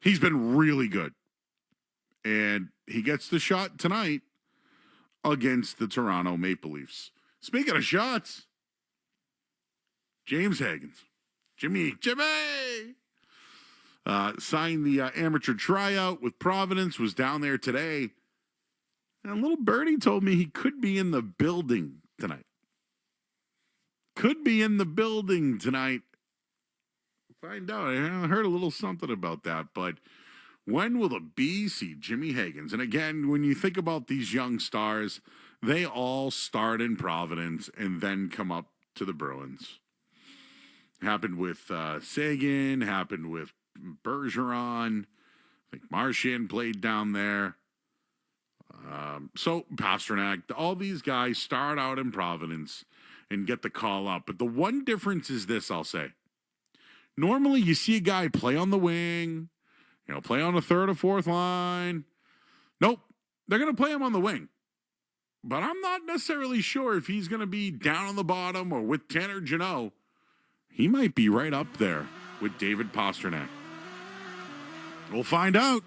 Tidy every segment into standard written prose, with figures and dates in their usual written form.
He's been really good. And he gets the shot tonight against the Toronto Maple Leafs. Speaking of shots, James Higgins. Jimmy! Signed the amateur tryout with Providence, was down there today. And a little birdie told me he could be in the building tonight. Could be in the building tonight. Find out. I heard a little something about that, but when will the Bees see Jimmy Higgins? And again, when you think about these young stars, they all start in Providence and then come up to the Bruins. Happened with Sagan, happened with Bergeron. I think Marchand played down there. So Pasternak, all these guys start out in Providence and get the call up. But the one difference is this, I'll say. Normally you see a guy play on the wing, play on the third or fourth line. Nope, they're going to play him on the wing. But I'm not necessarily sure if he's going to be down on the bottom or with Tanner Jeannot. He might be right up there with David Pasternak. We'll find out.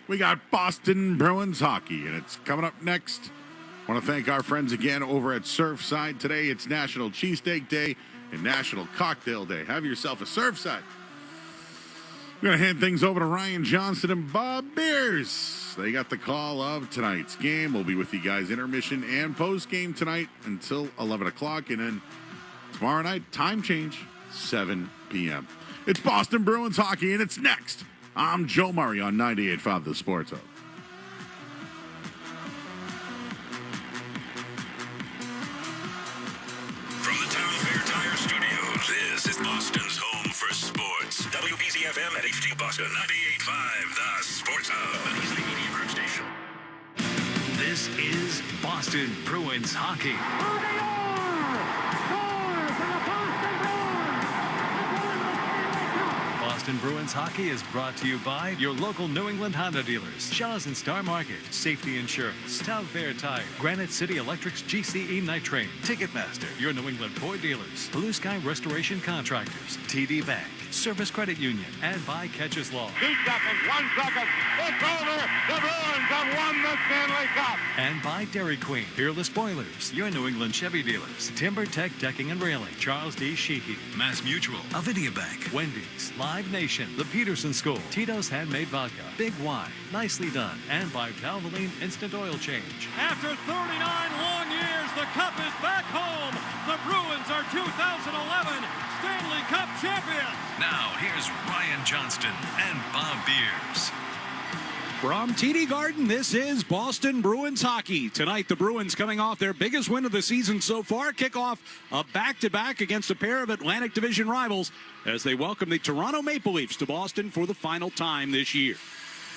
We got Boston Bruins hockey, and it's coming up next. I want to thank our friends again over at Surfside. Today it's National Cheesesteak Day and National Cocktail Day. Have yourself a Surfside. We're going to hand things over to Ryan Johnston and Bob Beers. They got the call of tonight's game. We'll be with you guys intermission and postgame tonight until 11 o'clock. And then tomorrow night, time change, 7 p.m. It's Boston Bruins hockey, and it's next. I'm Joe Murray on 98.5 The Sports Hub. This is Boston's home for sports. WBZ-FM at HD Boston, 98.5, the Sports Hub. An easily media group station. This is Boston Bruins hockey. Boston Bruins hockey is brought to you by your local New England Honda dealers. Shaw's and Star Market, Safety Insurance, Town Fair Tire, Granite City Electric's GCE Night Train, Ticketmaster, your New England Ford dealers, Blue Sky Restoration Contractors, TD Bank, Service Credit Union, and by Catches Law. 2 seconds, 1 second, it's over. The Bruins have won the Stanley Cup. And by Dairy Queen, Peerless Boilers, your New England Chevy dealers, Timber Tech Decking and Railing, Charles D. Sheehy, Mass Mutual, Avidia Bank, Wendy's, Live Nation, The Peterson School, Tito's Handmade Vodka, Big Y, Nicely Done, and by Valvoline Instant Oil Change. After 39 long years, the Cup is back home. The Bruins are 2011 Stanley Cup champions. Now, here's Ryan Johnston and Bob Beers. From TD Garden, this is Boston Bruins hockey. Tonight, the Bruins coming off their biggest win of the season so far, kick off a back-to-back against a pair of Atlantic Division rivals as they welcome the Toronto Maple Leafs to Boston for the final time this year.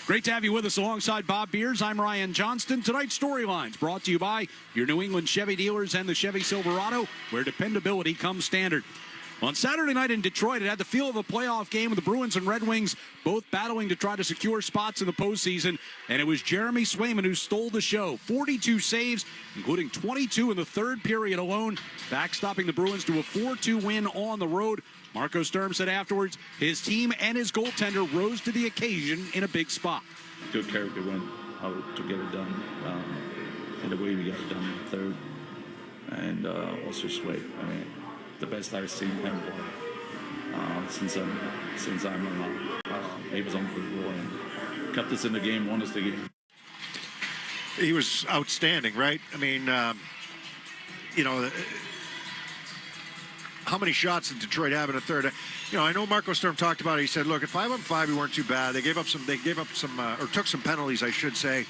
Great to have you with us alongside Bob Beers. I'm Ryan Johnston. Tonight's storylines brought to you by your New England Chevy dealers and the Chevy Silverado, where dependability comes standard. On Saturday night in Detroit, it had the feel of a playoff game with the Bruins and Red Wings both battling to try to secure spots in the postseason, and it was Jeremy Swayman who stole the show. 42 saves, including 22 in the third period alone, backstopping the Bruins to a 4-2 win on the road. Marco Sturm said afterwards his team and his goaltender rose to the occasion in a big spot. Good character win, how to get it done, and the way we got it done in the third, and also Sway. I mean, the best I've seen him since I'm around. He was unbelievable and kept us in the game, won us the game. He was outstanding, right? I mean, how many shots did Detroit have in a third? I know Marco Sturm talked about it. He said, look, at 5-on-5, we weren't too bad. They took some penalties, I should say,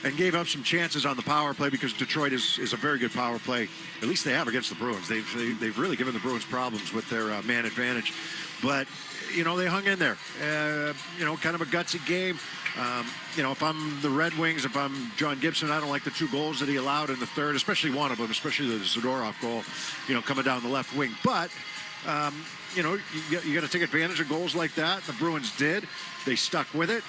and gave up some chances on the power play because Detroit is a very good power play. At least they have against the Bruins. They've really given the Bruins problems with their man advantage. But, they hung in there. Kind of a gutsy game. If I'm the Red Wings, if I'm John Gibson, I don't like the 2 goals that he allowed in the third, especially one of them, especially the Zadorov goal, coming down the left wing. But, you got to take advantage of goals like that. The Bruins did. They stuck with it.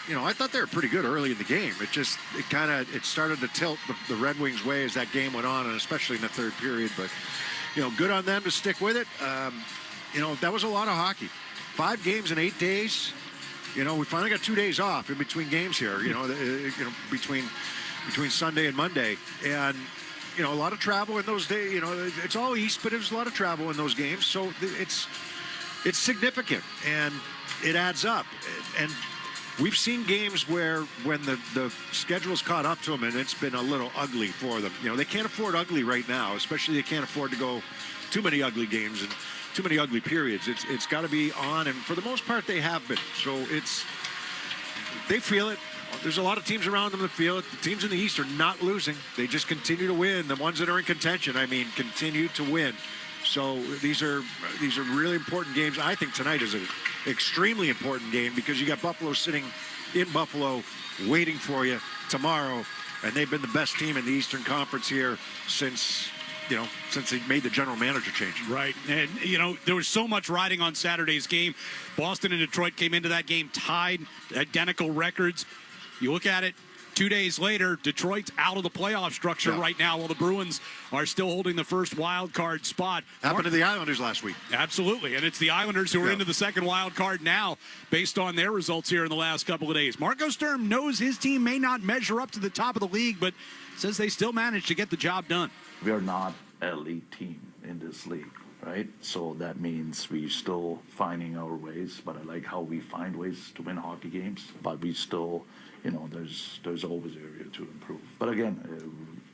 I thought they were pretty good early in the game. It started to tilt the Red Wings' way as that game went on, and especially in the third period. But, good on them to stick with it. That was a lot of hockey. 5 games in 8 days. we finally got 2 days off in between games here. Between Sunday and Monday, and a lot of travel in those days. It's all east, but there's a lot of travel in those games, so it's significant and it adds up. And we've seen games where when the schedule's caught up to them and it's been a little ugly for them. They can't afford ugly right now, especially they can't afford to go too many ugly games and too many ugly periods. It's got to be on, and for the most part they have been. So they feel it. There's a lot of teams around them that feel it. The teams in the East are not losing. They just continue to win. The ones that are in contention, continue to win. So these are really important games. I think tonight is an extremely important game because you got Buffalo sitting in Buffalo waiting for you tomorrow, and they've been the best team in the Eastern Conference here since they made the general manager change. Right. And, there was so much riding on Saturday's game. Boston and Detroit came into that game tied, identical records. You look at it 2 days later, Detroit's out of the playoff structure right now while the Bruins are still holding the first wild card spot. Happened to the Islanders last week. Absolutely. And it's the Islanders who are into the second wild card now based on their results here in the last couple of days. Marco Sturm knows his team may not measure up to the top of the league, but says they still managed to get the job done. We are not an elite team in this league, right? So that means we're still finding our ways, but I like how we find ways to win hockey games, but we still, there's always area to improve. But again,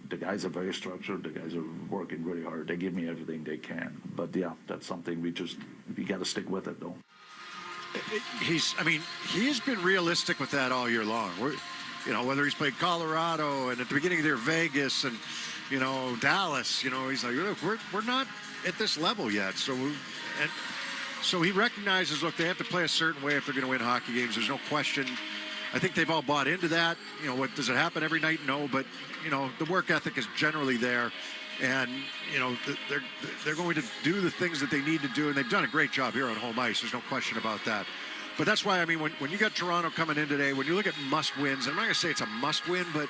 the guys are very structured. The guys are working really hard. They give me everything they can. But yeah, that's something we got to stick with it though. He has been realistic with that all year long. Whether he's played Colorado and at the beginning of their Vegas and, Dallas, he's like, look, we're not at this level yet. So he recognizes, look, they have to play a certain way if they're going to win hockey games. There's no question. I think they've all bought into that. What does it happen every night? No, but the work ethic is generally there, and they're going to do the things that they need to do, and they've done a great job here on home ice. There's no question about that. But that's why when you got Toronto coming in today, when you look at must wins, I'm not going to say it's a must win, but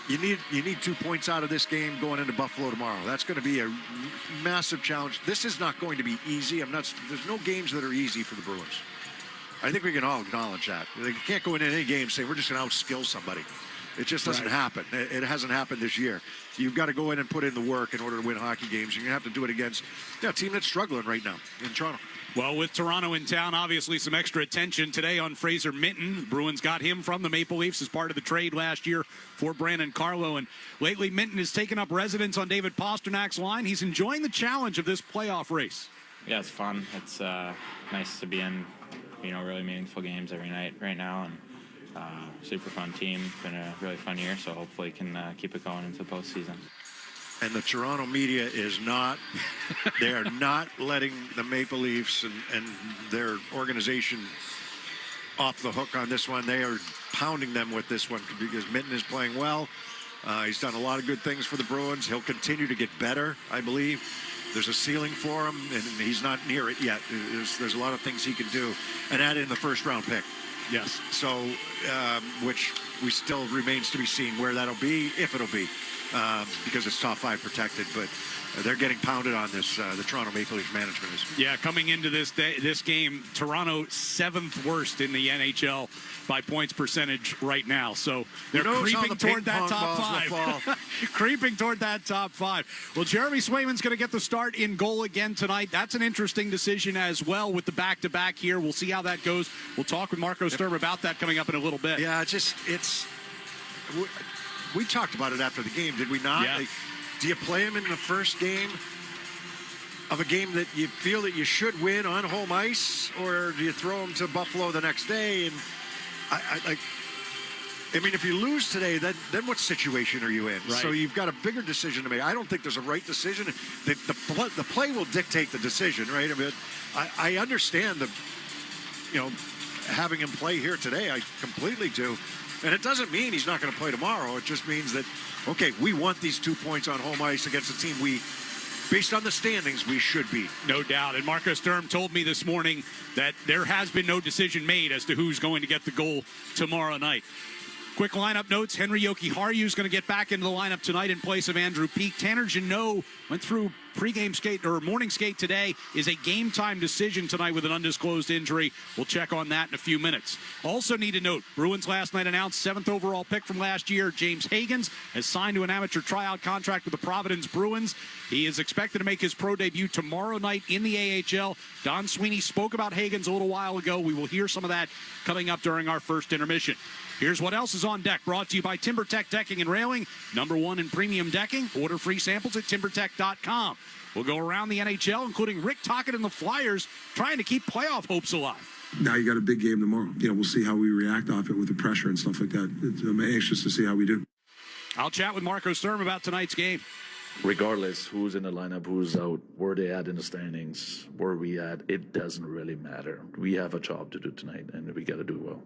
you need 2 points out of this game going into Buffalo tomorrow. That's going to be a massive challenge. This is not going to be easy. There's no games that are easy for the Bruins. I think we can all acknowledge that. They can't go into any game saying we're just going to outskill somebody. It just doesn't happen. It hasn't happened this year. You've got to go in and put in the work in order to win hockey games. You're going to have to do it against a team that's struggling right now in Toronto. Well, with Toronto in town, obviously some extra attention today on Fraser Minten. The Bruins got him from the Maple Leafs as part of the trade last year for Brandon Carlo. And lately, Minten has taken up residence on David Pasternak's line. He's enjoying the challenge of this playoff race. Yeah, it's fun. It's nice to be in, really meaningful games every night right now. And super fun team. Been a really fun year, so hopefully can keep it going into the postseason. And the Toronto media is not, they are not letting the Maple Leafs and their organization off the hook on this one. They are pounding them with this one because Minten is playing well. He's done a lot of good things for the Bruins. He'll continue to get better, I believe. There's a ceiling for him, and he's not near it yet. There's a lot of things he can do. And add in the first-round pick. Yes. So, which we still remains to be seen where that'll be, if it'll be. Because it's top 5 protected, but they're getting pounded on this. The Toronto Maple Leafs management is. Yeah, coming into this game, Toronto 7th worst in the NHL by points percentage right now. So they're creeping toward that top 5. Creeping toward that top 5. Well, Jeremy Swayman's going to get the start in goal again tonight. That's an interesting decision as well with the back-to-back here. We'll see how that goes. We'll talk with Marco Sturm about that coming up in a little bit. Yeah, we talked about it after the game, did we not? Yeah. Do you play him in the first game of a game that you feel that you should win on home ice, or do you throw him to Buffalo the next day? And if you lose today, then what situation are you in? Right. So you've got a bigger decision to make. I don't think there's a right decision. The play will dictate the decision, right? I understand having him play here today. I completely do. And it doesn't mean he's not going to play tomorrow. It just means that, okay, we want these 2 points on home ice against a team based on the standings, we should beat. No doubt. And Marco Sturm told me this morning that there has been no decision made as to who's going to get the goal tomorrow night. Quick lineup notes. Henry Jokiharju is going to get back into the lineup tonight in place of Andrew Peeke. Tanner Jeannot went through pregame skate or morning skate today is a game time decision tonight with an undisclosed injury. We'll check on that in a few minutes. Also need to note, Bruins last night announced 7th overall pick from last year, James Hagens, has signed to an amateur tryout contract with the Providence Bruins. He is expected to make his pro debut tomorrow night in the AHL. Don Sweeney spoke about Hagens a little while ago. We will hear some of that coming up during our first intermission. Here's what else is on deck, brought to you by TimberTech Decking and Railing, #1 in premium decking. Order free samples at timbertech.com. We'll go around the NHL, including Rick Tocchet and the Flyers, trying to keep playoff hopes alive. Now you got a big game tomorrow. We'll see how we react off it with the pressure and stuff like that. I'm anxious to see how we do. I'll chat with Marco Sturm about tonight's game. Regardless who's in the lineup, who's out, where they at in the standings, where we at, it doesn't really matter. We have a job to do tonight, and we got to do well.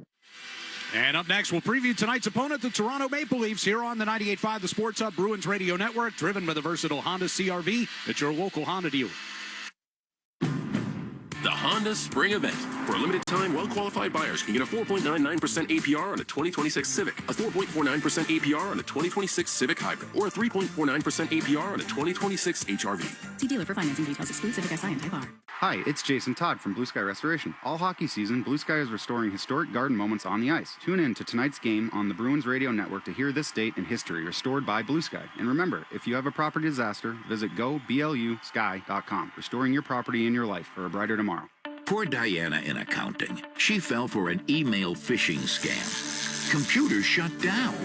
And up next, we'll preview tonight's opponent, the Toronto Maple Leafs, here on the 98.5 The Sports Hub Bruins Radio Network, driven by the versatile Honda CR-V at your local Honda dealer. The Honda Spring Event. For a limited time, well-qualified buyers can get a 4.99% APR on a 2026 Civic, a 4.49% APR on a 2026 Civic Hybrid, or a 3.49% APR on a 2026 HRV. See dealer for financing details. Exclude Civic SI and Type R. Hi, it's Jason Todd from Blue Sky Restoration. All hockey season, Blue Sky is restoring historic garden moments on the ice. Tune in to tonight's game on the Bruins Radio Network to hear this date in history restored by Blue Sky. And remember, if you have a property disaster, visit goblusky.com. Restoring your property and your life for a brighter tomorrow. Poor Diana in accounting. She fell for an email phishing scam. Computers shut down.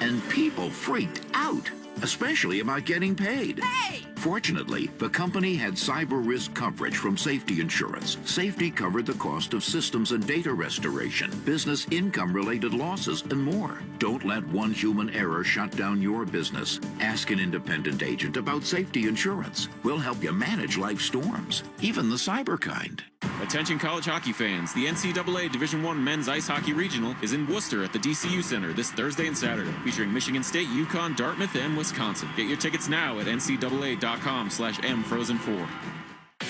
And people freaked out, especially about getting paid. Hey! Fortunately, the company had cyber risk coverage from Safety Insurance. Safety covered the cost of systems and data restoration, business income-related losses, and more. Don't let one human error shut down your business. Ask an independent agent about Safety Insurance. We'll help you manage life's storms, even the cyber kind. Attention college hockey fans, the NCAA Division I Men's Ice Hockey Regional is in Worcester at the DCU Center this Thursday and Saturday, featuring Michigan State, UConn, Dartmouth, and Wisconsin. Get your tickets now at ncaa.com/mfrozen4.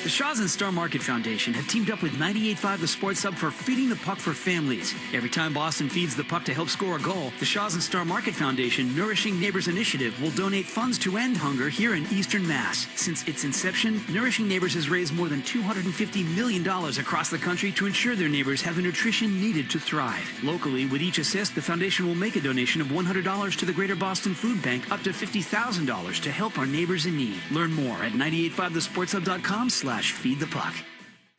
The Shaw's and Star Market Foundation have teamed up with 98.5 The Sports Hub for Feeding the Puck for Families. Every time Boston feeds the puck to help score a goal, the Shaw's and Star Market Foundation Nourishing Neighbors Initiative will donate funds to end hunger here in Eastern Mass. Since its inception, Nourishing Neighbors has raised more than $250 million across the country to ensure their neighbors have the nutrition needed to thrive. Locally, with each assist, the foundation will make a donation of $100 to the Greater Boston Food Bank, up to $50,000 to help our neighbors in need. Learn more at 985thesportshub.com/feed the puck.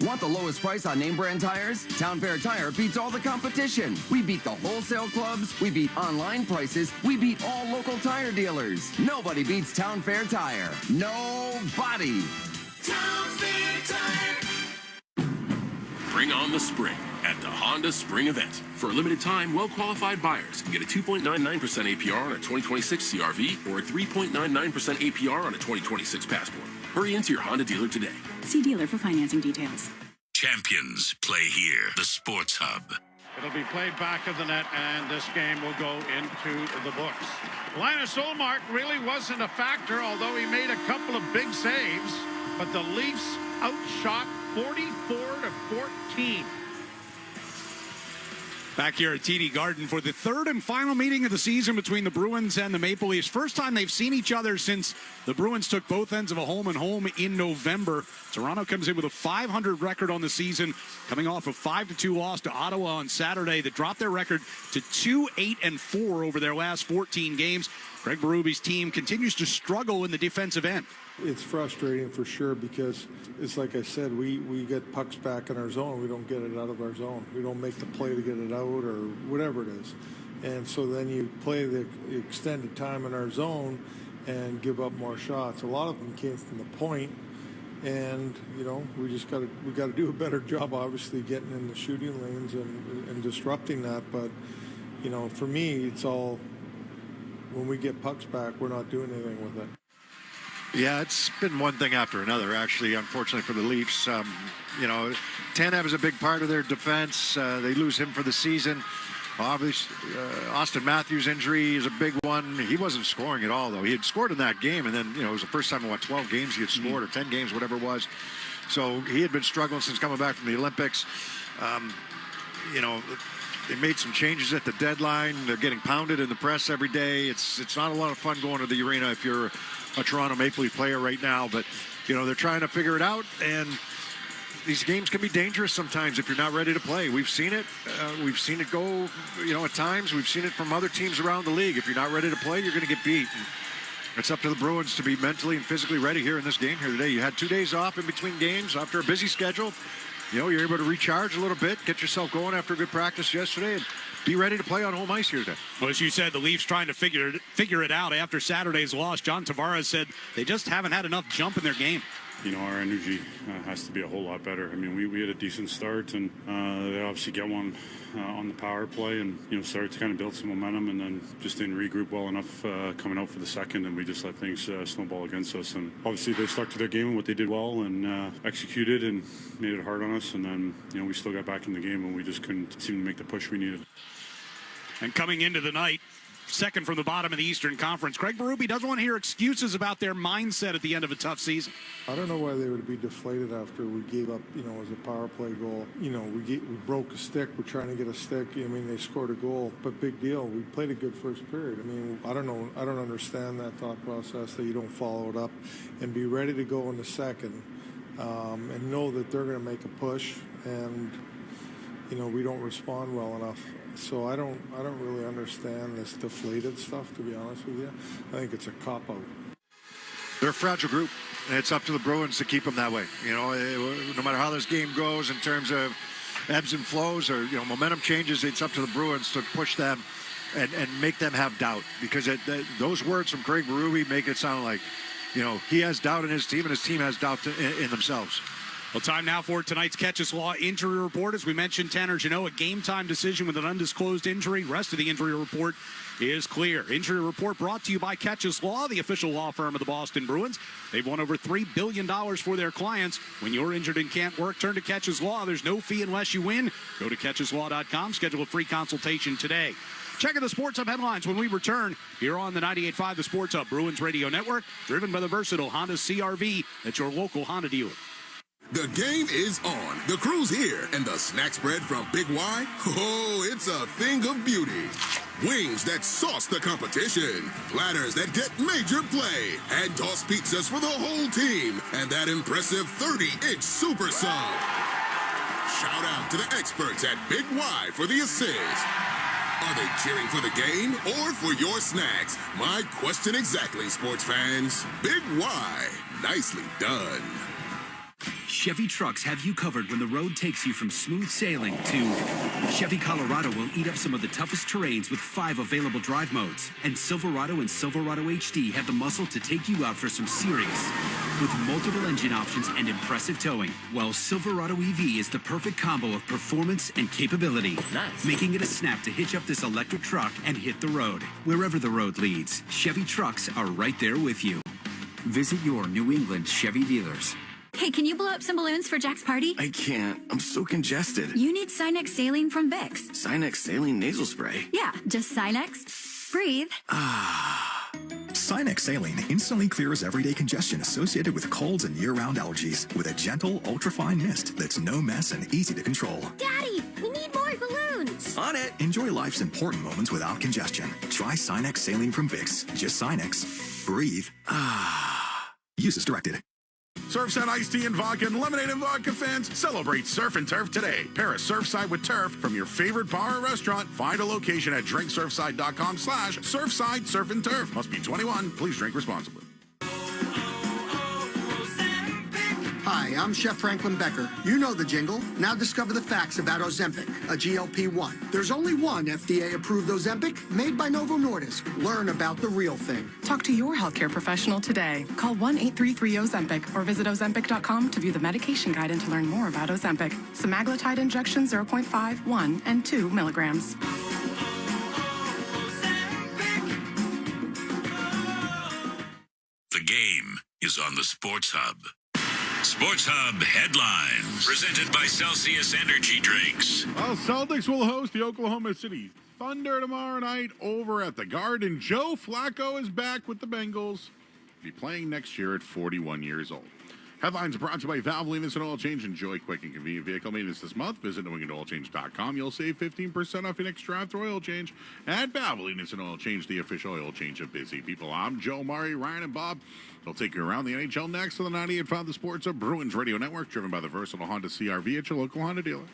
Want the lowest price on name brand tires? Town Fair Tire beats all the competition. We beat the wholesale clubs, we beat online prices, we beat all local tire dealers. Nobody beats Town Fair Tire. Nobody. Town Fair Tire. Bring on the spring at the Honda Spring Event. For a limited time, well-qualified buyers can get a 2.99% APR on a 2026 CRV or a 3.99% APR on a 2026 Passport. Hurry into your Honda dealer today. See dealer for financing details. Champions play here. The Sports Hub. It'll be played back of the net, and this game will go into the books. Linus Ullmark really wasn't a factor, although he made a couple of big saves. But the Leafs outshot 44-14. Back here at TD Garden for the third and final meeting of the season between the Bruins and the Maple Leafs. First time they've seen each other since the Bruins took both ends of a home and home in November. Toronto comes in with a .500 record on the season, coming off a 5-2 loss to Ottawa on Saturday that dropped their record to 2-8-4 over their last 14 games. Greg Berube's team continues to struggle in the defensive end. It's frustrating for sure because it's like I said, we get pucks back in our zone. We don't get it out of our zone. We don't make the play to get it out or whatever it is. And so then you play the extended time in our zone and give up more shots. A lot of them came from the point, and we got to do a better job, obviously, getting in the shooting lanes and disrupting that. But for me, it's all when we get pucks back, we're not doing anything with it. Yeah, it's been one thing after another, actually, unfortunately for the Leafs. Tanev is a big part of their defense. They lose him for the season. Obviously, Austin Matthews' injury is a big one. He wasn't scoring at all, though. He had scored in that game, and then, it was the first time in, 12 games he had scored, or 10 games, whatever it was. So he had been struggling since coming back from the Olympics. They made some changes at the deadline. They're getting pounded in the press every day. It's not a lot of fun going to the arena if you're a Toronto Maple Leaf player right now. But, they're trying to figure it out, and these games can be dangerous sometimes if you're not ready to play. We've seen it. We've seen it go, at times. We've seen it from other teams around the league. If you're not ready to play, you're going to get beat. And it's up to the Bruins to be mentally and physically ready here in this game here today. You had 2 days off in between games after a busy schedule. You're able to recharge a little bit, get yourself going after a good practice yesterday, and be ready to play on home ice here today. Well, as you said, the Leafs trying to figure it out after Saturday's loss. John Tavares said they just haven't had enough jump in their game. Our energy has to be a whole lot better. I mean, we had a decent start, and they obviously get one on the power play and, started to kind of build some momentum, and then just didn't regroup well enough coming out for the second, and we just let things snowball against us. And obviously they stuck to their game and what they did well and executed and made it hard on us. And then, we still got back in the game, and we just couldn't seem to make the push we needed. And coming into the night, second from the bottom of the Eastern Conference, Craig Berube doesn't want to hear excuses about their mindset at the end of a tough season. I don't know why they would be deflated after we gave up, as a power play goal. We broke a stick. We're trying to get a stick. They scored a goal, but big deal. We played a good first period. I don't know. I don't understand that thought process that you don't follow it up and be ready to go in the second and know that they're going to make a push and, we don't respond well enough. So I don't really understand this deflated stuff, to be honest with you. I think it's a cop-out. They're a fragile group, and it's up to the Bruins to keep them that way. No matter how this game goes in terms of ebbs and flows or, momentum changes, it's up to the Bruins to push them and make them have doubt. Because those words from Craig Berube make it sound like, he has doubt in his team and his team has doubt in themselves. Well, time now for tonight's Catches Law injury report. As we mentioned, Tanner Jeannot, a game-time decision with an undisclosed injury. Rest of the injury report is clear. Injury report brought to you by Catches Law, the official law firm of the Boston Bruins. They've won over $3 billion for their clients. When you're injured and can't work, turn to Catches Law. There's no fee unless you win. Go to catcheslaw.com. Schedule a free consultation today. Checking the Sports Hub headlines when we return here on the 98.5 The Sports Hub Bruins Radio Network, driven by the versatile Honda CR-V at your local Honda dealer. The game is on. The crew's here. And the snack spread from Big Y? Oh, it's a thing of beauty. Wings that sauce the competition. Platters that get major play. And tossed pizzas for the whole team. And that impressive 30-inch super sub. Shout out to the experts at Big Y for the assist. Are they cheering for the game or for your snacks? My question exactly, sports fans. Big Y. Nicely done. Chevy trucks have you covered when the road takes you from smooth sailing to Chevy Colorado will eat up some of the toughest terrains with 5 available drive modes. And Silverado and Silverado HD have the muscle to take you out for some serious. With multiple engine options and impressive towing, while Silverado EV is the perfect combo of performance and capability. Nice. Making it a snap to hitch up this electric truck and hit the road. Wherever the road leads, Chevy trucks are right there with you. Visit your New England Chevy dealers. Hey, can you blow up some balloons for Jack's party? I can't. I'm so congested. You need Sinex Saline from Vicks. Sinex Saline nasal spray? Yeah, just Sinex. Breathe. Sinex Saline instantly clears everyday congestion associated with colds and year-round allergies with a gentle, ultrafine mist that's no mess and easy to control. Daddy, we need more balloons. On it. Enjoy life's important moments without congestion. Try Sinex Saline from Vicks. Just Sinex. Breathe. Use as directed. Surfside iced tea and vodka and lemonade and vodka fans celebrate Surf and Turf today. Pair a Surfside with Turf from your favorite bar or restaurant. Find a location at drinksurfside.com/Surfside Surf and Turf. Must be 21. Please drink responsibly. Hi, I'm Chef Franklin Becker. You know the jingle. Now discover the facts about Ozempic, a GLP-1. There's only one FDA-approved Ozempic made by Novo Nordisk. Learn about the real thing. Talk to your healthcare professional today. Call 1-833-OZEMPIC or visit Ozempic.com to view the medication guide and to learn more about Ozempic. Semaglutide injection 0.5, 1, and 2 milligrams. The game is on the Sports Hub. Sports Hub headlines presented by Celsius Energy Drinks. Well, Celtics will host the Oklahoma City Thunder tomorrow night over at the Garden. Joe Flacco is back with the Bengals. He'll be playing next year at 41 years old. Headlines brought to you by Valvoline Instant Oil Change. Enjoy quick and convenient vehicle maintenance this month. Visit NewEnglandOilChange.com. You'll save 15% off your next draft or oil change at Valvoline Instant Oil Change, the official oil change of busy people. I'm Joe Murray, Ryan, and Bob. They'll take you around the NHL next on the 98.5 The Sports of Bruins Radio Network, driven by the versatile Honda CR-V at your local Honda dealer.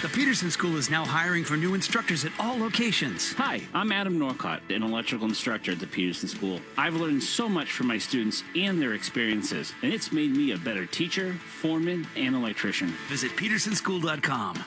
The Peterson School is now hiring for new instructors at all locations. Hi, I'm Adam Norcott, an electrical instructor at the Peterson School. I've learned so much from my students and their experiences, and it's made me a better teacher, foreman, and electrician. Visit petersonschool.com.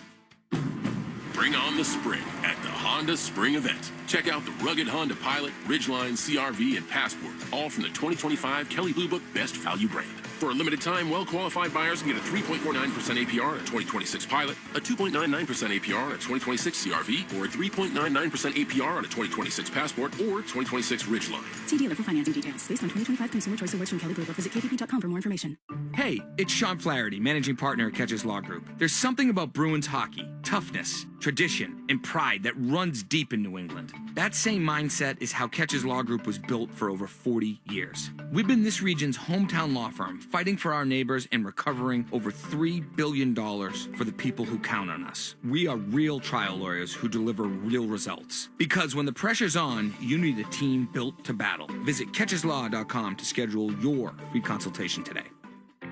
Bring on the spring at the Honda Spring Event. Check out the rugged Honda Pilot, Ridgeline, CR-V, and Passport, all from the 2025 Kelley Blue Book Best Value brand. For a limited time, well-qualified buyers can get a 3.49% APR on a 2026 Pilot, a 2.99% APR on a 2026 CR-V, or a 3.99% APR on a 2026 Passport or 2026 Ridgeline. See dealer for financing details. Based on 2025 Consumer Choice Awards from Kelley Blue Book. Visit KBP.com for more information. Hey, it's Sean Flaherty, managing partner at Catches Law Group. There's something about Bruins hockey, toughness, tradition, and pride that runs deep in New England. That same mindset is how Catches Law Group was built for over 40 years. We've been this region's hometown law firm, fighting for our neighbors and recovering over $3 billion for the people who count on us. We are real trial lawyers who deliver real results. Because when the pressure's on, you need a team built to battle. Visit catcheslaw.com to schedule your free consultation today.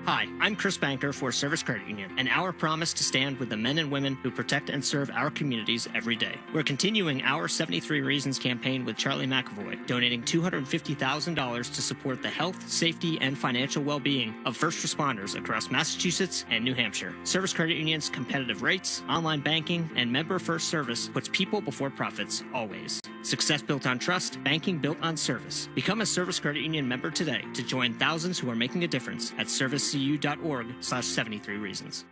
Hi, I'm Chris Banker for Service Credit Union, and our promise to stand with the men and women who protect and serve our communities every day. We're continuing our 73 Reasons campaign with Charlie McAvoy, donating $250,000 to support the health, safety, and financial well-being of first responders across Massachusetts and New Hampshire. Service Credit Union's competitive rates, online banking, and member-first service puts people before profits always. Success built on trust, banking built on service. Become a Service Credit Union member today to join thousands who are making a difference at servicecu.org/73 reasons.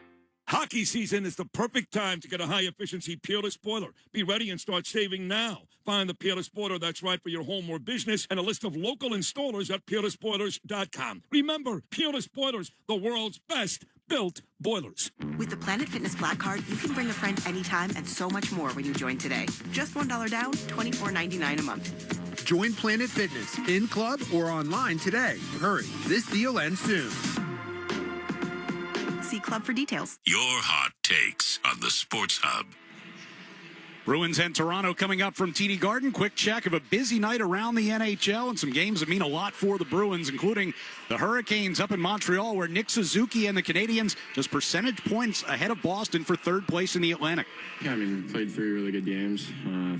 Hockey season is the perfect time to get a high-efficiency Peerless boiler. Be ready and start saving now. Find the Peerless boiler that's right for your home or business and a list of local installers at peerlessboilers.com. Remember, Peerless Boilers, the world's best built boilers. With the Planet Fitness Black Card, you can bring a friend anytime and so much more when you join today. Just $1 down, $24.99 a month. Join Planet Fitness in club or online today. Hurry, this deal ends soon. See club for details. Your hot takes on the Sports Hub. Bruins and Toronto coming up from TD Garden. Quick check of a busy night around the NHL and some games that mean a lot for the Bruins, including the Hurricanes up in Montreal, where Nick Suzuki and the Canadiens just percentage points ahead of Boston for third place in the Atlantic. Yeah, I mean, played three really good games,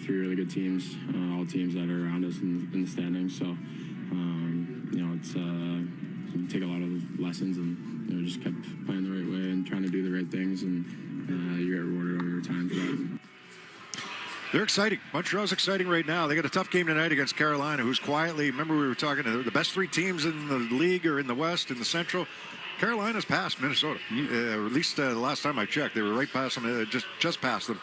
three really good teams, all teams that are around us in the standings. So, it's you take a lot of lessons and just kept playing the right way and trying to do the right things, and you get rewarded over time for that. They're exciting. Montreal's exciting right now. They got a tough game tonight against Carolina, who's quietly, remember we were talking to the best three teams in the league or in the West, in the Central. Carolina's past Minnesota. Or at least the last time I checked, they were right past them, just past them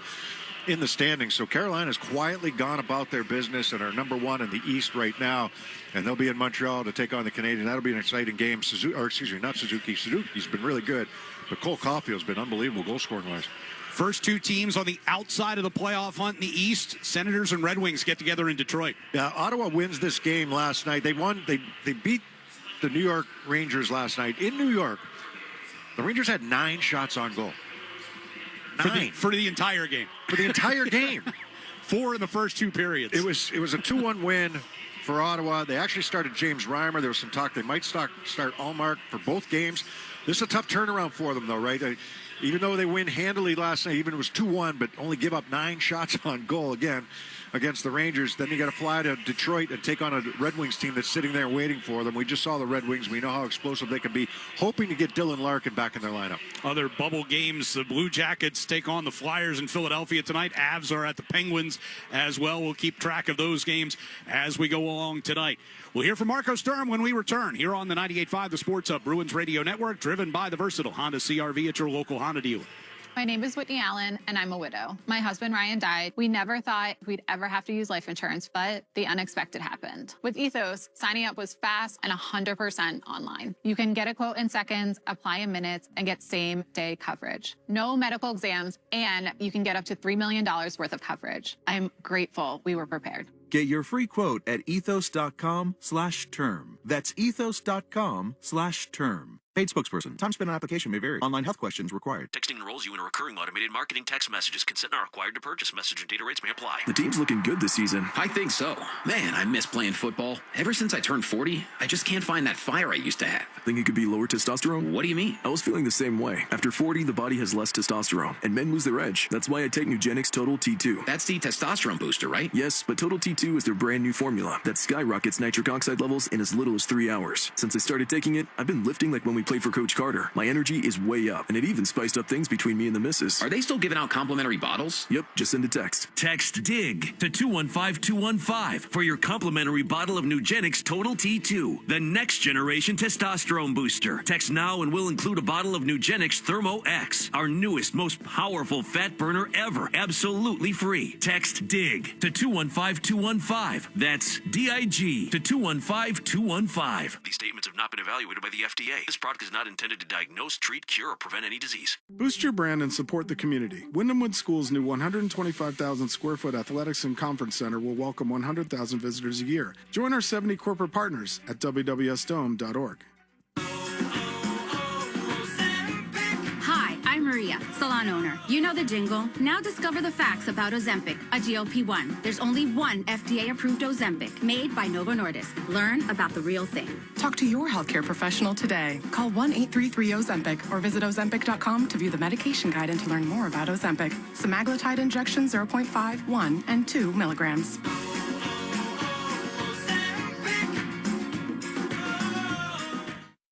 in the standings. So Carolina's quietly gone about their business and are number one in the East right now. And they'll be in Montreal to take on the Canadiens. That'll be an exciting game. Suzuki's been really good. But Cole Caulfield's been unbelievable goal-scoring wise. First two teams on the outside of the playoff hunt in the East, Senators and Red Wings, get together in Detroit. Yeah, Ottawa wins this game last night. They won. They beat the New York Rangers last night in New York. The Rangers had 9 shots on goal. 9 for the entire game. For the entire game. 4 in the first 2 periods. It was a 2-1 win for Ottawa. They actually started James Reimer. There was some talk they might start Allmark for both games. This is a tough turnaround for them, though, right? Even though they win handily last night, even it was 2-1, but only give up 9 shots on goal again against the Rangers. Then you got to fly to Detroit and take on a Red Wings team that's sitting there waiting for them. We just saw the Red Wings. We know how explosive they can be, hoping to get Dylan Larkin back in their lineup. Other bubble games, the Blue Jackets take on the Flyers in Philadelphia tonight. Avs are at the Penguins as well. We'll keep track of those games as we go along tonight. We'll hear from Marco Sturm when we return here on the 98.5 The Sports Hub Bruins Radio Network, driven by the versatile Honda CR-V at your local Honda dealer. My name is Whitney Allen, and I'm a widow. My husband, Ryan, died. We never thought we'd ever have to use life insurance, but the unexpected happened. With Ethos, signing up was fast and 100% online. You can get a quote in seconds, apply in minutes, and get same-day coverage. No medical exams, and you can get up to $3 million worth of coverage. I'm grateful we were prepared. Get your free quote at ethos.com/term. That's ethos.com/term. Paid spokesperson. Time spent on application may vary. Online health questions required. Texting enrolls you in a recurring automated marketing text messages. Consent not required to purchase. Message and data rates may apply. The team's looking good this season. I think so. Man, I miss playing football. Ever since I turned 40, I just can't find that fire I used to have. Think it could be lower testosterone? What do you mean? I was feeling the same way. After 40, the body has less testosterone, and men lose their edge. That's why I take Nugenix Total T2. That's the testosterone booster, right? Yes, but Total T2 is their brand new formula that skyrockets nitric oxide levels in as little as 3 hours. Since I started taking it, I've been lifting like when we played for Coach Carter. My energy is way up, and it even spiced up things between me and the missus. Are they still giving out complimentary bottles? Yep, just send a text. Text DIG to 215-215 for your complimentary bottle of Nugenix Total T2, the next generation testosterone booster. Text now and we'll include a bottle of Nugenix Thermo X, our newest, most powerful fat burner ever, absolutely free. Text DIG to 215-215. That's DIG to 215-215. These statements have not been evaluated by the FDA. This product is not intended to diagnose, treat, cure, or prevent any disease. Boost your brand and support the community. Wyndhamwood School's new 125,000 square foot athletics and conference center will welcome 100,000 visitors a year. Join our 70 corporate partners at www.dome.org. Hi, I'm Maria, salon owner. You know the jingle. Now discover the facts about Ozempic, a GLP-1. There's only one FDA-approved Ozempic, made by Novo Nordisk. Learn about the real thing. Talk to your healthcare professional today. Call 1-833-OZEMPIC or visit Ozempic.com to view the medication guide and to learn more about Ozempic. Semaglutide injection 0.5, 1, and 2 milligrams.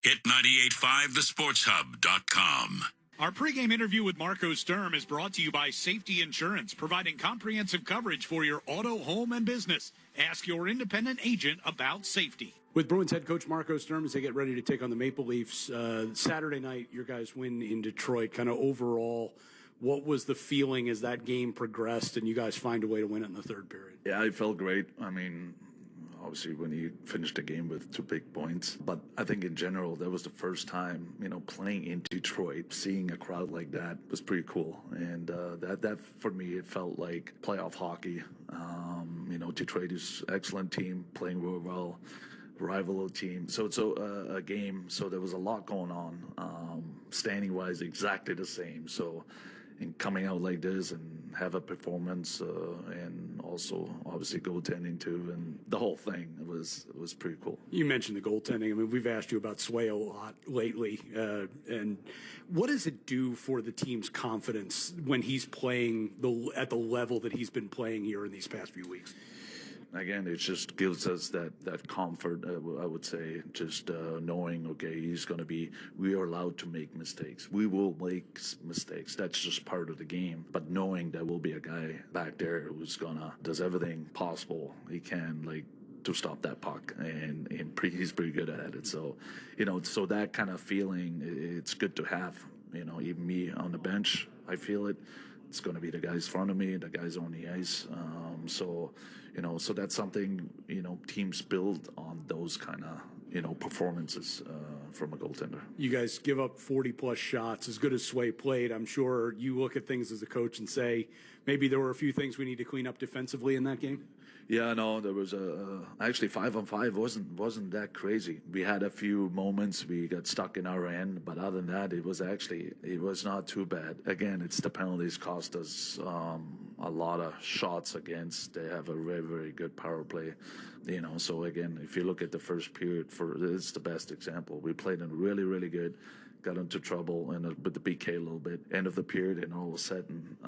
Hit 98.5thesportshub.com. Our pregame interview with Marco Sturm is brought to you by Safety Insurance, providing comprehensive coverage for your auto, home, and business. Ask your independent agent about safety. With Bruins head coach Marco Sturm as they get ready to take on the Maple Leafs, Saturday night, your guys win in Detroit. Kind of overall, what was the feeling as that game progressed and you guys find a way to win it in the third period? Yeah, it felt great. I mean, obviously when you finished the game with 2 big points, but I think in general that was the first time, playing in Detroit, seeing a crowd like that was pretty cool, and that for me it felt like playoff hockey. Detroit is an excellent team, playing real well, rival team, so it's a game, so there was a lot going on, standing wise exactly the same, so in coming out like this and have a performance, and also obviously goaltending too, and the whole thing was pretty cool. You mentioned the goaltending. I mean, we've asked you about Sway a lot lately, and what does it do for the team's confidence when he's playing at the level that he's been playing here in these past few weeks? Again, it just gives us that comfort, I would say, just knowing, okay, we are allowed to make mistakes. We will make mistakes. That's just part of the game. But knowing there will be a guy back there who's does everything possible he can, to stop that puck, and he's pretty good at it. So, so that kind of feeling, it's good to have. Even me on the bench, I feel it. It's going to be the guys in front of me, the guys on the ice. So that's something, teams build on those kind of, performances from a goaltender. You guys give up 40-plus shots. As good as Sway played, I'm sure you look at things as a coach and say, maybe there were a few things we need to clean up defensively in that game? Yeah, no, there was actually 5-on-5 wasn't that crazy. We had a few moments we got stuck in our end, but other than that, it was not too bad. Again, it's the penalties cost us a lot of shots against. They have a very, very good power play, So again, if you look at the first period, it's the best example. We played in really, really good. Got into trouble and with the PK a little bit. End of the period, and all of a sudden,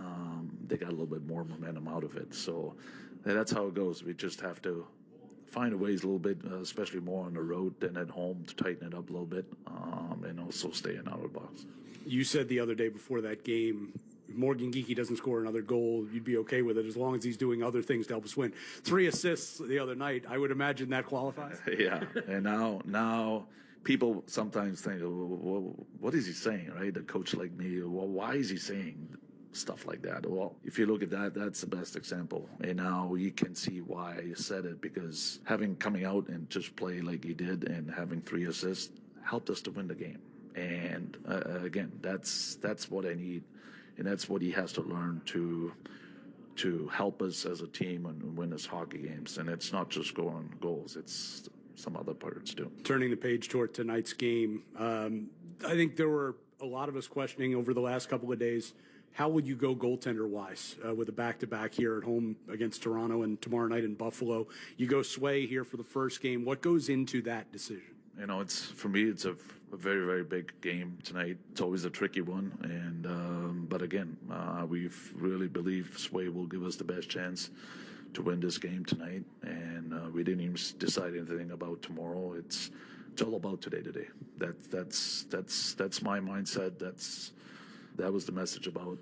they got a little bit more momentum out of it. So. And that's how it goes. We just have to find ways a little bit, especially more on the road than at home, to tighten it up a little bit, and also stay in our box. You said the other day before that game, if Morgan Geekie doesn't score another goal, you'd be okay with it as long as he's doing other things to help us win. 3 assists the other night. I would imagine that qualifies. Yeah, and now people sometimes think, well, what is he saying, right? A coach like me, well, why is he saying stuff like that? Well, if you look at that, that's the best example. And now you can see why I said it, because coming out and just play like he did and having 3 assists helped us to win the game. And again, that's what I need, and that's what he has to learn to help us as a team and win us hockey games. And it's not just scoring goals; it's some other parts too. Turning the page toward tonight's game, I think there were a lot of us questioning over the last couple of days, how would you go goaltender-wise with a back-to-back here at home against Toronto and tomorrow night in Buffalo? You go Sway here for the first game. What goes into that decision? You know, for me, it's a very, very big game tonight. It's always a tricky one, but again, we really believe Sway will give us the best chance to win this game tonight, and we didn't even decide anything about tomorrow. It's all about today. That's my mindset. That was the message about,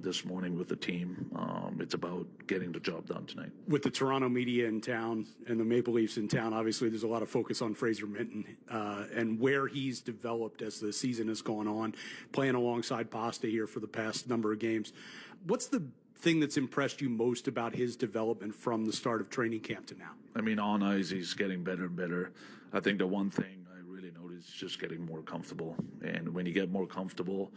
this morning with the team. It's about getting the job done tonight. With the Toronto media in town and the Maple Leafs in town, obviously there's a lot of focus on Fraser Minten and where he's developed as the season has gone on, playing alongside Pasta here for the past number of games. What's the thing that's impressed you most about his development from the start of training camp to now? I mean, on ice, he's getting better and better. I think the one thing I really noticed is just getting more comfortable. And when you get more comfortable,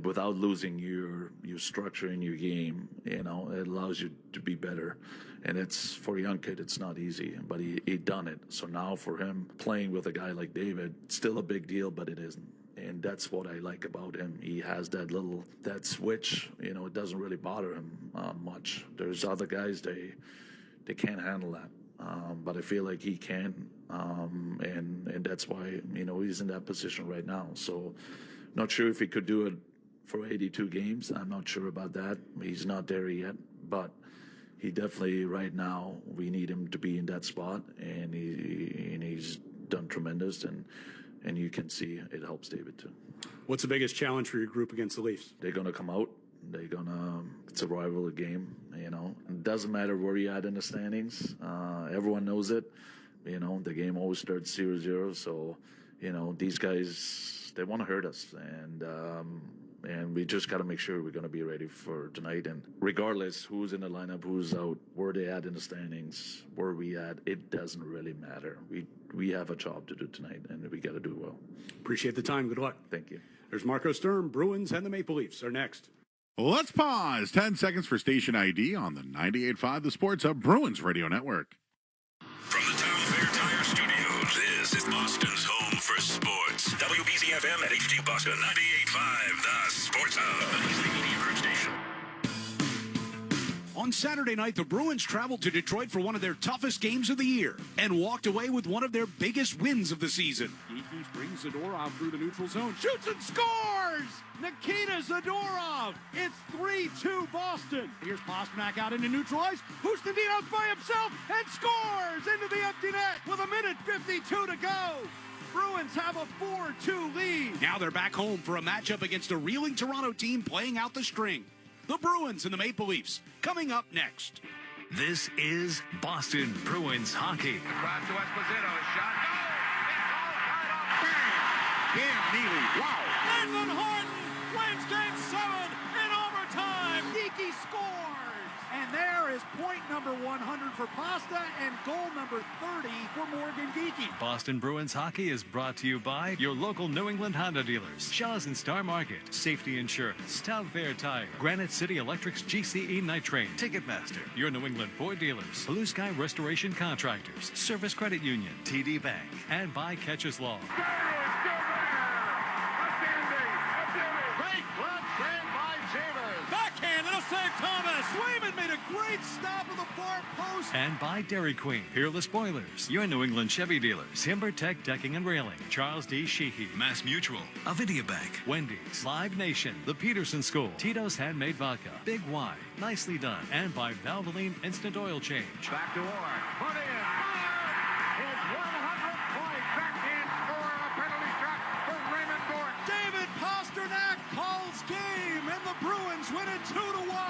without losing your structure in your game, it allows you to be better. And it's, for a young kid, it's not easy, but he done it. So now for him, playing with a guy like David, it's still a big deal, but it isn't. And that's what I like about him. He has that switch, it doesn't really bother him much. There's other guys, they can't handle that. But I feel like he can. And that's why, he's in that position right now. So not sure if he could do it for 82 games. I'm not sure about that. He's not there yet. But he definitely, right now, we need him to be in that spot. And he's done tremendous. And you can see it helps David too. What's the biggest challenge for your group against the Leafs? They're going to come out. It's a rivalry game, It doesn't matter where you're at in the standings. Everyone knows it. The game always starts 0-0. So, these guys, they want to hurt us. And we just got to make sure we're going to be ready for tonight. And regardless who's in the lineup, who's out, where they at in the standings, where we at, it doesn't really matter. We have a job to do tonight, and we got to do well. Appreciate the time. Good luck. Thank you. There's Marco Sturm. Bruins and the Maple Leafs are next. Let's pause 10 seconds for station ID on the 98.5 The Sports Hub Bruins Radio Network. From the Town Fair Tire Studios, this is Boston's home for sports. WBCFM at HD Boston, 98.5 The Sports Hub. The media group station. On Saturday night, the Bruins traveled to Detroit for one of their toughest games of the year and walked away with one of their biggest wins of the season. Geeky brings Zadorov through the neutral zone, shoots and scores! Nikita Zadorov! It's 3-2 Boston. Here's Pasternak out into neutral ice. Hustadino's by himself and scores into the empty net with 1:52 to go. Bruins have a 4-2 lead. Now they're back home for a matchup against a reeling Toronto team playing out the string. The Bruins and the Maple Leafs, coming up next. This is Boston Bruins hockey. Across to Esposito, a shot. Bang! Cam Neely, wow. Nathan Horton wins Game 7 in overtime. Geeky scores. And there is point number 100 for Pasta and goal number 30 for Morgan Geeky. Boston Bruins hockey is brought to you by your local New England Honda dealers, Shaw's and Star Market, Safety Insurance, Town Fair Tire, Granite City Electric's GCE Night Train, Ticketmaster, your New England Ford dealers, Blue Sky Restoration Contractors, Service Credit Union, TD Bank, and by Catches Law. Backhand, it'll save Thomas. Swayman made a great stop of the far post. And by Dairy Queen, Peerless Boilers, your New England Chevy dealers, Timber Tech Decking and Railing, Charles D. Sheehy, Mass Mutual, Avidia Bank, Wendy's, Live Nation, The Peterson School, Tito's Handmade Vodka, Big Y, Nicely Done, and by Valvoline Instant Oil Change. Back to Warren. Put in. His 100-point backhand score on a penalty shot for Raymond Gordon. David Pasternak calls game, and the Bruins win it 2-1.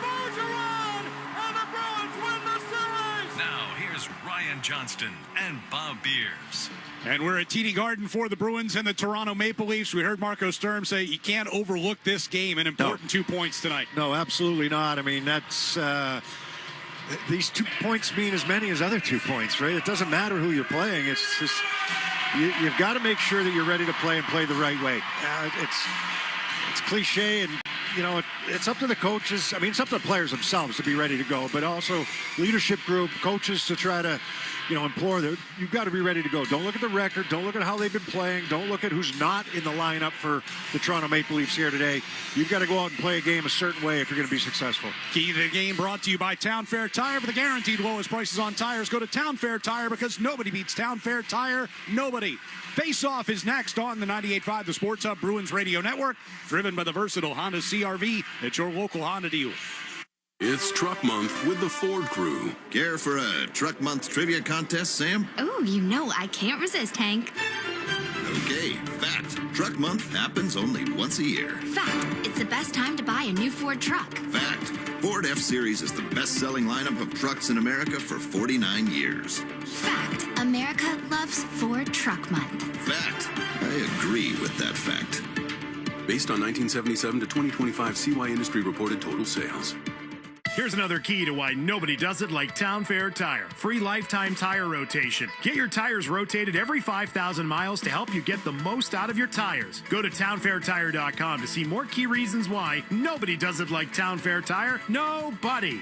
Bergeron, and the Bruins win the series. Now, here's Ryan Johnston and Bob Beers. And we're at TD Garden for the Bruins and the Toronto Maple Leafs. We heard Marco Sturm say you can't overlook this game, an important 2 points tonight. No, absolutely not. I mean, that's these 2 points mean as many as other 2 points, right? It doesn't matter who you're playing. It's just you've got to make sure that you're ready to play and play the right way. It's cliche, and it's up to the coaches. I mean, it's up to the players themselves to be ready to go, but also leadership group, coaches to try to, implore that you've got to be ready to go. Don't look at the record. Don't look at how they've been playing. Don't look at who's not in the lineup for the Toronto Maple Leafs here today. You've got to go out and play a game a certain way if you're going to be successful. Key to the game brought to you by Town Fair Tire. For the guaranteed lowest prices on tires, go to Town Fair Tire, because nobody beats Town Fair Tire. Nobody. Face-Off is next on the 98.5 The Sports Hub Bruins Radio Network, driven by the versatile Honda CR-V at your local Honda dealer. It's Truck Month with the Ford Crew. Care for a Truck Month trivia contest, Sam? Oh, I can't resist, Hank. Okay, fact. Truck Month happens only once a year. Fact, it's the best time to buy a new Ford truck. Fact. Ford F-Series is the best-selling lineup of trucks in America for 49 years. Fact, America loves Ford Truck Month. Fact. I agree with that fact. Based on 1977 to 2025 CY Industry reported total sales. Here's another key to why nobody does it like Town Fair Tire. Free lifetime tire rotation. Get your tires rotated every 5,000 miles to help you get the most out of your tires. Go to townfairtire.com to see more key reasons why nobody does it like Town Fair Tire. Nobody.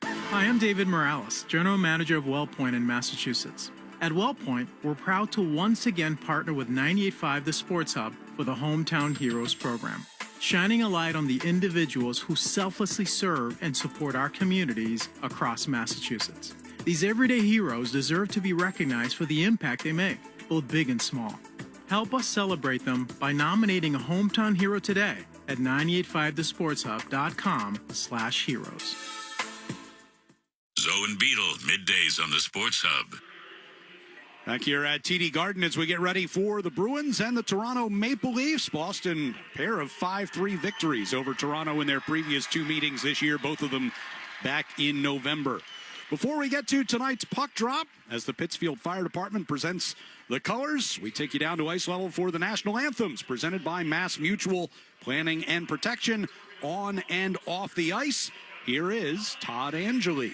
Hi, I'm David Morales, General Manager of WellPoint in Massachusetts. At WellPoint, we're proud to once again partner with 98.5 The Sports Hub for the Hometown Heroes program, shining a light on the individuals who selflessly serve and support our communities across Massachusetts. These everyday heroes deserve to be recognized for the impact they make, both big and small. Help us celebrate them by nominating a hometown hero today at 985thesportshub.com/heroes. Zoe and Beetle, middays on the Sports Hub. Back here at TD Garden as we get ready for the Bruins and the Toronto Maple Leafs. Boston, pair of 5-3 victories over Toronto in their previous two meetings this year, both of them back in November. Before we get to tonight's puck drop, as the Pittsfield Fire Department presents the colors, we take you down to ice level for the national anthems presented by Mass Mutual Planning and Protection on and off the ice. Here is Todd Angeli.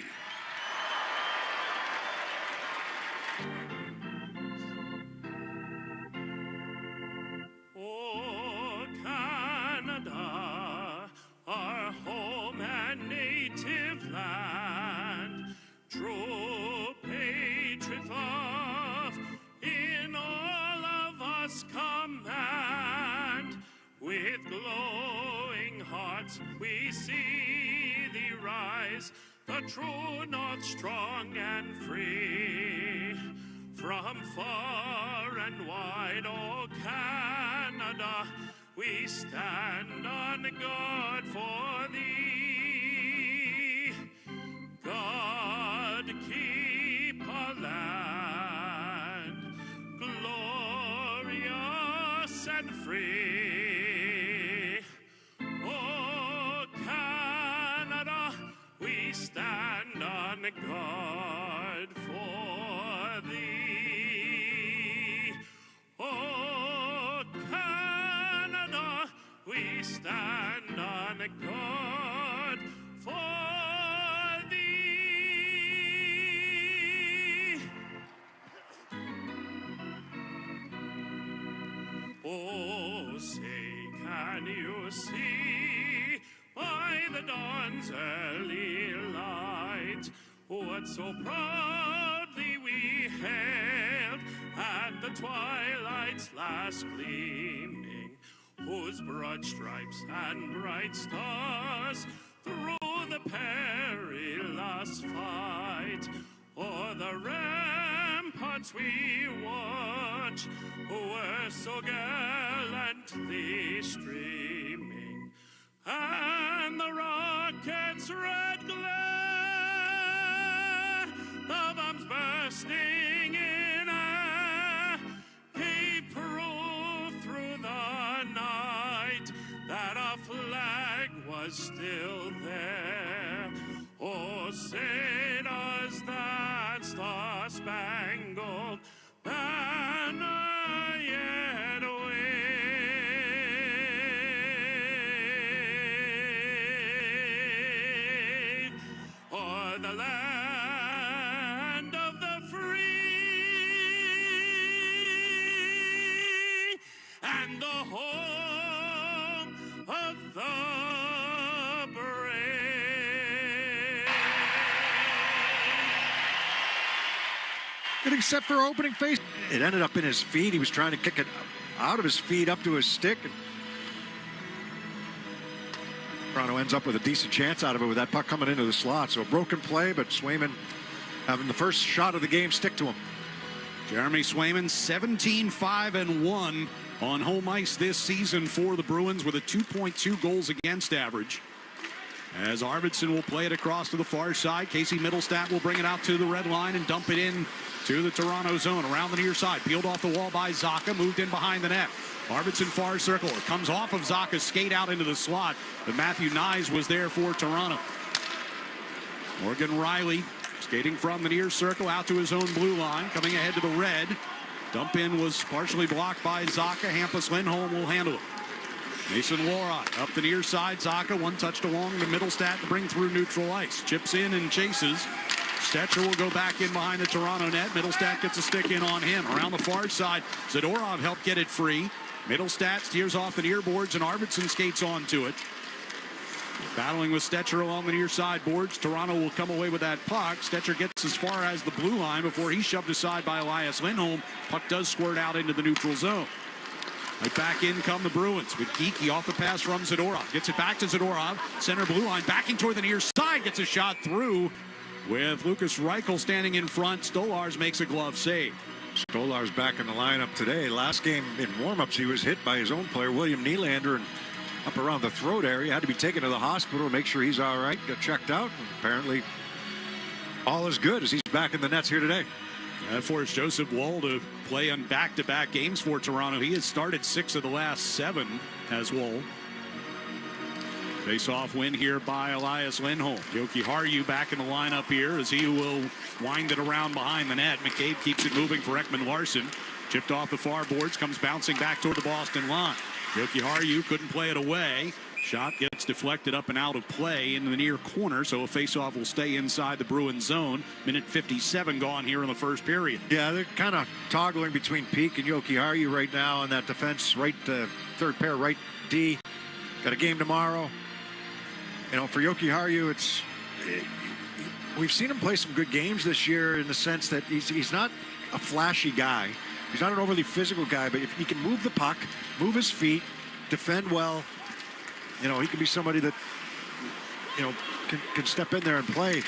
Our home and native land, true patriot love in all of us command. With glowing hearts we see thee rise, the true north strong and free. From far and wide, oh Canada, we stand on guard for thee. God keep our land glorious and free. Oh Canada, we stand on guard for thee. Oh Canada, we stand on guard for thee. Oh, say, can you see by the dawn's early light what so proudly we hailed at the twilight's last gleaming, whose broad stripes and bright stars through the perilous fight o'er the ramparts we watch were so gallantly streaming, and the rocket's red glare, the bombs bursting in air, gave proof through the night that our flag was still there. Oh, say does that star-spangled banner yet wave o'er the land of the free and the home of the getting set for opening face. It ended up in his feet. He was trying to kick it out of his feet up to his stick. And Toronto ends up with a decent chance out of it with that puck coming into the slot. So a broken play, but Swayman having the first shot of the game stick to him. Jeremy Swayman, 17-5-1 on home ice this season for the Bruins with a 2.2 goals against average. As Arvidsson will play it across to the far side, Casey Middlestat will bring it out to the red line and dump it in to the Toronto zone. Around the near side, peeled off the wall by Zacha, moved in behind the net. Arvidsson far circle. It comes off of Zacha's skate out into the slot, but Matthew Nyes was there for Toronto. Morgan Rielly skating from the near circle out to his own blue line, coming ahead to the red. Dump in was partially blocked by Zacha. Hampus Lindholm will handle it. Mason Lohrei up the near side. Zacha one touched along the Middlestat to bring through neutral ice. Chips in and chases. Stetcher will go back in behind the Toronto net. Middlestat gets a stick in on him. Around the far side, Zadorov helped get it free. Middlestat steers off the near boards and Arvidsson skates onto it. Battling with Stetcher along the near side boards. Toronto will come away with that puck. Stetcher gets as far as the blue line before he's shoved aside by Elias Lindholm. Puck does squirt out into the neutral zone. Right back in come the Bruins with Geekie off the pass from Zadorov. Gets it back to Zadorov. Center blue line backing toward the near side. Gets a shot through with Lucas Reichel standing in front. Stolarz makes a glove save. Stolarz back in the lineup today. Last game in warm-ups, he was hit by his own player, William Nylander, and up around the throat area. Had to be taken to the hospital to make sure he's all right. Got checked out, and apparently all is good as he's back in the nets here today. That forced Joseph Woll to play on back-to-back games for Toronto. He has started 6 of the last 7 as Woll. Face-off win here by Elias Lindholm. Yoki Haru back in the lineup here as he will wind it around behind the net. McCabe keeps it moving for Ekman Larson. Chipped off the far boards, comes bouncing back toward the Boston line. Yoki Haru couldn't play it away. Shot gets deflected up and out of play into the near corner, so a faceoff will stay inside the Bruins zone. Minute 57 gone here in the first period. Yeah, they're kind of toggling between Peak and Yoki Haru right now on that defense, right third pair, right D. Got a game tomorrow. You know, for Yoki Haru, we've seen him play some good games this year in the sense that he's not a flashy guy. He's not an overly physical guy, but if he can move the puck, move his feet, defend well, you know, he can be somebody that, you know, can step in there and play.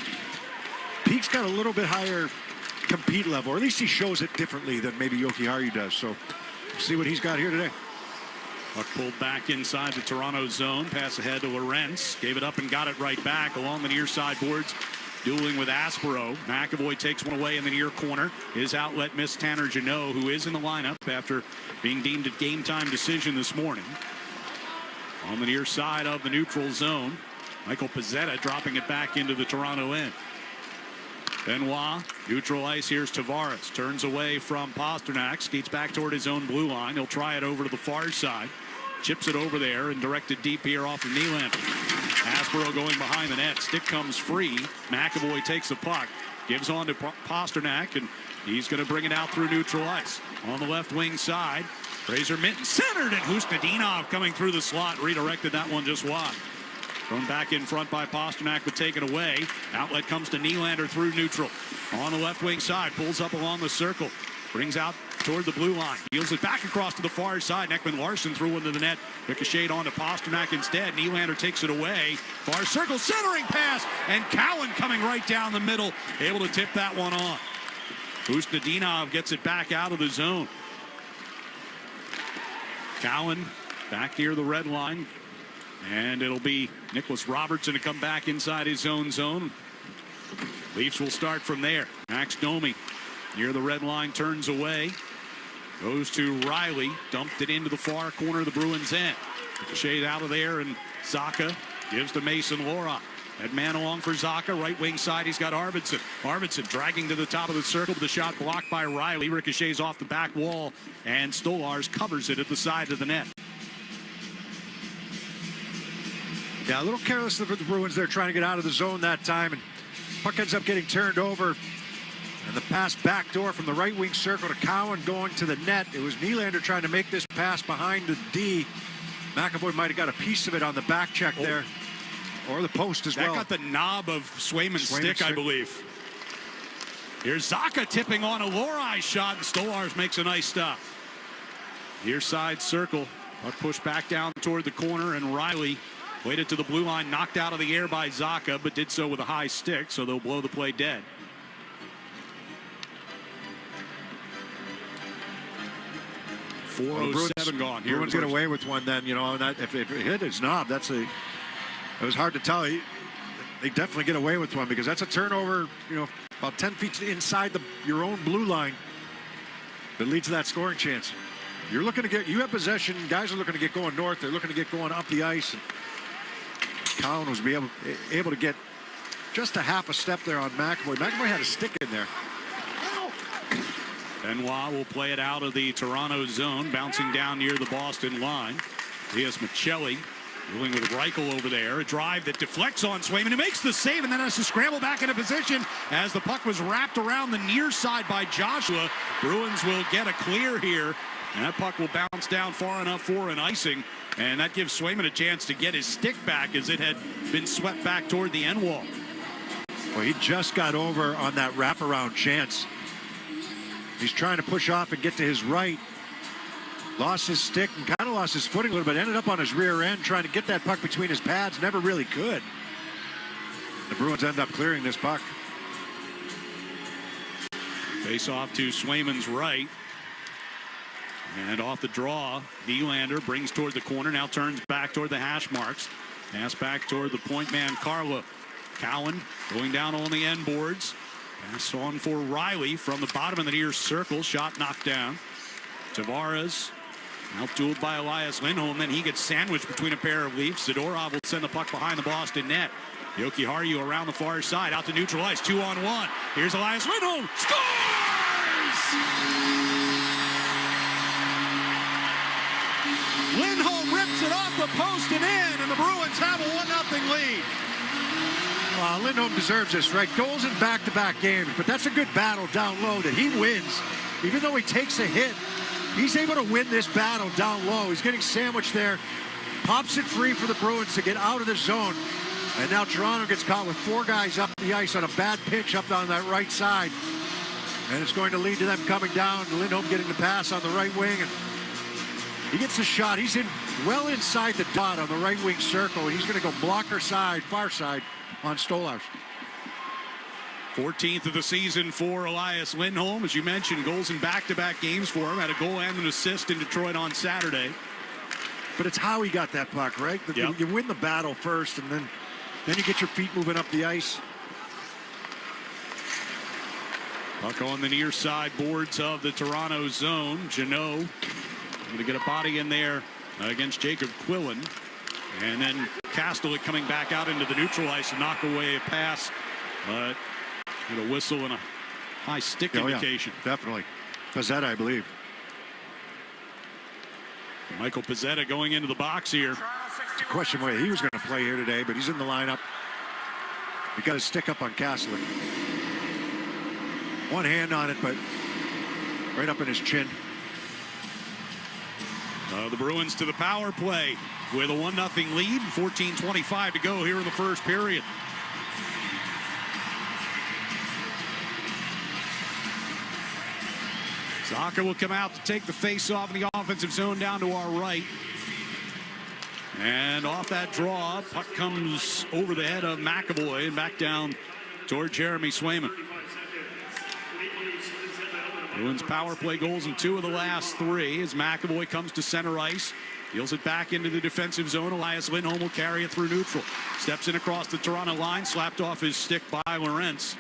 Peak's got a little bit higher compete level, or at least he shows it differently than maybe Yoki Haru does. So we'll see what he's got here today. Puck pulled back inside the Toronto zone. Pass ahead to Lorentz. Gave it up and got it right back along the near side boards. Dueling with Aspero. McAvoy takes one away in the near corner. His outlet missed Tanner Jeannot, who is in the lineup after being deemed a game-time decision this morning. On the near side of the neutral zone, Michael Pezzetta dropping it back into the Toronto end. Benoit, neutral ice, here's Tavares. Turns away from Pasternak, skates back toward his own blue line. He'll try it over to the far side. Chips it over there and directed deep here off of Nylander. Aspero going behind the net. Stick comes free. McAvoy takes the puck. Gives on to Pasternak, and he's going to bring it out through neutral ice. On the left wing side, Fraser Minton centered, and Husnudinov coming through the slot. Redirected that one just wide. Thrown back in front by Pasternak, but taken away. Outlet comes to Nylander through neutral. On the left wing side, pulls up along the circle. Brings out toward the blue line. Deals it back across to the far side. Ekman Larson threw into the net. Ricocheted on to Pasternak instead. Nylander takes it away. Far circle, centering pass. And Cowan coming right down the middle. Able to tip that one on. Husnudinov gets it back out of the zone. Cowan back near the red line. And it'll be Nicholas Robertson to come back inside his own zone. Leafs will start from there. Max Domi near the red line, turns away. Goes to Rielly. Dumped it into the far corner of the Bruins end. Shade out of there, and Zacha gives to Mason Lohrei. That man along for Zacha. Right wing side, he's got Arvidsson. Arvidsson dragging to the top of the circle, but the shot blocked by Rielly. Ricochets off the back wall, and Stolarz covers it at the side of the net. Yeah, a little careless for the Bruins. They're trying to get out of the zone that time, and puck ends up getting turned over. And the pass backdoor from the right wing circle to Cowan going to the net. It was Nylander trying to make this pass behind the D. McAvoy might have got a piece of it on the back check there. Or the post as well. That got the knob of Swayman's stick, I believe. Here's Zaka tipping on a Lorai shot, and Stolarz makes a nice stop. Near side circle. Puck pushed back down toward the corner, and Riley waited to the blue line, knocked out of the air by Zaka, but did so with a high stick, so they'll blow the play dead. .407 gone. Here Bruins get away with one then, you know, and that, if it hit his knob, it was hard to tell. They definitely get away with one because that's a turnover, you know, about 10 feet inside your own blue line that leads to that scoring chance. You're looking to you have possession, guys are looking to get going north, they're looking to get going up the ice. And Cowan was able to get just a half a step there on McAvoy. McAvoy had a stick in there. Benoit will play it out of the Toronto zone, bouncing down near the Boston line. Here's Michelli dealing with Reichel over there. A drive that deflects on Swayman. He makes the save and then has to scramble back into position as the puck was wrapped around the near side by Joshua. Bruins will get a clear here, and that puck will bounce down far enough for an icing, and that gives Swayman a chance to get his stick back as it had been swept back toward the end wall. Well, he just got over on that wraparound chance. He's trying to push off and get to his right. Lost his stick and kind of lost his footing a little bit. Ended up on his rear end trying to get that puck between his pads. Never really could. The Bruins end up clearing this puck. Face off to Swayman's right. And off the draw, Nylander brings toward the corner. Now turns back toward the hash marks. Pass back toward the point man, Carlo. Cowan going down on the end boards. Pass on for Riley from the bottom of the near circle. Shot knocked down. Tavares out-dueled by Elias Lindholm. Then he gets sandwiched between a pair of Leafs. Zadorov will send the puck behind the Boston net. Yoki Haru around the far side. Out to neutral ice. 2-on-1. Here's Elias Lindholm. Scores! Lindholm rips it off the post and in, and the Bruins have a 1-0 lead. Lindholm deserves this, right? Goals in back-to-back games, but that's a good battle down low that he wins. Even though he takes a hit, he's able to win this battle down low. He's getting sandwiched there, pops it free for the Bruins to get out of the zone. And now Toronto gets caught with 4 guys up the ice on a bad pitch up on that right side. And it's going to lead to them coming down. Lindholm getting the pass on the right wing. And he gets the shot. He's in well inside the dot on the right wing circle. And he's going to go blocker side, far side on Stolarz. 14th of the season for Elias Lindholm. As you mentioned, goals in back-to-back games for him. Had a goal and an assist in Detroit on Saturday. But it's how he got that puck, right? Yep. You win the battle first, and then you get your feet moving up the ice. Puck on the near side boards of the Toronto zone. Jeannot going to get a body in there against Jacob Quillen. And then Castellic coming back out into the neutral ice and knock away a pass. But with a whistle and a high stick indication. Yeah, definitely. Pezzetta, I believe. Michael Pezzetta going into the box here. It's a question whether he was going to play here today, but he's in the lineup. He got his stick up on Castellic. One hand on it, but right up in his chin. The Bruins to the power play with a 1-0 lead. 14:25 to go here in the first period. Zaka will come out to take the face-off in the offensive zone down to our right. And off that draw, puck comes over the head of McAvoy and back down toward Jeremy Swayman. Bruins power play goals in 2 of the last 3 as McAvoy comes to center ice. Deals it back into the defensive zone. Elias Lindholm will carry it through neutral. Steps in across the Toronto line, slapped off his stick by Lorentz.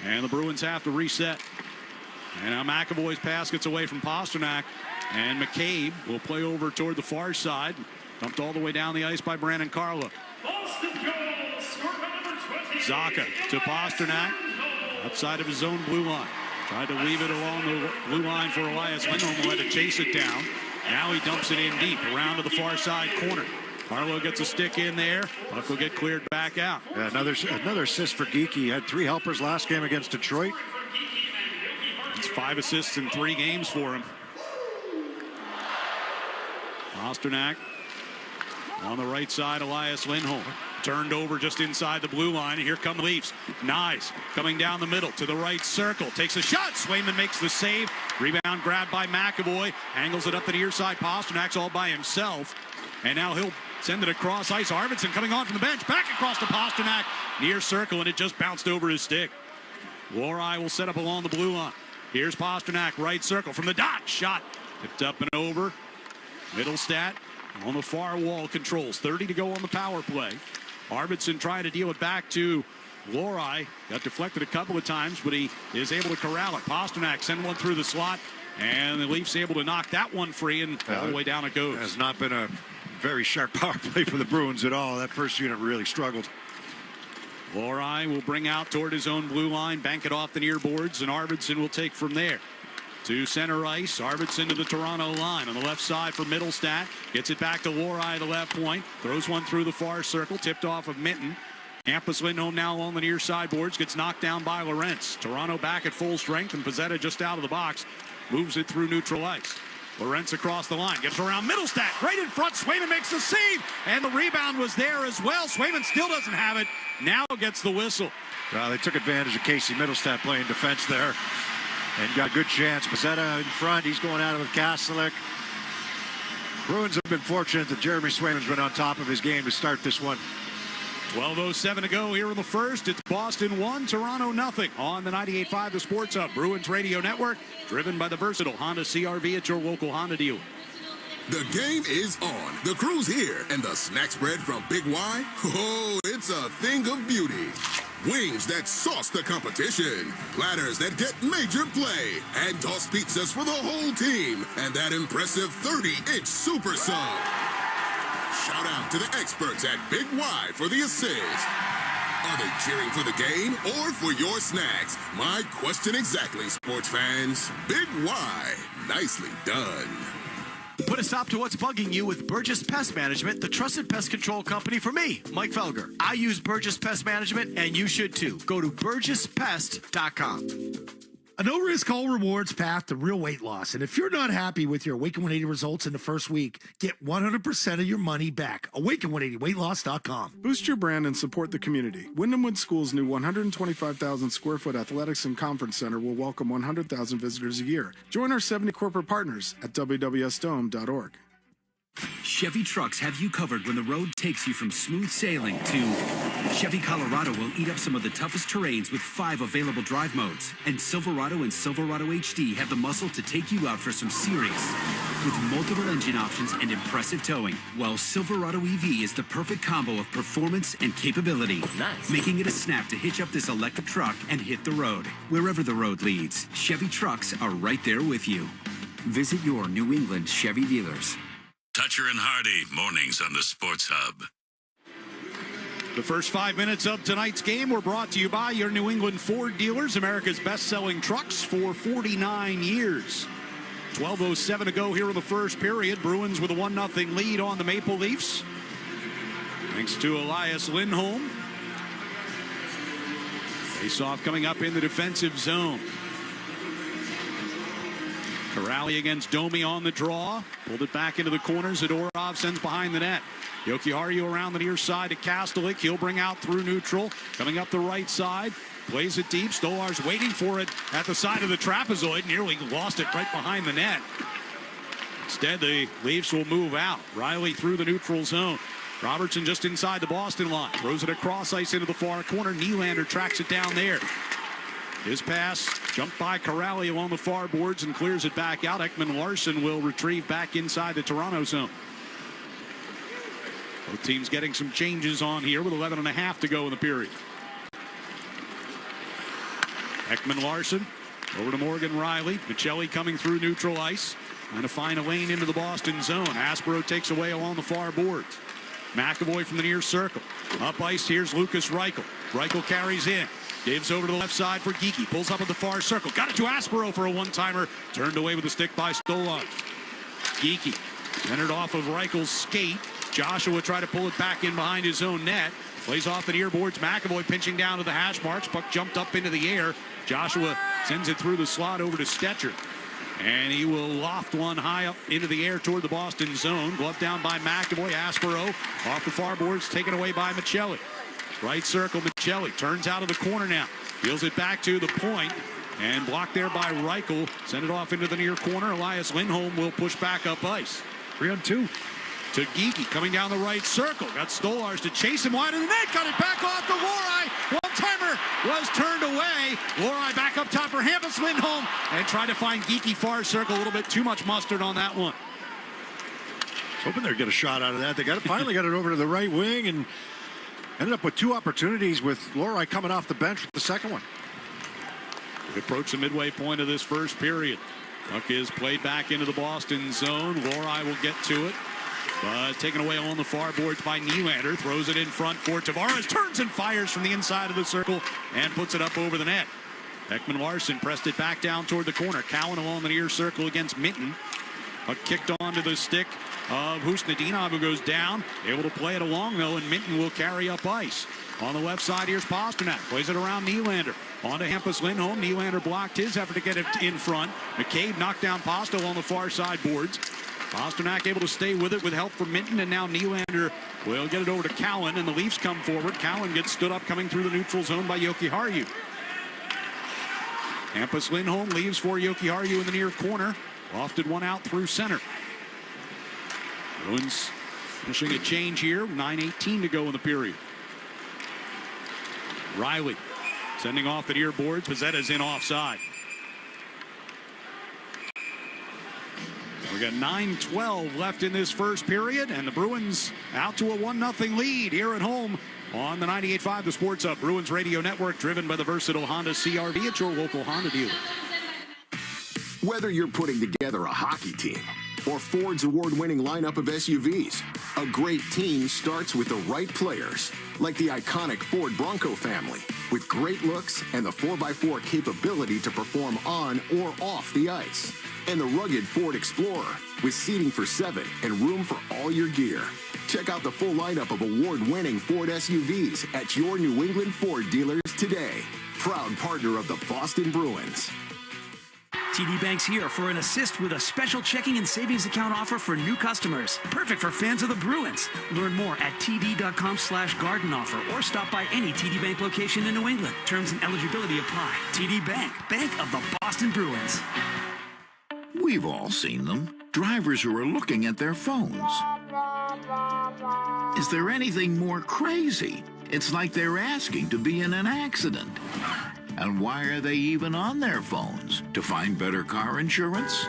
And the Bruins have to reset. And now McAvoy's pass gets away from Pasternak. And McCabe will play over toward the far side. Dumped all the way down the ice by Brandon Carlo. Zaka to Pasternak. Outside of his own blue line. Tried to leave it along the blue line for Elias Lindholm, who had to chase it down. Now he dumps it in deep around to the far side corner. Carlo gets a stick in there. Puck will get cleared back out. Yeah, another assist for Geekie. He had 3 helpers last game against Detroit. It's 5 assists in 3 games for him. Pasternak On the right side, Elias Lindholm. Turned over just inside the blue line. And here come the Leafs. Nyes coming down the middle to the right circle. Takes a shot. Swayman makes the save. Rebound grabbed by McAvoy. Angles it up the near side. Pasternak's all by himself. And now he'll send it across ice. Arvidsson coming on from the bench. Back across to Pasternak. Near circle, and it just bounced over his stick. Lohrei will set up along the blue line. Here's Pasternak. Right circle from the dot. Shot. Tipped up and over. Middlestat on the far wall controls. 30 to go on the power play. Arvidsson trying to deal it back to Lohrei. Got deflected a couple of times, but he is able to corral it. Pasternak send one through the slot, and the Leafs able to knock that one free, and all the way down it goes. Has not been a very sharp power play for the Bruins at all. That first unit really struggled. Lohrei will bring out toward his own blue line, bank it off the near boards, and Arvidsson will take from there. To center ice, Arvidsson to the Toronto line. On the left side for Middlestat. Gets it back to Lohrei, the left point. Throws one through the far circle, tipped off of Minton. Hampus Lindholm now on the near sideboards. Gets knocked down by Lorentz. Toronto back at full strength, and Pezzetta just out of the box. Moves it through neutral ice. Lorentz across the line. Gets around Middlestat. Right in front. Swayman makes the save. And the rebound was there as well. Swayman still doesn't have it. Now gets the whistle. Well, they took advantage of Casey Middlestat playing defense there. And got a good chance. Pezzetta in front. He's going at it with Kastelik. Bruins have been fortunate that Jeremy Swayman's been on top of his game to start this one. 12:07 to go here in the first. It's Boston 1, Toronto nothing. On the 98.5 The Sports Hub, Bruins Radio Network, driven by the versatile Honda CR-V at your local Honda dealer. The game is on. The crew's here. And the snack spread from Big Y? Oh, it's a thing of beauty. Wings that sauce the competition. Platters that get major play. And tossed pizzas for the whole team. And that impressive 30-inch super sub. Shout out to the experts at Big Y for the assist. Are they cheering for the game or for your snacks? My question exactly, sports fans. Big Y. Nicely done. Put a stop to what's bugging you with Burgess Pest Management, the trusted pest control company for me, Mike Felger. I use Burgess Pest Management, and you should too. Go to burgesspest.com. A no-risk, all-rewards path to real weight loss. And if you're not happy with your Awaken 180 results in the first week, get 100% of your money back. Awaken180weightloss.com. Boost your brand and support the community. Wyndhamwood School's new 125,000 square foot athletics and conference center will welcome 100,000 visitors a year. Join our 70 corporate partners at www.dome.org. Chevy trucks have you covered when the road takes you from smooth sailing to Chevy Colorado will eat up some of the toughest terrains with 5 available drive modes. And Silverado and Silverado HD have the muscle to take you out for some serious. With multiple engine options and impressive towing, while Silverado EV is the perfect combo of performance and capability. Nice. Making it a snap to hitch up this electric truck and hit the road. Wherever the road leads, Chevy trucks are right there with you. Visit your New England Chevy dealers. Toucher and Hardy, mornings on the Sports Hub. The first 5 minutes of tonight's game were brought to you by your New England Ford dealers, America's best-selling trucks for 49 years. 12:07 to go here in the first period. Bruins with a 1-0 lead on the Maple Leafs. Thanks to Elias Lindholm. Face-off coming up in the defensive zone. Corrali against Domi on the draw. Pulled it back into the corner. Zadorov sends behind the net. Jokiharju around the near side to Kastelik. He'll bring out through neutral. Coming up the right side. Plays it deep. Stolar's waiting for it at the side of the trapezoid. Nearly lost it right behind the net. Instead, the Leafs will move out. Riley through the neutral zone. Robertson just inside the Boston line. Throws it across ice into the far corner. Nylander tracks it down there. His pass jumped by Corrali along the far boards and clears it back out. Ekman Larson will retrieve back inside the Toronto zone. Both teams getting some changes on here with 11.5 to go in the period. Ekman Larson over to Morgan Riley. Michelli coming through neutral ice. Trying to find a lane into the Boston zone. Aspero takes away along the far boards. McAvoy from the near circle. Up ice, here's Lucas Reichel. Reichel carries in. Gives over to the left side for Geekie. Pulls up at the far circle. Got it to Aspero for a one-timer. Turned away with a stick by Stolar. Geekie entered off of Reichel's skate. Joshua tried to pull it back in behind his own net. Plays off the near boards. McAvoy pinching down to the hash marks. Puck jumped up into the air. Joshua sends it through the slot over to Stetcher. And he will loft one high up into the air toward the Boston zone. Glove down by McAvoy. Aspero off the far boards, taken away by Michelli. Right circle, Michelli turns out of the corner now. Deals it back to the point. And blocked there by Reichel. Send it off into the near corner. Elias Lindholm will push back up ice. 3-on-2. To Geekie coming down the right circle. Got Stolars to chase him wide of the net. Got it back off to Lohrei. One-timer was turned away. Lohrei back up top for Hampus Lindholm. And try to find Geekie far circle. A little bit too much mustard on that one. Hoping they'd get a shot out of that. They finally got it over to the right wing and ended up with 2 opportunities with Lohrei coming off the bench with the second one. We approach the midway point of this first period. Puck is played back into the Boston zone. Lohrei will get to it. But taken away on the far boards by Nylander. Throws it in front for Tavares. Turns and fires from the inside of the circle and puts it up over the net. Ekman Larsson pressed it back down toward the corner. Cowan along the near circle against Minton. Puck kicked onto the stick of Husnudinov, who goes down. Able to play it along, though, and Minton will carry up ice. On the left side, here's Pasternak. Plays it around Nylander. On to Hampus Lindholm. Nylander blocked his effort to get it in front. McCabe knocked down Posto on the far side boards. Pasternak able to stay with it with help from Minton, and now Nylander will get it over to Cowan, and the Leafs come forward. Cowan gets stood up coming through the neutral zone by Jokiharju. Hampus Lindholm leaves for Jokiharju in the near corner. Lofted one out through center. Bruins finishing a change here. 9:18 to go in the period. Riley sending off the near boards. Pizzetta's in offside. We got 9:12 left in this first period, and the Bruins out to a 1-0 lead here at home on the 98.5 The Sports Hub Bruins Radio Network, driven by the versatile Honda CR-V at your local Honda dealer. Whether you're putting together a hockey team or Ford's award-winning lineup of SUVs, a great team starts with the right players, like the iconic Ford Bronco family, with great looks and the 4x4 capability to perform on or off the ice. And the rugged Ford Explorer, with seating for 7 and room for all your gear. Check out the full lineup of award-winning Ford SUVs at your New England Ford dealers today. Proud partner of the Boston Bruins. TD Bank's here for an assist with a special checking and savings account offer for new customers. Perfect for fans of the Bruins. Learn more at td.com/garden offer or stop by any TD Bank location in New England. Terms and eligibility apply. TD Bank, bank of the Boston Bruins. We've all seen them. Drivers who are looking at their phones. Is there anything more crazy? It's like they're asking to be in an accident. And why are they even on their phones? To find better car insurance?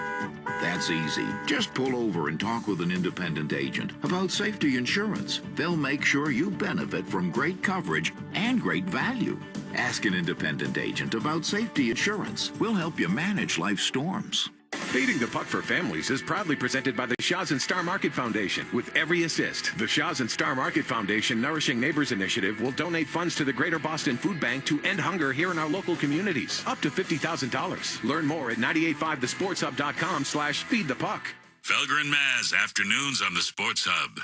That's easy. Just pull over and talk with an independent agent about safety insurance. They'll make sure you benefit from great coverage and great value. Ask an independent agent about safety insurance. We'll help you manage life's storms. Feeding the Puck for Families is proudly presented by the Shaw's and Star Market Foundation. With every assist, the Shaw's and Star Market Foundation Nourishing Neighbors Initiative will donate funds to the Greater Boston Food Bank to end hunger here in our local communities. Up to $50,000. Learn more at 985thesportshub.com/feedthepuck. Felger and Maz, afternoons on the Sports Hub.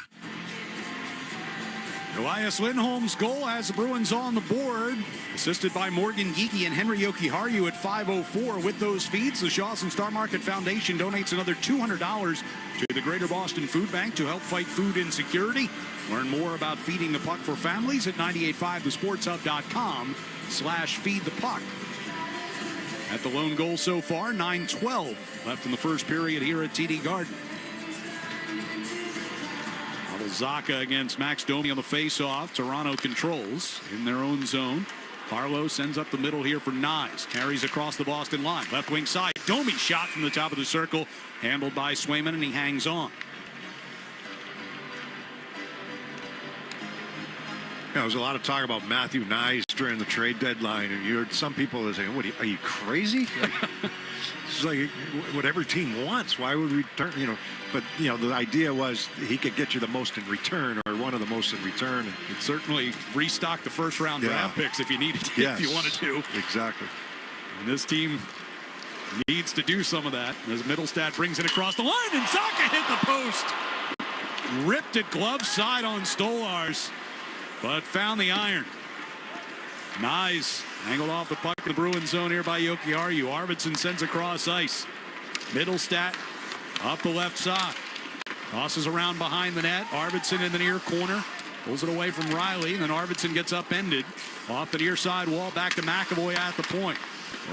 Elias Lindholm's goal has the Bruins on the board, assisted by Morgan Geekie and Henry Jokiharju at 5:04. With those feeds, the Shaw's and Star Market Foundation donates another $200 to the Greater Boston Food Bank to help fight food insecurity. Learn more about feeding the puck for families at 985thesportshub.com/feedthepuck. At the lone goal so far, 9:12 left in the first period here at TD Garden. Zaka against Max Domi on the face-off. Toronto controls in their own zone. Carlo sends up the middle here for Nyes. Carries across the Boston line. Left wing side. Domi shot from the top of the circle. Handled by Swayman, and he hangs on. Yeah, there was a lot of talk about Matthew Nyes during the trade deadline, and you heard some people saying, "What are you crazy?" It's like what every team wants. Why would we turn? But the idea was he could get you the most in return, or one of the most in return. And could certainly restock the first-round draft picks if you needed to, if you wanted to. Exactly. And this team needs to do some of that as Middlestad brings it across the line, and Zaka hit the post. Ripped it glove side on Stolars, but found the iron. Nyes angled off the puck in the Bruins zone here by Jokiharju. Arvidsson sends across ice. Middlestat up the left side. Tosses around behind the net. Arvidsson in the near corner. Pulls it away from Riley, and then Arvidsson gets upended. Off the near side wall, back to McAvoy at the point.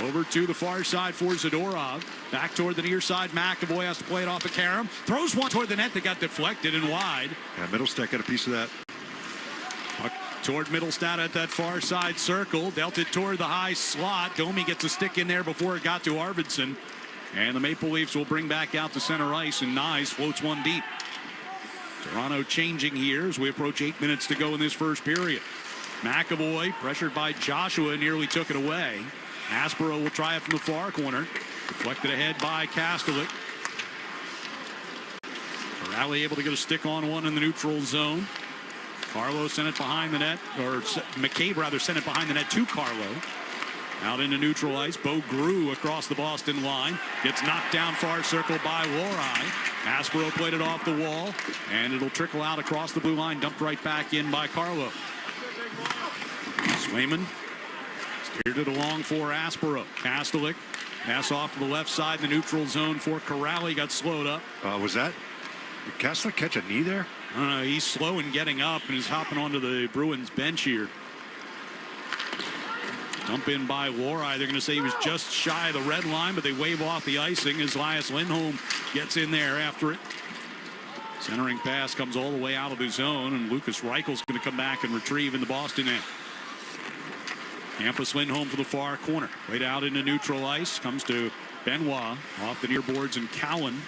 Over to the far side for Zadorov. Back toward the near side. McAvoy has to play it off of Karam. Throws one toward the net that got deflected and wide. Yeah, Middlestat got a piece of that. Puck toward Middlestat at that far side circle. Dealt it toward the high slot. Domi gets a stick in there before it got to Arvidsson. And the Maple Leafs will bring back out to center ice, and Nyes floats one deep. Toronto changing here as we approach 8 minutes to go in this first period. McAvoy, pressured by Joshua, nearly took it away. Aspero will try it from the far corner. Deflected ahead by Kastelik. Corrali able to get a stick on one in the neutral zone. Carlo sent it behind the net, or McCabe rather sent it behind the net to Carlo. Out into neutral ice. Bo Grew across the Boston line. Gets knocked down far circle by Lorai. Aspero played it off the wall, and it'll trickle out across the blue line. Dumped right back in by Carlo. Swayman steered it along for Aspero. Kastelik pass off to the left side in the neutral zone for Corrali. Got slowed up. Was that? Did Kastelik catch a knee there? I don't know. He's slow in getting up, and he's hopping onto the Bruins bench here. Dump in by Lorai. They're going to say he was just shy of the red line, but they wave off the icing as Elias Lindholm gets in there after it. Centering pass comes all the way out of the zone, and Lucas Reichel's going to come back and retrieve in the Boston end. Hampus Lindholm for the far corner. Played out into neutral ice. Comes to Benoit off the near boards, and Cowan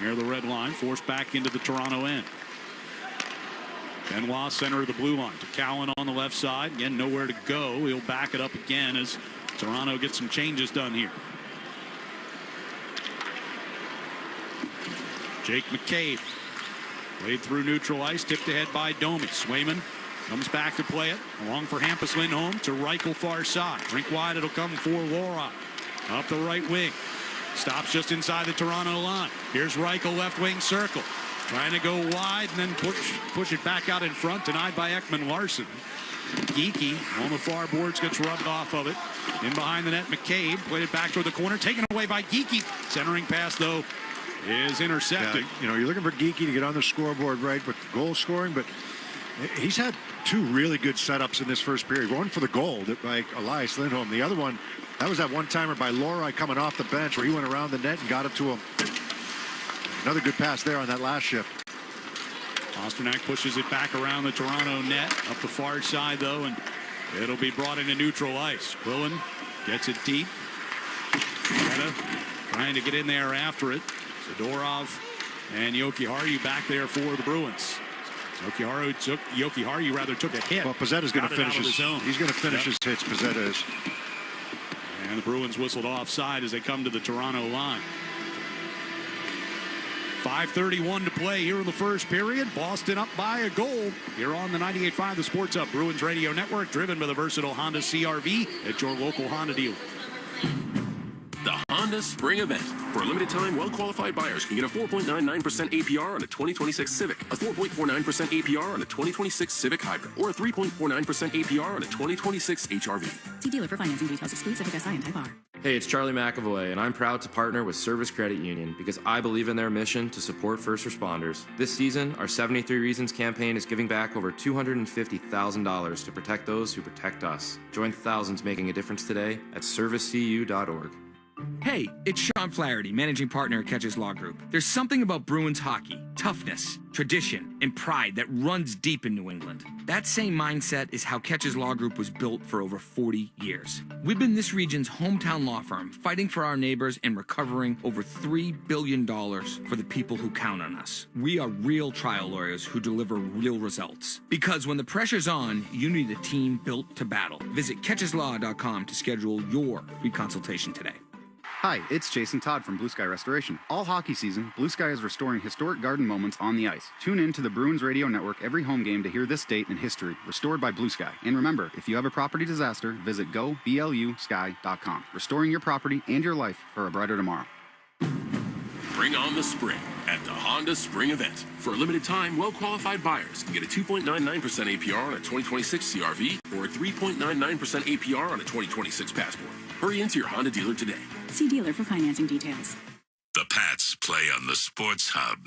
near the red line. Forced back into the Toronto end. Benoit center of the blue line to Cowan on the left side. Again, nowhere to go. He'll back it up again as Toronto gets some changes done here. Jake McCabe played through neutral ice, tipped ahead by Domi. Swayman comes back to play it along for Hampus Lindholm to Reichel far side. Drink wide, it'll come for Lorai. Up the right wing. Stops just inside the Toronto line. Here's Reichel left wing circle. Trying to go wide and then push it back out in front. Denied by Ekman Larson. Geekie on the far boards gets rubbed off of it. In behind the net, McCabe played it back toward the corner. Taken away by Geekie. Centering pass, though, is intercepted. Yeah, you know, you're looking for Geekie to get on the scoreboard right with goal scoring, but he's had two really good setups in this first period. One for the goal by Elias Lindholm. The other one, that was that one-timer by Lorai coming off the bench where he went around the net and got it to him. Another good pass there on that last shift. Pasternak pushes it back around the Toronto net. Up the far side, though, and it'll be brought into neutral ice. Quillen gets it deep. Trying to get in there after it. Zadorov and Jokiharju back there for the Bruins. Jokiharju took a hit. Well, Pezzetta's going to finish his zone. He's going to finish his hits. Pezzetta is. And the Bruins whistled offside as they come to the Toronto line. 5:31 to play here in the first period. Boston up by a goal here on the 98.5 The Sports Hub Bruins Radio Network, driven by the versatile Honda CR-V at your local Honda dealer. The Honda Spring Event. For a limited time, well-qualified buyers can get a 4.99% APR on a 2026 Civic, a 4.49% APR on a 2026 Civic Hybrid, or a 3.49% APR on a 2026 HR-V. See dealer for financing details. Exclude Civic SI and Type R. Hey, it's Charlie McAvoy, and I'm proud to partner with Service Credit Union because I believe in their mission to support first responders. This season, our 73 Reasons campaign is giving back over $250,000 to protect those who protect us. Join thousands making a difference today at servicecu.org. Hey, it's Sean Flaherty, managing partner at Catches Law Group. There's something about Bruins hockey, toughness, tradition, and pride that runs deep in New England. That same mindset is how Catches Law Group was built for over 40 years. We've been this region's hometown law firm, fighting for our neighbors and recovering over $3 billion for the people who count on us. We are real trial lawyers who deliver real results. Because when the pressure's on, you need a team built to battle. Visit catcheslaw.com to schedule your free consultation today. Hi, it's Jason Todd from Blue Sky Restoration. All hockey season, Blue Sky is restoring historic garden moments on the ice. Tune in to the Bruins Radio Network every home game to hear this date in history, restored by Blue Sky. And remember, if you have a property disaster, visit goblusky.com. Restoring your property and your life for a brighter tomorrow. Bring on the spring at the Honda Spring Event. For a limited time, well-qualified buyers can get a 2.99% APR on a 2026 CR-V or a 3.99% APR on a 2026 Passport. Hurry into your Honda dealer today. See dealer for financing details. The Pats play on the Sports Hub.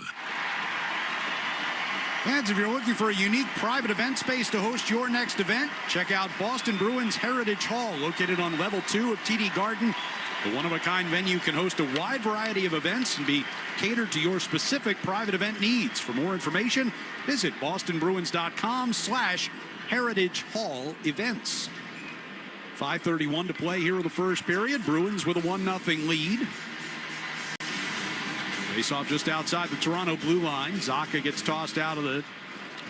Fans, if you're looking for a unique private event space to host your next event, check out Boston Bruins Heritage Hall, located on level 2 of TD Garden. The one-of-a-kind venue can host a wide variety of events and be catered to your specific private event needs. For more information, visit bostonbruins.com/Heritage Hall events. 5:31 to play here in the first period. Bruins with a 1-0 lead. Face-off just outside the Toronto blue line. Zacha gets tossed out of it,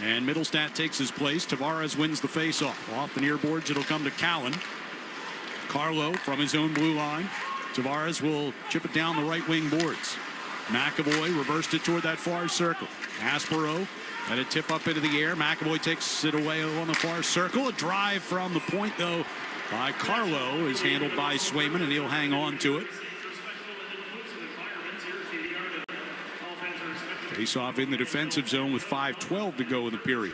and Middlestat takes his place. Tavares wins the face-off. Off the near boards, it'll come to Cowan. Carlo from his own blue line. Tavares will chip it down the right wing boards. McAvoy reversed it toward that far circle. Aspero let it tip up into the air. McAvoy takes it away on the far circle. A drive from the point, though, by Carlo is handled by Swayman, and he'll hang on to it. Face off in the defensive zone with 5:12 to go in the period.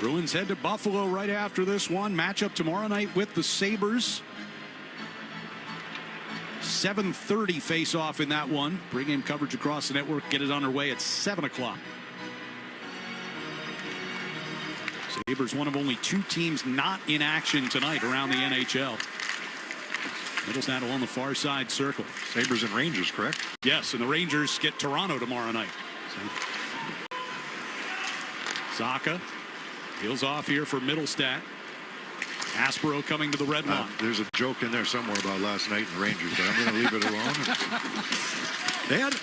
Bruins head to Buffalo right after this one. Matchup tomorrow night with the Sabres. 7:30 face off in that one. Pregame coverage across the network. Get it underway at 7 o'clock. Sabres, one of only 2 teams not in action tonight around the NHL. Middlestat on the far side circle. Sabres and Rangers, correct? Yes, and the Rangers get Toronto tomorrow night. Zacha peels off here for Middlestat. Aspero coming to the red line. There's a joke in there somewhere about last night in the Rangers, but I'm going to leave it alone.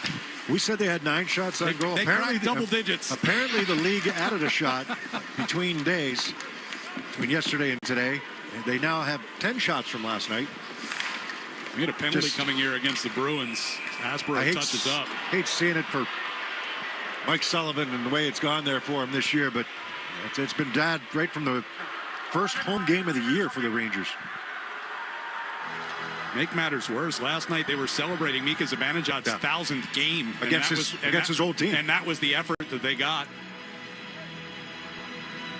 We said they had 9 shots on goal. They apparently double digits. Apparently the league added a shot between days, between yesterday and today. And they now have 10 shots from last night. We had a penalty coming here against the Bruins. Aspero touches up. Hate seeing it for Mike Sullivan and the way it's gone there for him this year, but it's been bad right from the first home game of the year for the Rangers. Make matters worse, last night they were celebrating Mika Zibanejad's 1,000th game against his old team, and that was the effort that they got.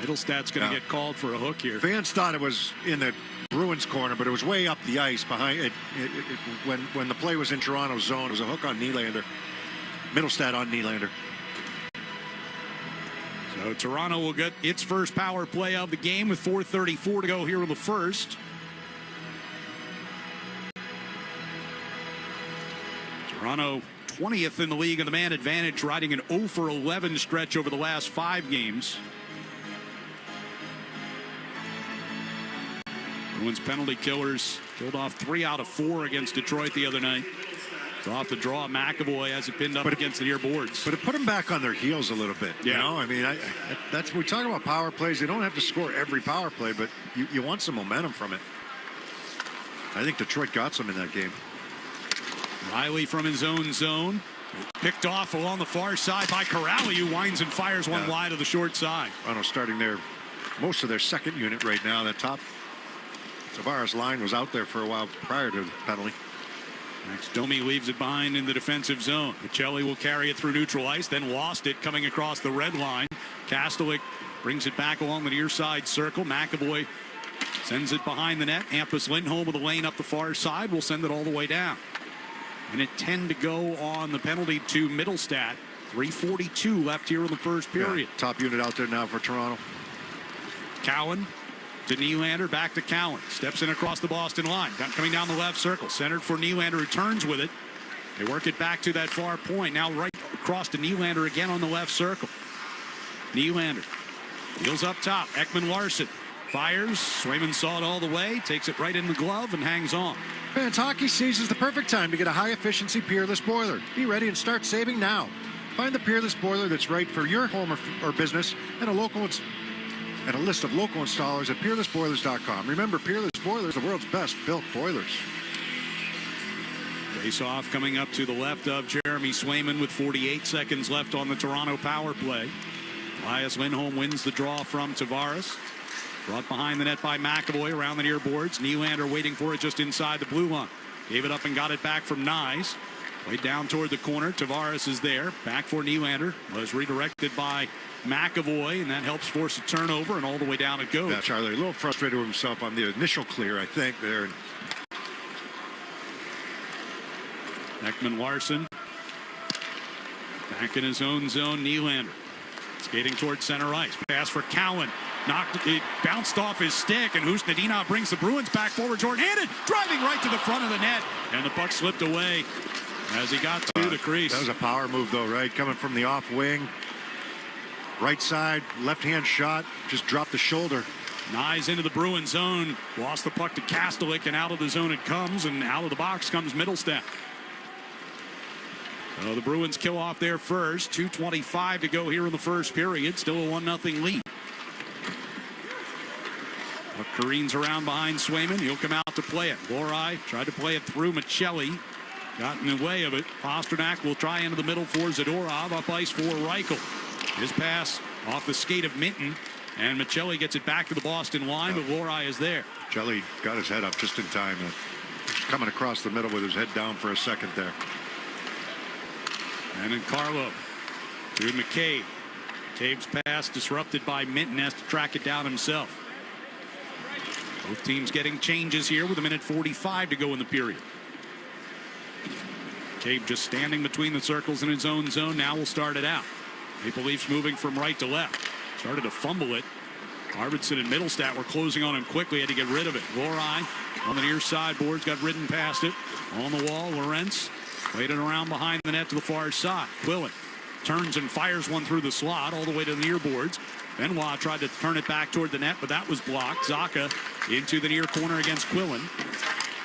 Middlestat's going to get called for a hook here. Fans thought it was in the Bruins corner, but it was way up the ice behind it. When the play was in Toronto's zone, it was a hook on Nylander. Middlestat on Nylander. So Toronto will get its first power play of the game with 4:34 to go here in the first. Toronto 20th in the league in the man advantage, riding an 0-for-11 stretch over the last 5 games. Bruins penalty killers killed off 3 out of 4 against Detroit the other night. It's off the draw. McAvoy has it pinned up against the near boards. But it put them back on their heels a little bit. Yeah. You know, I mean, that's we talk about power plays. They don't have to score every power play, but you want some momentum from it. I think Detroit got some in that game. Riley from his own zone. Picked off along the far side by Corrali, who winds and fires one wide of the short side. Toronto starting most of their second unit right now. That top Tavares line was out there for a while prior to the penalty. Next, Domi leaves it behind in the defensive zone. Michelli will carry it through neutral ice, then lost it coming across the red line. Kastelik brings it back along the near side circle. McAvoy sends it behind the net. Hampus Lindholm with a lane up the far side will send it all the way down. And at 10 to go on the penalty to Middlestat. 3:42 left here in the first period. Yeah, top unit out there now for Toronto. Cowan to Nylander, back to Cowan. Steps in across the Boston line. Coming down the left circle. Centered for Nylander, returns with it. They work it back to that far point. Now right across to Nylander again on the left circle. Nylander deals up top. Ekman-Larsson fires. Swayman saw it all the way. Takes it right in the glove and hangs on. Fans, hockey season is the perfect time to get a high-efficiency Peerless boiler. Be ready and start saving now. Find the Peerless boiler that's right for your home or business and a list of local installers at peerlessboilers.com. Remember, Peerless Boilers, the world's best built boilers. Face-off coming up to the left of Jeremy Swayman with 48 seconds left on the Toronto power play. Elias Lindholm wins the draw from Tavares. Brought behind the net by McAvoy around the near boards. Nylander waiting for it just inside the blue line. Gave it up and got it back from Nyes. Way down toward the corner. Tavares is there. Back for Nylander. Was redirected by McAvoy, and that helps force a turnover, and all the way down it goes. Yeah, Charlie, a little frustrated with himself on the initial clear, I think, there. Ekman Larson. Back in his own zone, Nylander. Skating towards center ice. Pass for Cowan. It bounced off his stick, and Husnudinov brings the Bruins back forward. Short-handed, driving right to the front of the net, and the puck slipped away as he got to the crease. That was a power move, though, right? Coming from the off wing. Right side, left-hand shot, just dropped the shoulder. Nyes into the Bruins zone. Lost the puck to Kastelik, and out of the zone it comes, and out of the box comes Middlestat. So the Bruins kill off their first. 2:25 to go here in the first period. Still a 1-0 lead. Puck careens around behind Swayman. He'll come out to play it. Lohrei tried to play it through Michelli. Got in the way of it. Pasternak will try into the middle for Zadorov. Up ice for Reichel. His pass off the skate of Minton. And Michelli gets it back to the Boston line, but Lohrei is there. Michelli got his head up just in time. Just coming across the middle with his head down for a second there. And then Carlo to McCabe. McCabe's pass disrupted by Minton, has to track it down himself. Both teams getting changes here with 1:45 to go in the period. McCabe just standing between the circles in his own zone. Now we'll start it out. Maple Leafs moving from right to left. Started to fumble it. Arvidsson and Middlestat were closing on him quickly. Had to get rid of it. Lohrei on the near side. Boards got ridden past it. On the wall, Lorentz played it around behind the net to the far side. Quillen turns and fires one through the slot all the way to the near boards. Benoit tried to turn it back toward the net, but that was blocked. Zacha into the near corner against Quillen.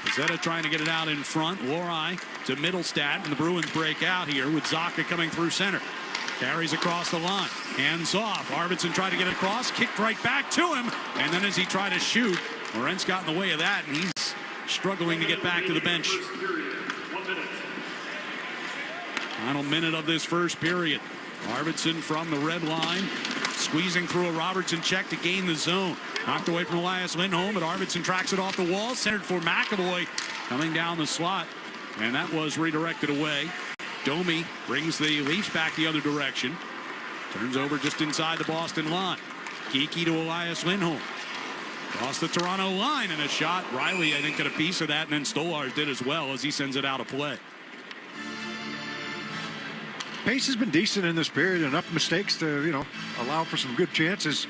Pezzetta trying to get it out in front. Lohrei to Middlestat, and the Bruins break out here with Zacha coming through center. Carries across the line. Hands off. Arvidsson tried to get it across. Kicked right back to him. And then as he tried to shoot, Lorentz got in the way of that, and he's struggling to get back to the bench. Final minute of this first period. Arvidsson from the red line. Squeezing through a Robertson check to gain the zone. Knocked away from Elias Lindholm, but Arvidsson tracks it off the wall. Centered for McAvoy coming down the slot. And that was redirected away. Domi brings the Leafs back the other direction. Turns over just inside the Boston line. Geeky to Elias Lindholm. Across the Toronto line, and a shot. Riley, I think, got a piece of that, and then Stolarz did as well as he sends it out of play. Pace has been decent in this period. Enough mistakes to, allow for some good chances.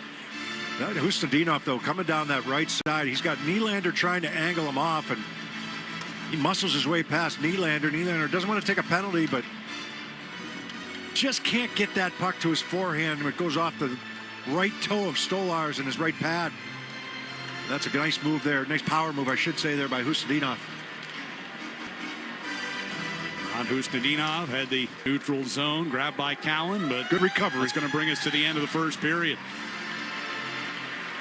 Husnudinov, though, coming down that right side. He's got Nylander trying to angle him off, and he muscles his way past Nylander. Nylander doesn't want to take a penalty, but just can't get that puck to his forehand. It goes off the right toe of Stolarz in his right pad. That's a nice move there. Nice power move, I should say, there by Husnudinov. Husnudinov had the neutral zone grabbed by Cowan, but good recovery. It's going to bring us to the end of the first period.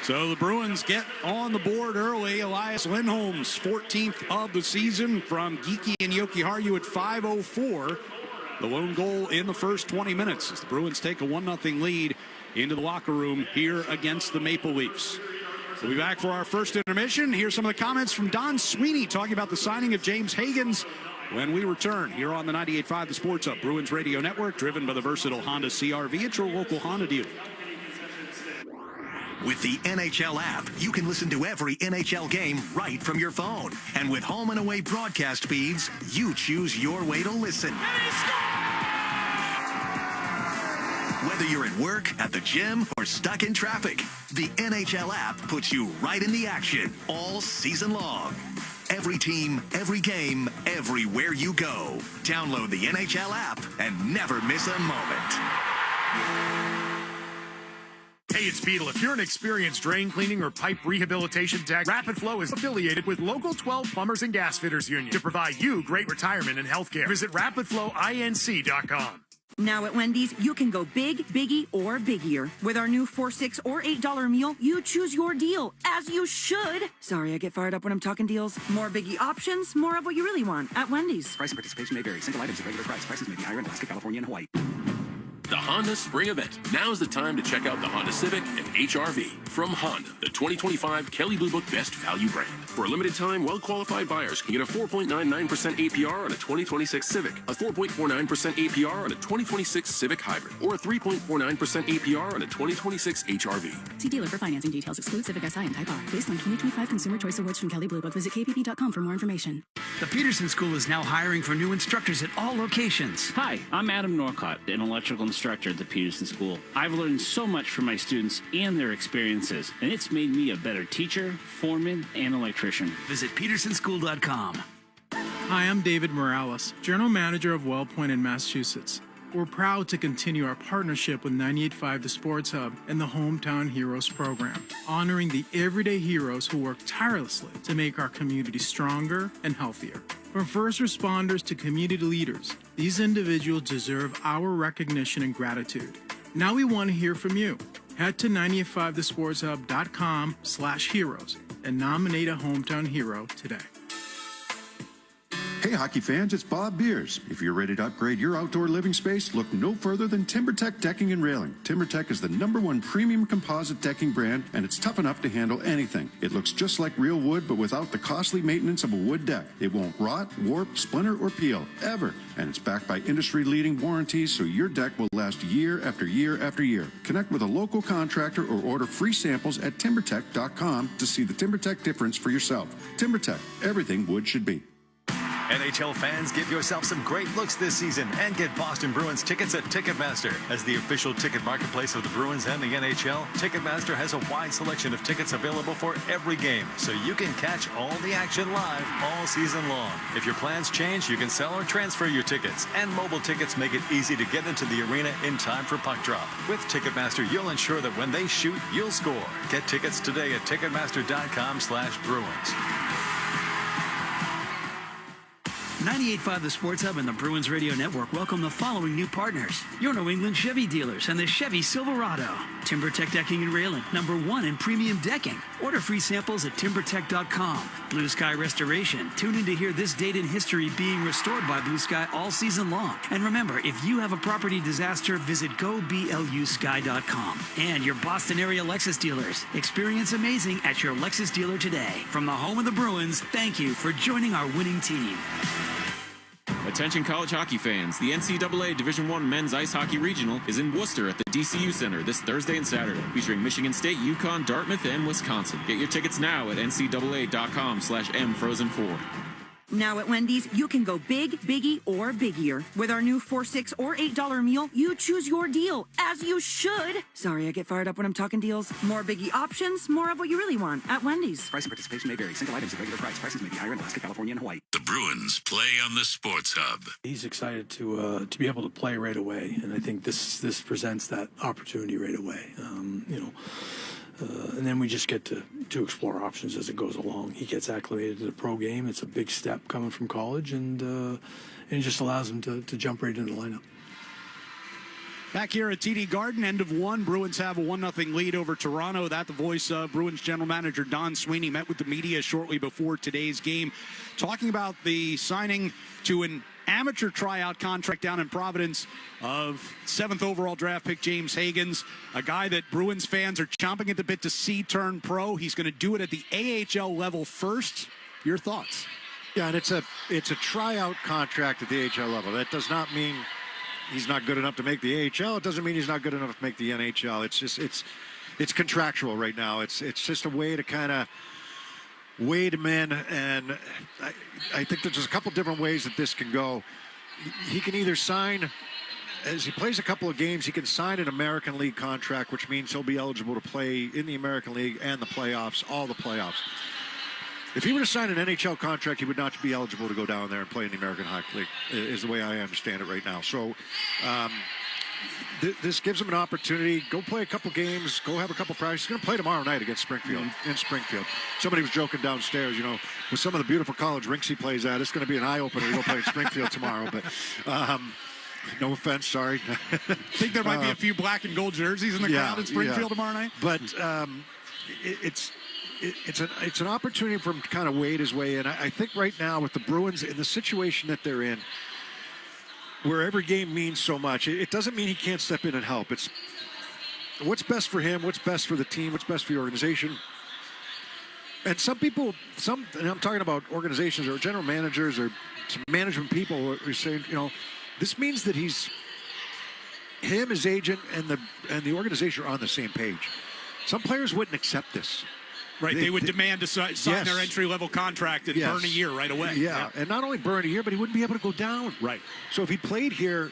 So the Bruins get on the board early. Elias Lindholm's 14th of the season from Geeky and Jokiharju at 5:04. The lone goal in the first 20 minutes as the Bruins take a 1-0 lead into the locker room here against the Maple Leafs. We'll be back for our first intermission. Here's some of the comments from Don Sweeney talking about the signing of James Higgins when we return here on the 98.5 The Sports Hub Bruins Radio Network, driven by the versatile Honda CR-V at your local Honda dealer. With the NHL app, you can listen to every NHL game right from your phone. And with home and away broadcast feeds, you choose your way to listen. Whether you're at work, at the gym, or stuck in traffic, the NHL app puts you right in the action all season long. Every team, every game, everywhere you go. Download the NHL app and never miss a moment. Hey, it's Beetle. If you're an experienced drain cleaning or pipe rehabilitation tech, Rapid Flow is affiliated with Local 12 Plumbers and Gas Fitters Union to provide you great retirement and health care. Visit rapidflowinc.com. Now at Wendy's, you can go big, biggie, or biggier. With our new $4, $6, or $8 meal, you choose your deal, as you should. Sorry, I get fired up when I'm talking deals. More biggie options, more of what you really want at Wendy's. Price and participation may vary. Single items at regular price. Prices may be higher in Alaska, California, and Hawaii. The Honda Spring Event. Now's the time to check out the Honda Civic and HR-V from Honda, the 2025 Kelley Blue Book Best Value brand. For a limited time, well-qualified buyers can get a 4.99% APR on a 2026 Civic, a 4.49% APR on a 2026 Civic Hybrid, or a 3.49% APR on a 2026 HR-V. See dealer for financing details. Exclude Civic SI and Type R. Based on 2025 Consumer Choice Awards from Kelley Blue Book. Visit kpp.com for more information. The Peterson School is now hiring for new instructors at all locations. Hi, I'm Adam Norcott, an electrical instructor at the Peterson School. I've learned so much from my students and their experiences, and it's made me a better teacher, foreman, and electrician. Visit petersonschool.com. Hi, I'm David Morales, General Manager of WellPoint in Massachusetts. We're proud to continue our partnership with 98.5 The Sports Hub and the Hometown Heroes program, honoring the everyday heroes who work tirelessly to make our community stronger and healthier. From first responders to community leaders, these individuals deserve our recognition and gratitude. Now we want to hear from you. Head to 985thesportshub.com/heroes and nominate a hometown hero today. Hey hockey fans, it's Bob Beers. If you're ready to upgrade your outdoor living space, look no further than TimberTech Decking and Railing. TimberTech is the #1 premium composite decking brand, and it's tough enough to handle anything. It looks just like real wood, but without the costly maintenance of a wood deck. It won't rot, warp, splinter, or peel, ever. And it's backed by industry-leading warranties, so your deck will last year after year after year. Connect with a local contractor or order free samples at timbertech.com to see the TimberTech difference for yourself. TimberTech, everything wood should be. NHL fans, give yourself some great looks this season and get Boston Bruins tickets at Ticketmaster. As the official ticket marketplace of the Bruins and the NHL, Ticketmaster has a wide selection of tickets available for every game, so you can catch all the action live all season long. If your plans change, you can sell or transfer your tickets, and mobile tickets make it easy to get into the arena in time for puck drop. With Ticketmaster, you'll ensure that when they shoot, you'll score. Get tickets today at Ticketmaster.com/Bruins. 98.5 The Sports Hub and the Bruins Radio Network welcome the following new partners. Your New England Chevy dealers and the Chevy Silverado. TimberTech Decking and Railing, #1 in premium decking. Order free samples at timbertech.com. Blue Sky Restoration. Tune in to hear this date in history being restored by Blue Sky all season long. And remember, if you have a property disaster, visit goblusky.com. And your Boston area Lexus dealers. Experience amazing at your Lexus dealer today. From the home of the Bruins, thank you for joining our winning team. Attention college hockey fans, the NCAA Division I Men's Ice Hockey Regional is in Worcester at the DCU Center this Thursday and Saturday, featuring Michigan State, UConn, Dartmouth, and Wisconsin. Get your tickets now at ncaa.com/mfrozen4. Now at Wendy's, you can go big, biggie, or biggier. With our new $4, $6, or $8 meal, you choose your deal, as you should. Sorry, I get fired up when I'm talking deals. More biggie options, more of what you really want at Wendy's. Price and participation may vary. Single items at regular price. Prices may be higher in Alaska, California, and Hawaii. The Bruins play on the Sports Hub. He's excited to be able to play right away, and I think this presents that opportunity right away. And then we just get to explore options as it goes along. He gets acclimated to the pro game. It's a big step coming from college, and it just allows him to jump right into the lineup. Back here at TD Garden, end of one. Bruins have a 1-0 lead over Toronto. That the voice of Bruins general manager Don Sweeney met with the media shortly before today's game, talking about the signing to an amateur tryout contract down in Providence of 7th overall draft pick James Higgins, a guy that Bruins fans are chomping at the bit to see turn pro. He's going to do it at the AHL level first. Your thoughts? Yeah, and it's a tryout contract at the AHL level. That does not mean he's not good enough to make the AHL. It doesn't mean he's not good enough to make the NHL. It's contractual right now. It's just a way to kind of wade him in, and I think there's just a couple different ways that this can go. He can either sign, as he plays a couple of games, he can sign an American League contract, which means he'll be eligible to play in the American League and the playoffs, all the playoffs. If he were to sign an NHL contract, he would not be eligible to go down there and play in the American Hockey League, is the way I understand it right now. So this gives him an opportunity. Go play a couple games. Go have a couple practices. He's going to play tomorrow night against Springfield, in Springfield. Somebody was joking downstairs, with some of the beautiful college rinks he plays at, it's going to be an eye-opener to go play in Springfield tomorrow. But no offense, sorry. I think there might be a few black and gold jerseys in the crowd in Springfield tomorrow night. But it's an opportunity for him to kind of wade his way in. I think right now with the Bruins in the situation that they're in, where every game means so much. It doesn't mean he can't step in and help. It's what's best for him, what's best for the team, what's best for the organization. And some people, and I'm talking about organizations or general managers or some management people who are saying, this means that him, his agent, and the organization are on the same page. Some players wouldn't accept this. Right, they would demand to sign their entry-level contract and burn a year right away. Yeah, and not only burn a year, but he wouldn't be able to go down. Right. So if he played here,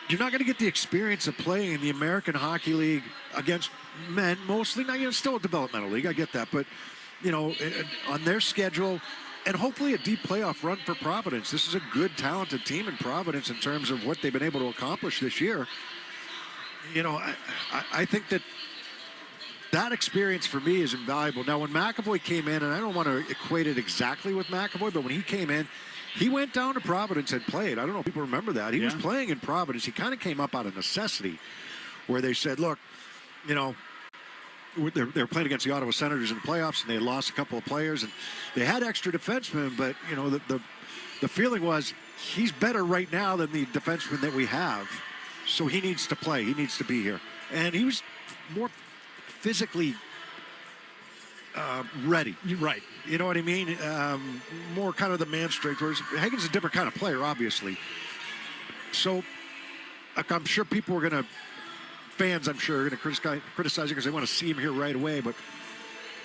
you're not going to get the experience of playing in the American Hockey League against men, mostly. Now, still a developmental league, I get that. But, on their schedule, and hopefully a deep playoff run for Providence. This is a good, talented team in Providence in terms of what they've been able to accomplish this year. I think that experience for me is invaluable. Now, when McAvoy came in, and I don't want to equate it exactly with McAvoy, but when he came in, he went down to Providence and played. I don't know if people remember that. He was playing in Providence. He kind of came up out of necessity where they said, look, they're playing against the Ottawa Senators in the playoffs, and they had lost a couple of players, and they had extra defensemen, but, the feeling was he's better right now than the defenseman that we have, so he needs to play. He needs to be here. And he was more physically ready. Right. You know what I mean? More kind of the man strength. Whereas Hagen's a different kind of player, obviously. So I'm sure people are going to, fans I'm sure are going to criticize it because they want to see him here right away. But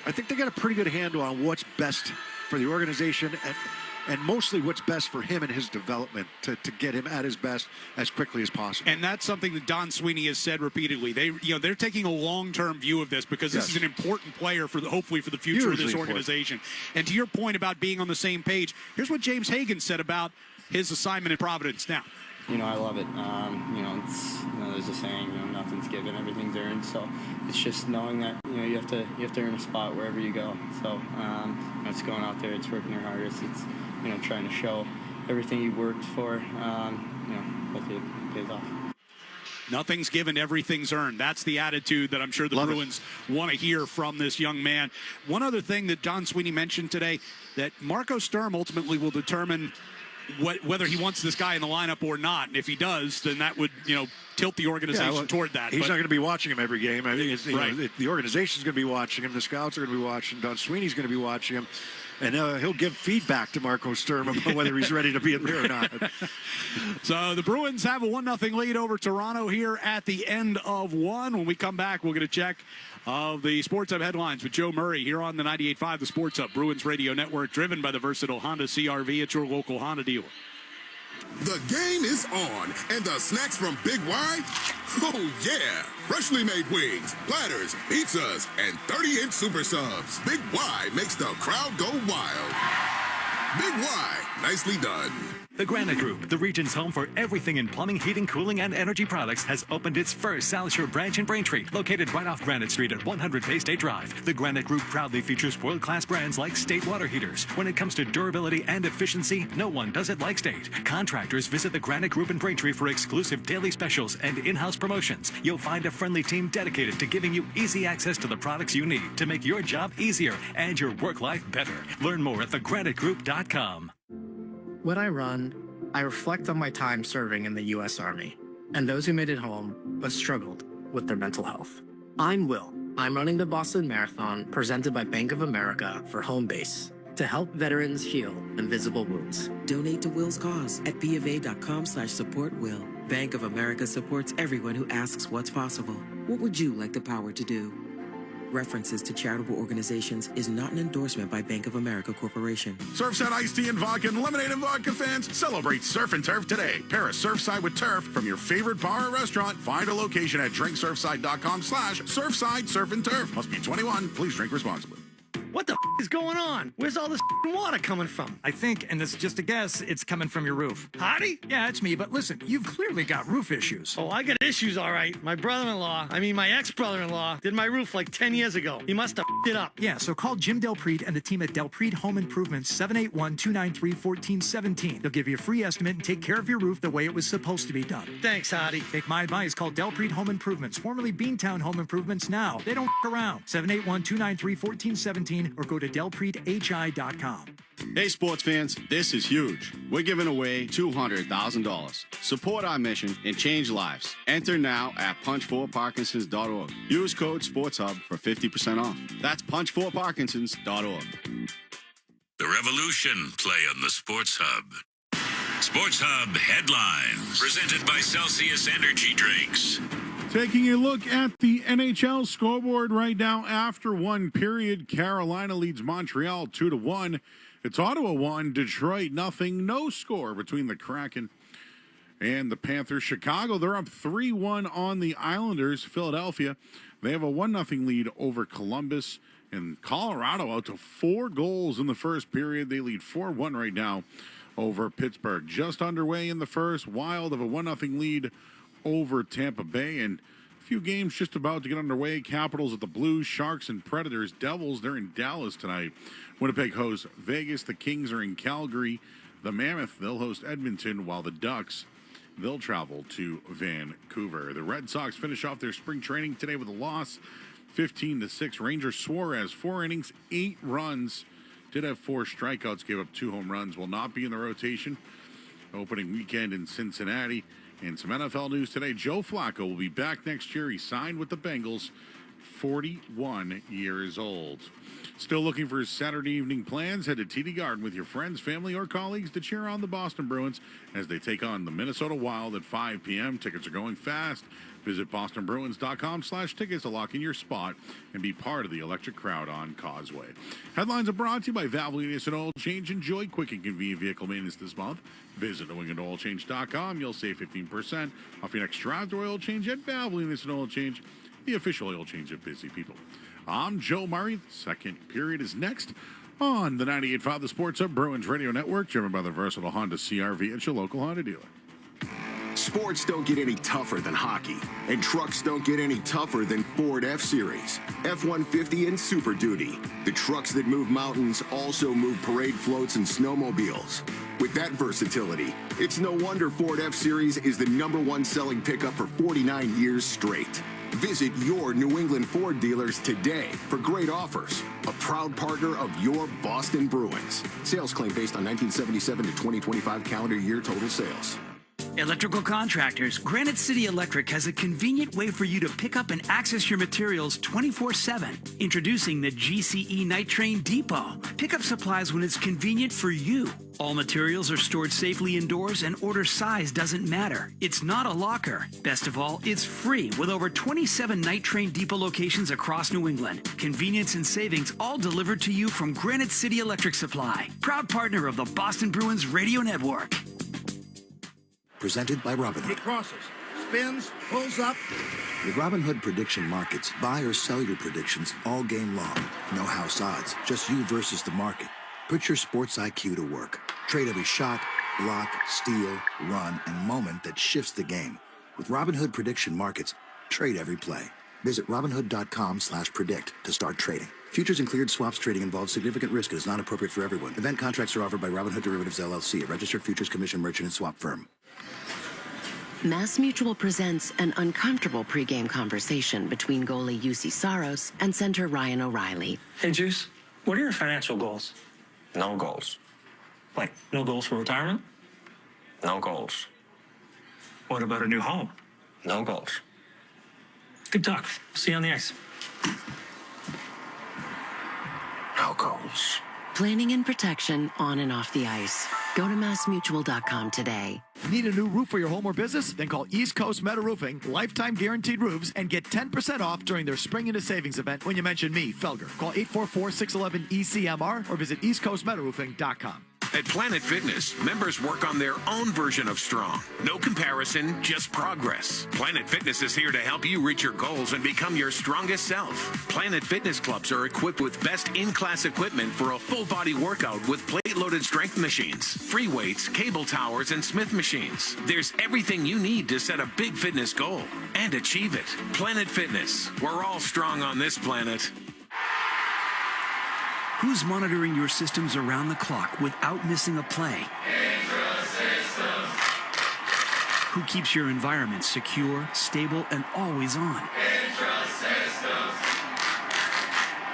I think they got a pretty good handle on what's best for the organization and mostly what's best for him and his development to get him at his best as quickly as possible. And that's something that Don Sweeney has said repeatedly. They're taking a long-term view of this because this is an important player hopefully for the future of this organization. And to your point about being on the same page, here's what James Hagen said about his assignment in Providence now. I love it. There's a saying, nothing's given, everything's earned. So it's just knowing that, you have to earn a spot wherever you go. So it's going out there, it's working your hardest. It's, trying to show everything you worked for. Hopefully it pays off. Nothing's given, everything's earned. That's the attitude that I'm sure the Bruins want to hear from this young man. One other thing that Don Sweeney mentioned today, that Marco Sturm ultimately will determine whether he wants this guy in the lineup or not. And if he does, then that would, tilt the organization toward that. He's not going to be watching him every game. I think the organization's going to be watching him. The scouts are going to be watching him. Don Sweeney's going to be watching him. And he'll give feedback to Marco Sturm about whether he's ready to be in there or not. So the Bruins have a 1-0 lead over Toronto here at the end of one. When we come back, we'll get a check of the Sports Hub headlines with Joe Murray here on the 98.5, the Sports Hub Bruins Radio Network, driven by the versatile Honda CR-V at your local Honda dealer. The game is on, and the snacks from Big Y? Oh, yeah. Freshly made wings, platters, pizzas, and 30-inch super subs. Big Y makes the crowd go wild. Big Y, nicely done. The Granite Group, the region's home for everything in plumbing, heating, cooling, and energy products, has opened its first South Shore branch in Braintree, located right off Granite Street at 100 Bay State Drive. The Granite Group proudly features world-class brands like State water heaters. When it comes to durability and efficiency, no one does it like State. Contractors visit the Granite Group in Braintree for exclusive daily specials and in-house promotions. You'll find a friendly team dedicated to giving you easy access to the products you need to make your job easier and your work life better. Learn more at thegranitegroup.com. When I run, I reflect on my time serving in the U.S. Army and those who made it home but struggled with their mental health. I'm Will. I'm running the Boston Marathon presented by Bank of America for Home Base to help veterans heal invisible wounds. Donate to Will's cause at BofA.com/supportWill. Bank of America supports everyone who asks what's possible. What would you like the power to do? References to charitable organizations is not an endorsement by Bank of America Corporation. Surfside iced tea and vodka and lemonade and vodka fans, celebrate Surf and Turf today. Pair a Surfside with Turf from your favorite bar or restaurant. Find a location at drinksurfside.com/Surfside Surf and Turf. Must be 21. Please drink responsibly. What the is going on? Where's all this water coming from? I think, and this is just a guess, it's coming from your roof. Hottie? Yeah, it's me, but listen, you've clearly got roof issues. Oh, I got issues, all right. My ex-brother-in-law, did my roof like 10 years ago. He must have it up. Yeah, so call Jim Delpreet and the team at Delpreet Home Improvements, 781-293-1417. They'll give you a free estimate and take care of your roof the way it was supposed to be done. Thanks, Hottie. Take my advice, call Delpreet Home Improvements, formerly Beantown Home Improvements now. They don't around. 781-293-1417 Maine or go to delpreethi.com. Hey, sports fans, this is huge. We're giving away $200,000. Support our mission and change lives. Enter now at punch4parkinsons.org. Use code SPORTSHUB for 50% off. That's punch4parkinsons.org. The Revolution play on the Sports Hub. Sports Hub headlines, presented by Celsius Energy Drinks. Taking a look at the NHL scoreboard right now after one period, Carolina leads Montreal 2-1. It's Ottawa 1, Detroit 0. No score between the Kraken and the Panthers. Chicago, they're up 3-1 on the Islanders. Philadelphia, they have a 1-0 lead over Columbus. And Colorado out to 4 goals in the first period. They lead 4-1 right now over Pittsburgh. Just underway in the first. Wild have a 1-0 lead over Tampa Bay, and a few games just about to get underway. Capitals at the Blues, Sharks and Predators. Devils, they're in Dallas tonight. Winnipeg hosts Vegas. The Kings are in Calgary. The Mammoth, they'll host Edmonton, while the Ducks, they'll travel to Vancouver. The Red Sox finish off their spring training today with a loss, 15-6. Ranger Suarez, 4 innings, 8 runs. Did have 4 strikeouts, gave up 2 home runs. Will not be in the rotation opening weekend in Cincinnati. And some NFL news today. Joe Flacco will be back next year. He signed with the Bengals, 41 years old. Still looking for his Saturday evening plans? Head to TD Garden with your friends, family, or colleagues to cheer on the Boston Bruins as they take on the Minnesota Wild at 5 p.m. Tickets are going fast. Visit bostonbruins.com/tickets to lock in your spot and be part of the electric crowd on Causeway. Headlines are brought to you by Valvoline Instant Oil Change. Enjoy quick and convenient vehicle maintenance this month. Visit NewEnglandOilChange.com. You'll save 15% off your next drive to oil change at Valvoline Instant Oil Change, the official oil change of busy people. I'm Joe Murray. The second period is next on the 98.5 The Sports Hub Bruins Radio Network, driven by the versatile Honda CR-V at your local Honda dealer. Sports don't get any tougher than hockey, and trucks don't get any tougher than Ford F-Series, F-150, and Super Duty. The trucks that move mountains also move parade floats and snowmobiles. With that versatility, it's no wonder Ford F-Series is the #1 selling pickup for 49 years straight. Visit your New England Ford dealers today for great offers. A proud partner of your Boston Bruins. Sales claim based on 1977 to 2025 calendar year total sales. Electrical contractors, Granite City Electric has a convenient way for you to pick up and access your materials 24/7. Introducing the GCE Night Train Depot. Pick up supplies when it's convenient for you. All materials are stored safely indoors and order size doesn't matter. It's not a locker. Best of all, it's free with over 27 Night Train Depot locations across New England. Convenience and savings all delivered to you from Granite City Electric Supply. Proud partner of the Boston Bruins Radio Network. Presented by Robinhood. He crosses, spins, pulls up. With Robinhood Prediction Markets, buy or sell your predictions all game long. No house odds, just you versus the market. Put your sports IQ to work. Trade every shot, block, steal, run, and moment that shifts the game. With Robinhood Prediction Markets, trade every play. Visit Robinhood.com/predict to start trading. Futures and cleared swaps trading involves significant risk and is not appropriate for everyone. Event contracts are offered by Robinhood Derivatives LLC, a registered futures commission merchant and swap firm. Mass Mutual presents an uncomfortable pregame conversation between goalie UC Saros and center Ryan O'Reilly. Hey, Juice, what are your financial goals? No goals. Like, no goals for retirement? No goals. What about a new home? No goals. Good talk. See you on the ice. No goals. Planning and protection on and off the ice. Go to massmutual.com today. Need a new roof for your home or business? Then call East Coast Metal Roofing, lifetime guaranteed roofs, and get 10% off during their Spring into Savings event when you mention me, Felger. Call 844-611-ECMR or visit eastcoastmetalroofing.com. At Planet Fitness, members work on their own version of strong. No comparison, just progress. Planet Fitness is here to help you reach your goals and become your strongest self. Planet Fitness clubs are equipped with best in-class equipment for a full-body workout with plate-loaded strength machines, free weights, cable towers, and Smith machines. There's everything you need to set a big fitness goal and achieve it. Planet Fitness. We're all strong on this planet. Who's monitoring your systems around the clock without missing a play? Who keeps your environment secure, stable, and always on?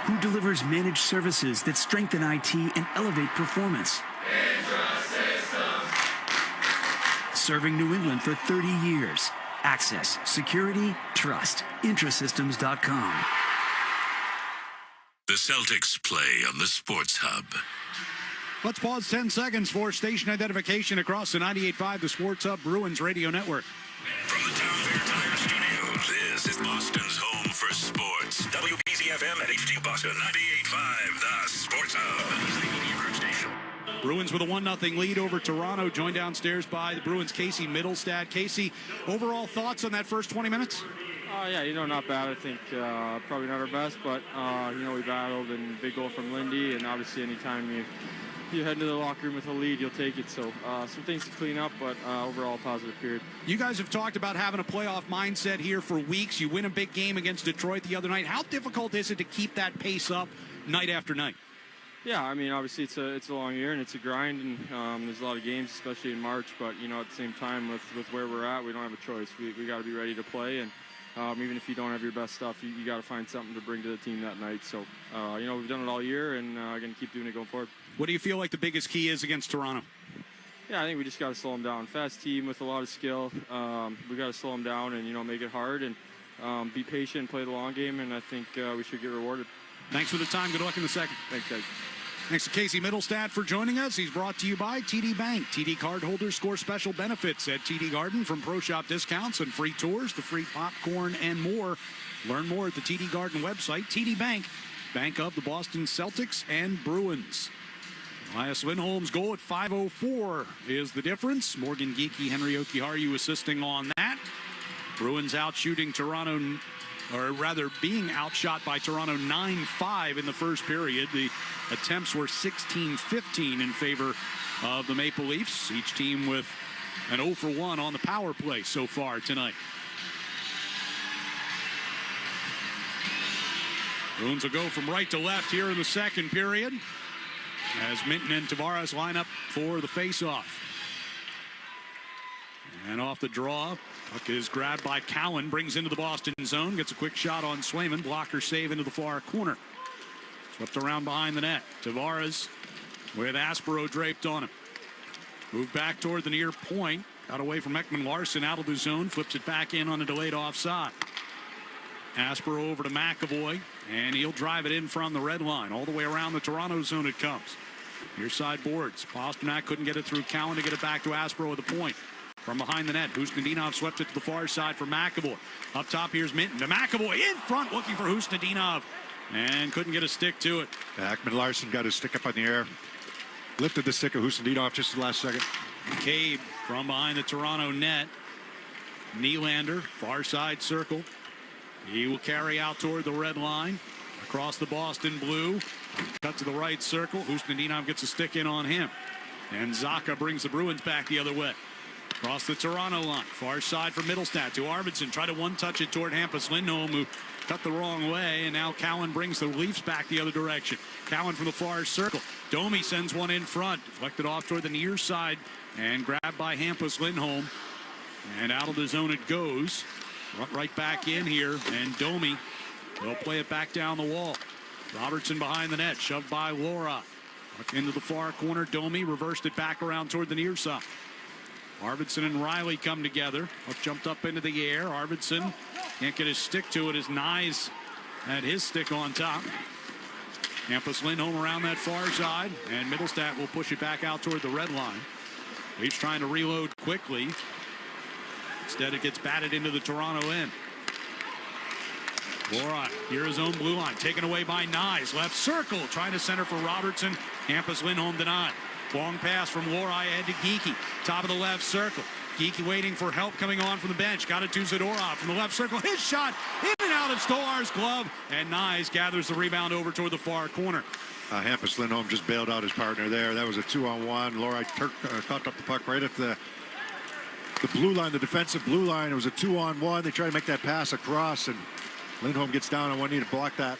who delivers managed services that strengthen IT and elevate performance. Serving New England for 30 years. Access, security, trust. Intrasystems.com. The Celtics play on the Sports Hub. Let's pause 10 seconds for station identification across the 98.5 The Sports Hub Bruins Radio Network. From the Town Fair Tire Studios, this is Boston's home for sports. WBZ-FM at HD Boston 98.5 The Sports Hub. Bruins with a 1-0 lead over Toronto, joined downstairs by the Bruins' Casey Middlestad. Casey, overall thoughts on that first 20 minutes? Yeah, not bad. I think probably not our best, but, we battled, and big goal from Lindy, and obviously anytime you head into the locker room with a lead, you'll take it. So some things to clean up, but overall positive period. You guys have talked about having a playoff mindset here for weeks. You win a big game against Detroit the other night. How difficult is it to keep that pace up night after night? Yeah, I mean, obviously it's a long year and it's a grind, and there's a lot of games, especially in March. But at the same time, with where we're at, we don't have a choice. We got to be ready to play, and even if you don't have your best stuff, you got to find something to bring to the team that night. So we've done it all year, and going to keep doing it going forward. What do you feel like the biggest key is against Toronto? Yeah, I think we just got to slow them down. Fast team with a lot of skill. We got to slow them down and make it hard and be patient and play the long game. And I think we should get rewarded. Thanks for the time. Good luck in the second. Thanks, guys. Thanks to Casey Middlestad for joining us. He's brought to you by TD Bank. TD card holders score special benefits at TD Garden, from pro shop discounts and free tours to free popcorn and more. Learn more at the TD Garden website. TD Bank, bank of the Boston Celtics and Bruins. Elias Lindholm's goal at 5:04 is the difference. Morgan Geekie, Henry Okiharu assisting on that. Bruins out shooting Toronto, or rather being outshot by Toronto 9-5 in the first period. The attempts were 16-15 in favor of the Maple Leafs. Each team with an 0-for-1 on the power play so far tonight. Bruins will go from right to left here in the second period as Minton and Tavares line up for the face-off. And off the draw, puck is grabbed by Cowan, brings into the Boston zone, gets a quick shot on Swayman, blocker save into the far corner. Swept around behind the net. Tavares with Aspero draped on him. Moved back toward the near point, got away from Ekman-Larsson out of the zone, flips it back in on a delayed offside. Aspero over to McAvoy, and he'll drive it in from the red line. All the way around the Toronto zone it comes. Near side boards. Pasternak couldn't get it through Cowan to get it back to Aspero at the point. From behind the net, Husnudinov swept it to the far side for McAvoy. Up top, here's Minton to McAvoy in front, looking for Husnudinov, and couldn't get a stick to it. Ekman-Larsson got his stick up on the air. Lifted the stick of Husnudinov just the last second. McCabe from behind the Toronto net. Nylander, far side circle. He will carry out toward the red line. Across the Boston blue. Cut to the right circle. Husnudinov gets a stick in on him. And Zacha brings the Bruins back the other way. Across the Toronto line. Far side for Middlestat to Arvidsson. Try to one-touch it toward Hampus Lindholm, who cut the wrong way. And now Cowan brings the Leafs back the other direction. Cowan from the far circle. Domi sends one in front. Deflected off toward the near side. And grabbed by Hampus Lindholm. And out of the zone it goes. Right back in here. And Domi will play it back down the wall. Robertson behind the net. Shoved by Laura. Into the far corner. Domi reversed it back around toward the near side. Arvidsson and Riley come together. Puck jumped up into the air. Arvidsson can't get his stick to it as Nyes had his stick on top. Hampus Lindholm around that far side, and Middlestat will push it back out toward the red line. Leafs trying to reload quickly. Instead, it gets batted into the Toronto end. Lorai, here his own blue line, taken away by Nyes. Left circle, trying to center for Robertson. Hampus Lindholm denied. Long pass from Lorai ahead to Geekie. Top of the left circle. Geekie waiting for help coming on from the bench. Got it to Zadorov from the left circle. His shot in and out of Stolar's glove. And Nyes gathers the rebound over toward the far corner. Hampus Lindholm just bailed out his partner there. That was a 2-on-1. Lorai caught up the puck right at the blue line, the defensive blue line. It was a 2-on-1. They try to make that pass across, and Lindholm gets down on one knee to block that.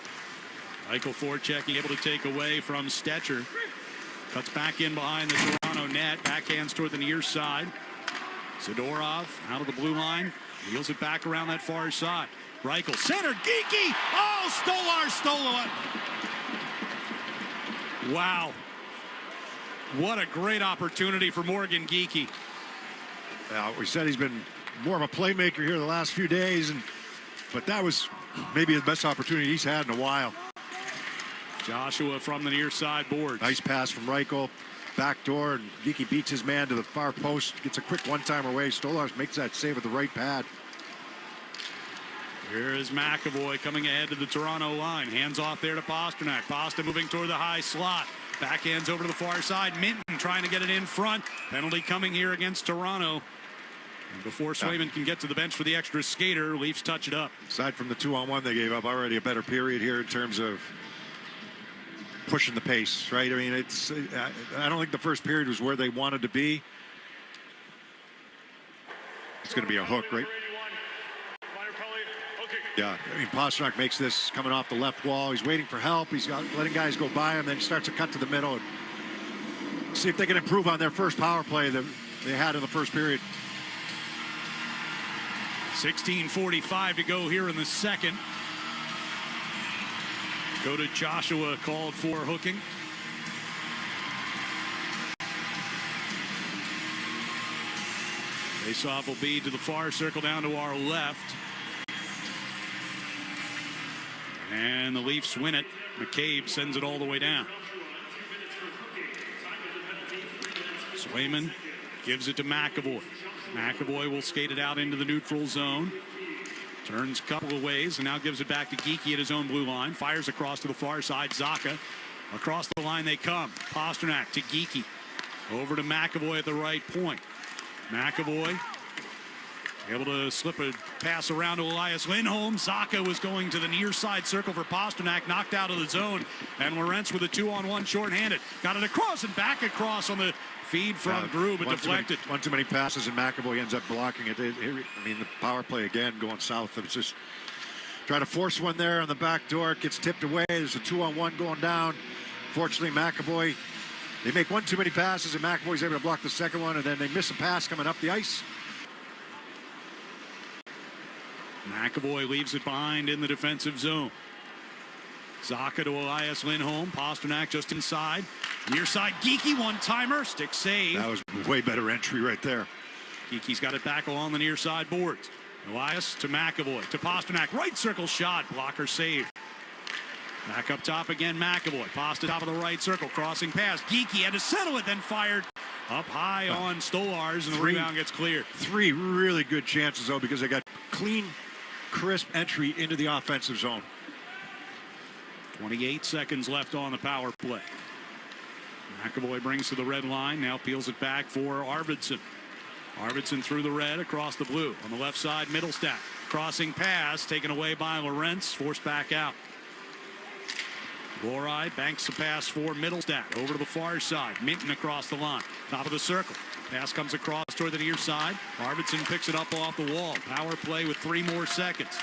Michael Voracek able to take away from Stetcher. Cuts back in behind the Toronto net. Backhands toward the near side. Zadorov out of the blue line. Wheels it back around that far side. Reichel, center, Geeky! Oh, Stolar stole it! Wow. What a great opportunity for Morgan Geeky. We said he's been more of a playmaker here the last few days, but that was maybe the best opportunity he's had in a while. Joshua from the near side board. Nice pass from Reichel. Back door, and Geeky beats his man to the far post. Gets a quick one-timer away. Stolar makes that save at the right pad. Here is McAvoy coming ahead to the Toronto line. Hands off there to Pasternak. Pasta moving toward the high slot. Backhands over to the far side. Minton trying to get it in front. Penalty coming here against Toronto. And before Swayman can get to the bench for the extra skater, Leafs touch it up. Aside from the 2-on-1 they gave up, already a better period here in terms of pushing the pace, right? I mean, I don't think the first period was where they wanted to be. It's going to be a hook, right? Yeah, I mean, Pasternak makes this coming off the left wall. He's waiting for help. He's letting guys go by him, then starts to cut to the middle and see if they can improve on their first power play that they had in the first period. 16:45 to go here in the second. Go to Joshua, called for hooking. Faceoff will be to the far circle down to our left. And the Leafs win it. McCabe sends it all the way down. Swayman gives it to McAvoy. McAvoy will skate it out into the neutral zone. Turns a couple of ways and now gives it back to Geeky at his own blue line. Fires across to the far side. Zaka. Across the line they come. Pasternak to Geeky. Over to McAvoy at the right point. McAvoy able to slip a pass around to Elias Lindholm. Zaka was going to the near side circle for Pasternak. Knocked out of the zone. And Lorentz with a 2-on-1 shorthanded. Got it across and back across on the feed from Drew, but deflected. One too many passes, and McAvoy ends up blocking it. I mean, the power play again going south. It's just trying to force one there on the back door. It gets tipped away. There's a 2-on-1 going down. Fortunately, McAvoy, they make one too many passes, and McAvoy's able to block the second one, and then they miss a pass coming up the ice. McAvoy leaves it behind in the defensive zone. Zaka to Elias Lindholm. Pasternak just inside. Near side, Geeky, one-timer. Stick save. That was way better entry right there. Geeky's got it back along the near side boards. Elias to McAvoy. To Pasternak. Right circle shot. Blocker save. Back up top again, McAvoy. Pasta top of the right circle. Crossing pass. Geeky had to settle it, then fired up high on Stolars, and the rebound gets cleared. Three really good chances, though, because they got clean, crisp entry into the offensive zone. 28 seconds left on the power play. McAvoy brings to the red line. Now peels it back for Arvidsson. Arvidsson through the red, across the blue. On the left side, Middlestat. Crossing pass, taken away by Lorentz. Forced back out. Lorei banks the pass for Middlestat. Over to the far side. Minton across the line. Top of the circle. Pass comes across toward the near side. Arvidsson picks it up off the wall. Power play with 3 more seconds.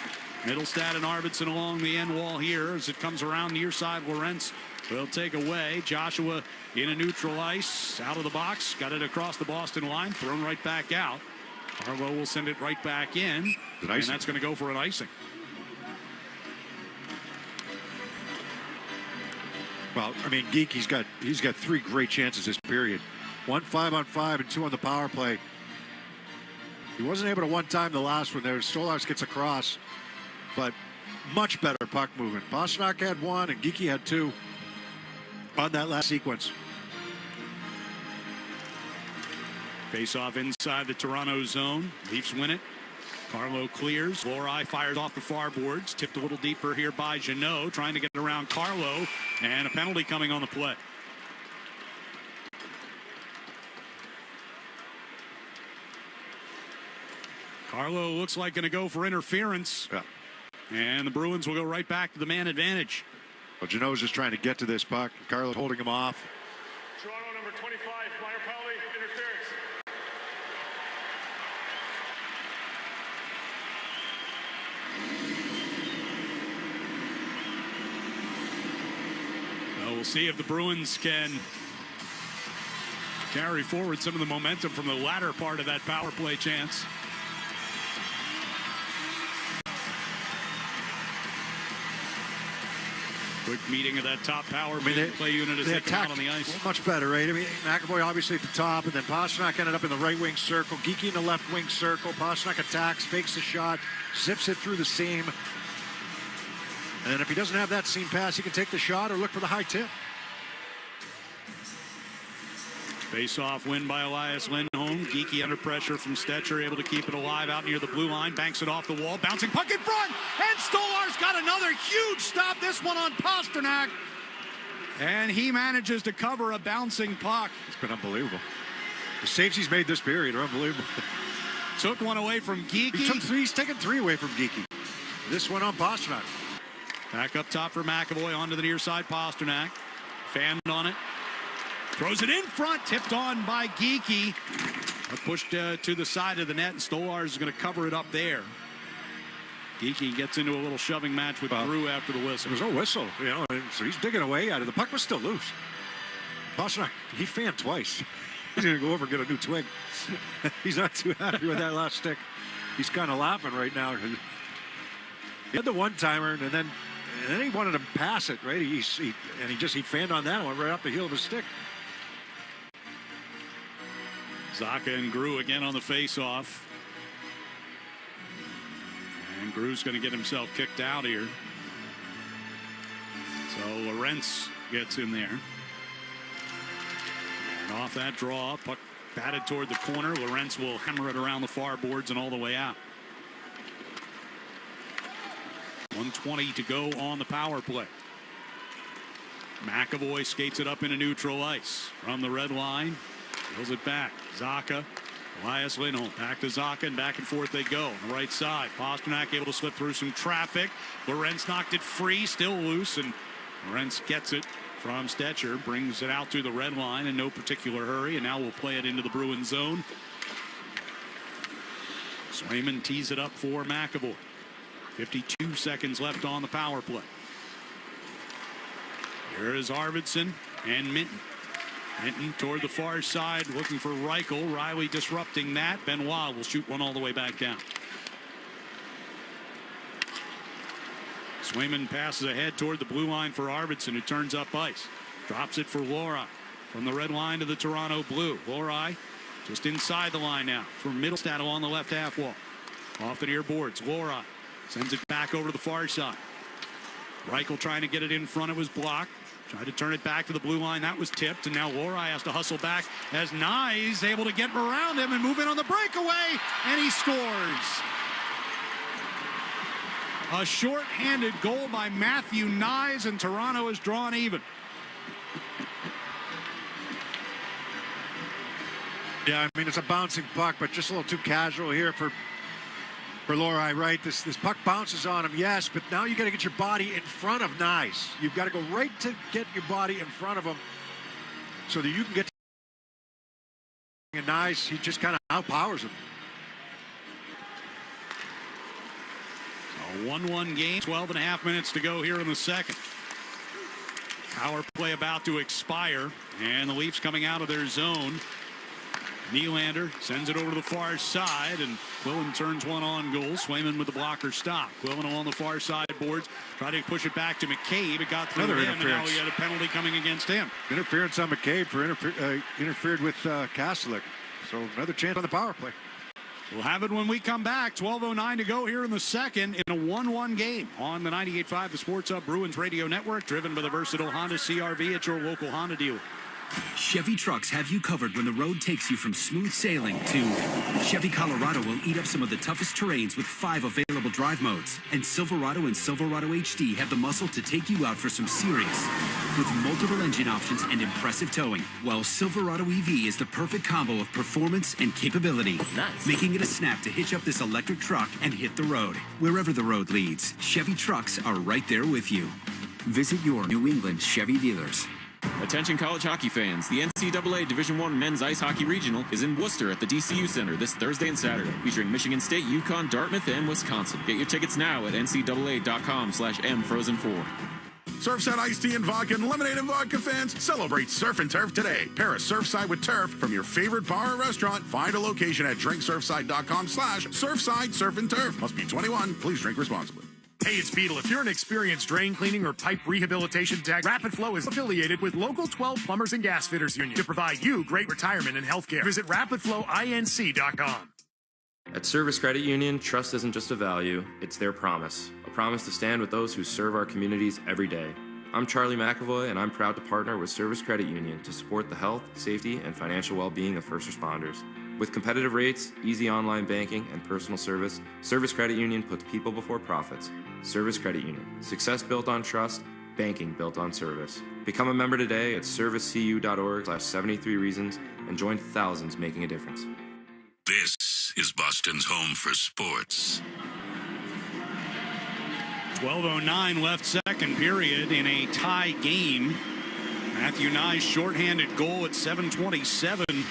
Middlestat and Arvidsson along the end wall here as it comes around near side. Lorentz will take away. Joshua in a neutral ice. Out of the box. Got it across the Boston line. Thrown right back out. Carlo will send it right back in. And that's going to go for an icing. Well, I mean, Geeky's got 3 great chances this period. 1 5-on-5 and 2 on the power play. He wasn't able to one-time the last one there. Stolars gets across, but much better puck movement. Pasternak had 1 and Geeky had 2 on that last sequence. Face-off inside the Toronto zone. Leafs win it. Carlo clears. Lorei fires off the far boards. Tipped a little deeper here by Jeannot, trying to get around Carlo, and a penalty coming on the play. Carlo looks like going to go for interference. Yeah. And the Bruins will go right back to the man advantage. Well, Jeannot's just trying to get to this puck. Carlo's holding him off. Toronto number 25, minor penalty, interference. Well, we'll see if the Bruins can carry forward some of the momentum from the latter part of that power play chance. Quick meeting of that top power play unit as they come out on the ice. Much better, right? I mean, McAvoy obviously at the top, and then Pastrnak ended up in the right wing circle. Geeky in the left wing circle. Pastrnak attacks, fakes the shot, zips it through the seam. And if he doesn't have that seam pass, he can take the shot or look for the high tip. Face-off win by Elias Lindholm. Geeky under pressure from Stetcher, able to keep it alive out near the blue line. Banks it off the wall. Bouncing puck in front. And Stolar's got another huge stop. This one on Pastrnak. And he manages to cover a bouncing puck. It's been unbelievable. The saves he's made this period are unbelievable. Took one away from Geeky. He's taken 3 away from Geeky. This one on Pastrnak. Back up top for McAvoy, onto the near side. Pastrnak. Fanned on it. Throws it in front, tipped on by Geeky. But pushed to the side of the net, and Stolar is going to cover it up there. Geeky gets into a little shoving match with Drew after the whistle. There's no whistle, you know, so he's digging away at it. The puck was still loose. Pastrnak, he fanned twice. He's going to go over and get a new twig. He's not too happy with that last stick. He's kind of laughing right now. He had the one-timer, and then he wanted to pass it, right? He fanned on that one right off the heel of his stick. Zacha and Grew again on the face-off. And Grew's going to get himself kicked out here. So Lorentz gets in there. And off that draw, puck batted toward the corner. Lorentz will hammer it around the far boards and all the way out. 1:20 to go on the power play. McAvoy skates it up into neutral ice from the red line. Pulls it back. Zacha. Elias Lindholm. Back to Zacha, and back and forth they go. On the right side. Pastrnak able to slip through some traffic. Lorentz knocked it free. Still loose. And Lorentz gets it from Stetcher. Brings it out to the red line in no particular hurry. And now we'll play it into the Bruins zone. Swayman tees it up for McAvoy. 52 seconds left on the power play. Here is Arvidsson and Minton. Minton toward the far side, looking for Reichel. Riley disrupting that. Benoit will shoot one all the way back down. Swayman passes ahead toward the blue line for Arvidsson, who turns up ice. Drops it for Lohrei. From the red line to the Toronto blue. Lohrei just inside the line now for Middlestad along the left half wall. Off the near boards. Lohrei sends it back over to the far side. Reichel trying to get it in front. It was blocked. Tried to turn it back to the blue line. That was tipped, and now Lohrei has to hustle back as Nye able to get around him and move in on the breakaway, and he scores. A short-handed goal by Matthew Nye, and Toronto is drawn even. Yeah, I mean, it's a bouncing puck, but just a little too casual here for Lohrei, right? This puck bounces on him, yes, but now you got to get your body in front of Nice. You've got to go right to get your body in front of him so that you can get to and Nice. He just kind of outpowers him. A 1-1 game, 12.5 minutes to go here in the second. Power play about to expire, and the Leafs coming out of their zone. Nylander sends it over to the far side, and Quillen turns one on goal. Swayman with the blocker stop. Quillen along the far side boards. Try to push it back to McCabe. It got through him, and now he had a penalty coming against him. Interference on McCabe for interfered with Kastelik. So another chance on the power play. We'll have it when we come back. 12:09 to go here in the second in a 1-1 game on the 98.5 The Sports Hub Bruins Radio Network, driven by the versatile Honda CR-V at your local Honda dealer. Chevy trucks have you covered when the road takes you from smooth sailing to Chevy Colorado will eat up some of the toughest terrains with 5 available drive modes. And Silverado and Silverado HD have the muscle to take you out for some serious with multiple engine options and impressive towing. While Silverado EV is the perfect combo of performance and capability, making it a snap to hitch up this electric truck and hit the road. Wherever the road leads, Chevy trucks are right there with you. Visit your New England Chevy dealers. Attention college hockey fans, the NCAA Division I Men's Ice Hockey Regional is in Worcester at the DCU Center this Thursday and Saturday, featuring Michigan State, UConn, Dartmouth, and Wisconsin. Get your tickets now at ncaa.com/mfrozen4. Surfside iced tea and vodka and lemonade and vodka fans, celebrate Surf and Turf today. Pair a Surfside with Turf from your favorite bar or restaurant. Find a location at drinksurfside.com/Surfside Surf and Turf. Must be 21. Please drink responsibly. Hey, it's Beetle. If you're an experienced drain cleaning or pipe rehabilitation tech, Rapid Flow is affiliated with Local 12 Plumbers and Gas Fitters Union to provide you great retirement and health care. Visit rapidflowinc.com. At Service Credit Union, trust isn't just a value, it's their promise. A promise to stand with those who serve our communities every day. I'm Charlie McAvoy, and I'm proud to partner with Service Credit Union to support the health, safety, and financial well-being of first responders. With competitive rates, easy online banking, and personal service, Service Credit Union puts people before profits. Service Credit Union. Success built on trust, banking built on service. Become a member today at servicecu.org/73 reasons and join thousands making a difference. This is Boston's home for sports. 12:09 left second period in a tie game. Matthew Nye's shorthanded goal at 7:27.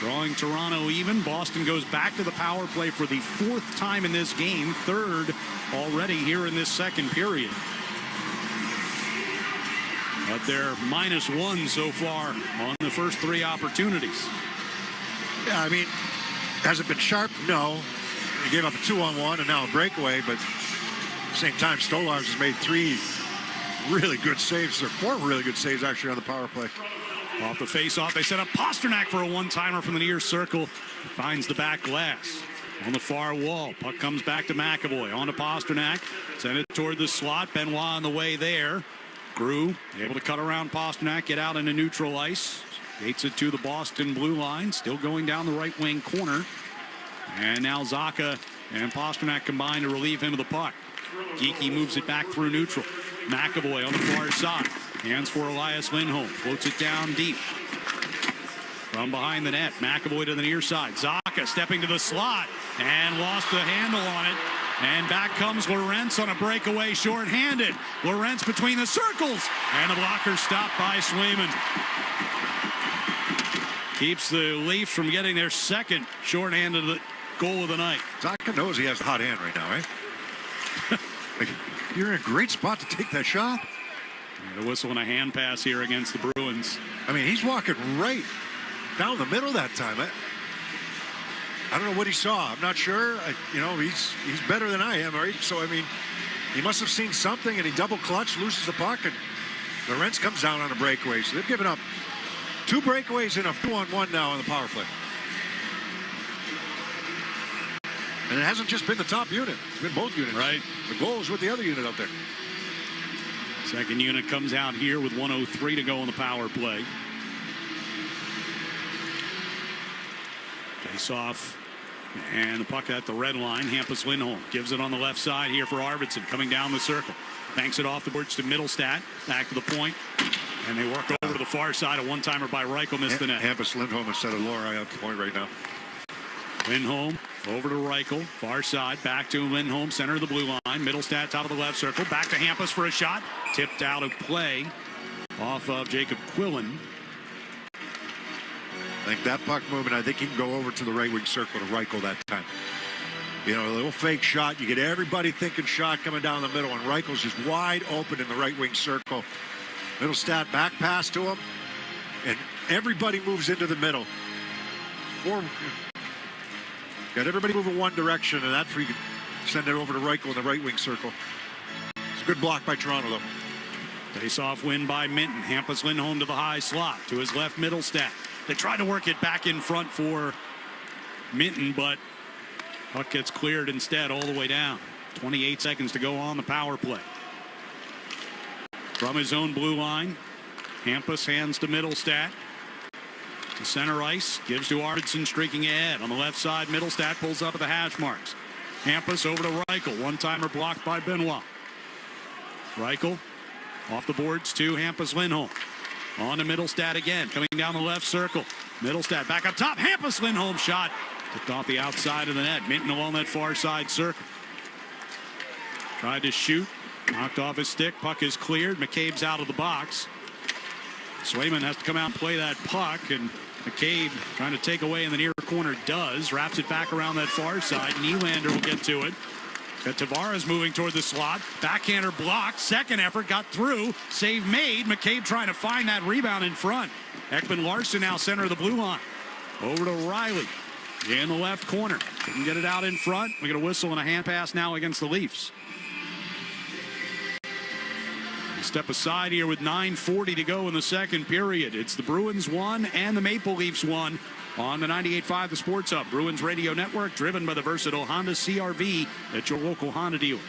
Drawing Toronto even. Boston goes back to the power play for the fourth time in this game. Third already here in this second period. But they're -1 so far on the first three opportunities. Yeah, I mean, has it been sharp? No. They gave up a 2-on-1 and now a breakaway, but at the same time, Stolarz has made 3 really good saves, or 4 really good saves actually on the power play. Off the face-off, they set up Pasternak for a one-timer from the near circle. Finds the back glass. On the far wall, puck comes back to McAvoy. On to Pasternak. Send it toward the slot. Benoit on the way there. Grew able to cut around Pasternak, get out into neutral ice. Gates it to the Boston blue line. Still going down the right wing corner. And now Zacha and Pasternak combine to relieve him of the puck. Geekie moves it back through neutral. McAvoy on the far side. Hands for Elias Lindholm. Floats it down deep. From behind the net. McAvoy to the near side. Zacha stepping to the slot and lost the handle on it. And back comes Lorentz on a breakaway shorthanded. Lorentz between the circles. And the blocker stopped by Swayman. Keeps the Leafs from getting their second shorthanded goal of the night. Zacha knows he has a hot hand right now, right? You're in a great spot to take that shot. The whistle and a hand pass here against the Bruins. I mean, he's walking right down the middle that time. I don't know what he saw. I'm not sure. He's better than I am, right? So, I mean, he must have seen something, and he double clutch, loses the puck, and Lorentz comes down on a breakaway. So they've given up 2 breakaways and a 2-on-1 now on the power play. And it hasn't just been the top unit. It's been both units. Right. The goal is with the other unit out there. Second unit comes out here with 1:03 to go on the power play. Face off. And the puck at the red line. Hampus Lindholm gives it on the left side here for Arvidsson coming down the circle. Banks it off the boards to Middlestat. Back to the point. And they work over to the far side. A one-timer by Reichel missed the net. Hampus Lindholm instead of Lori at the point right now. Lindholm over to Reichel. Far side. Back to Lindholm. Center of the blue line. Middlestat top of the left circle. Back to Hampus for a shot. Tipped out of play off of Jacob Quillen. I think that puck movement, I think he can go over to the right wing circle to Reichel that time. A little fake shot. You get everybody thinking shot coming down the middle, and Reichel's just wide open in the right wing circle. Middlestat back pass to him, and everybody moves into the middle. Got everybody moving one direction, and that's where you can send it over to Reichel in the right wing circle. It's a good block by Toronto, though. Face-off win by Minton. Hampus Lindholm to the high slot. To his left, Middlestat. They tried to work it back in front for Minton, but puck gets cleared instead all the way down. 28 seconds to go on the power play. From his own blue line, Hampus hands to Middlestat. To center ice, gives to Arvidsson streaking ahead. On the left side, Middlestat pulls up at the hash marks. Hampus over to Reichel. One-timer blocked by Benoit. Reichel off the boards to Hampus Lindholm. On to Middlestat again, coming down the left circle. Middlestat back up top. Hampus Lindholm shot. Tipped off the outside of the net. Minton along that far side circle. Tried to shoot. Knocked off his stick. Puck is cleared. McCabe's out of the box. Swayman has to come out and play that puck, and McCabe trying to take away in the near corner does. Wraps it back around that far side. Nylander will get to it. Got Tavares moving toward the slot. Backhander blocked. Second effort got through. Save made. McCabe trying to find that rebound in front. Ekman Larson now center of the blue line. Over to Riley in the left corner. Couldn't get it out in front. We get a whistle and a hand pass now against the Leafs. Step aside here with 9:40 to go in the second period. It's the Bruins 1 and the Maple Leafs 1 on the 98.5 The Sports Hub. Bruins Radio Network, driven by the versatile Honda CR-V at your local Honda dealer.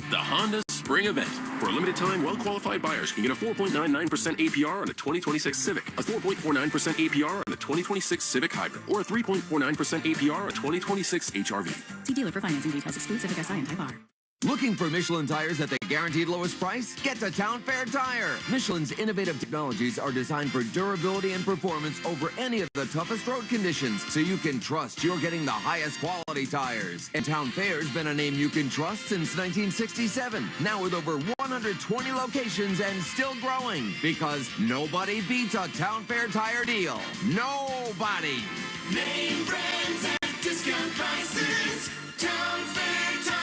The Honda Spring Event. For a limited time, well-qualified buyers can get a 4.99% APR on a 2026 Civic, a 4.49% APR on the 2026 Civic Hybrid, or a 3.49% APR on a 2026 HRV. See dealer for financing details. Exclude Civic SI and Type R. Looking for Michelin tires at the guaranteed lowest price? Get to Town Fair Tire. Michelin's innovative technologies are designed for durability and performance over any of the toughest road conditions, so you can trust you're getting the highest quality tires. And Town Fair's been a name you can trust since 1967. Now with over 120 locations and still growing, because nobody beats a Town Fair Tire deal. Nobody. Name brands at discount prices. Town Fair Tire.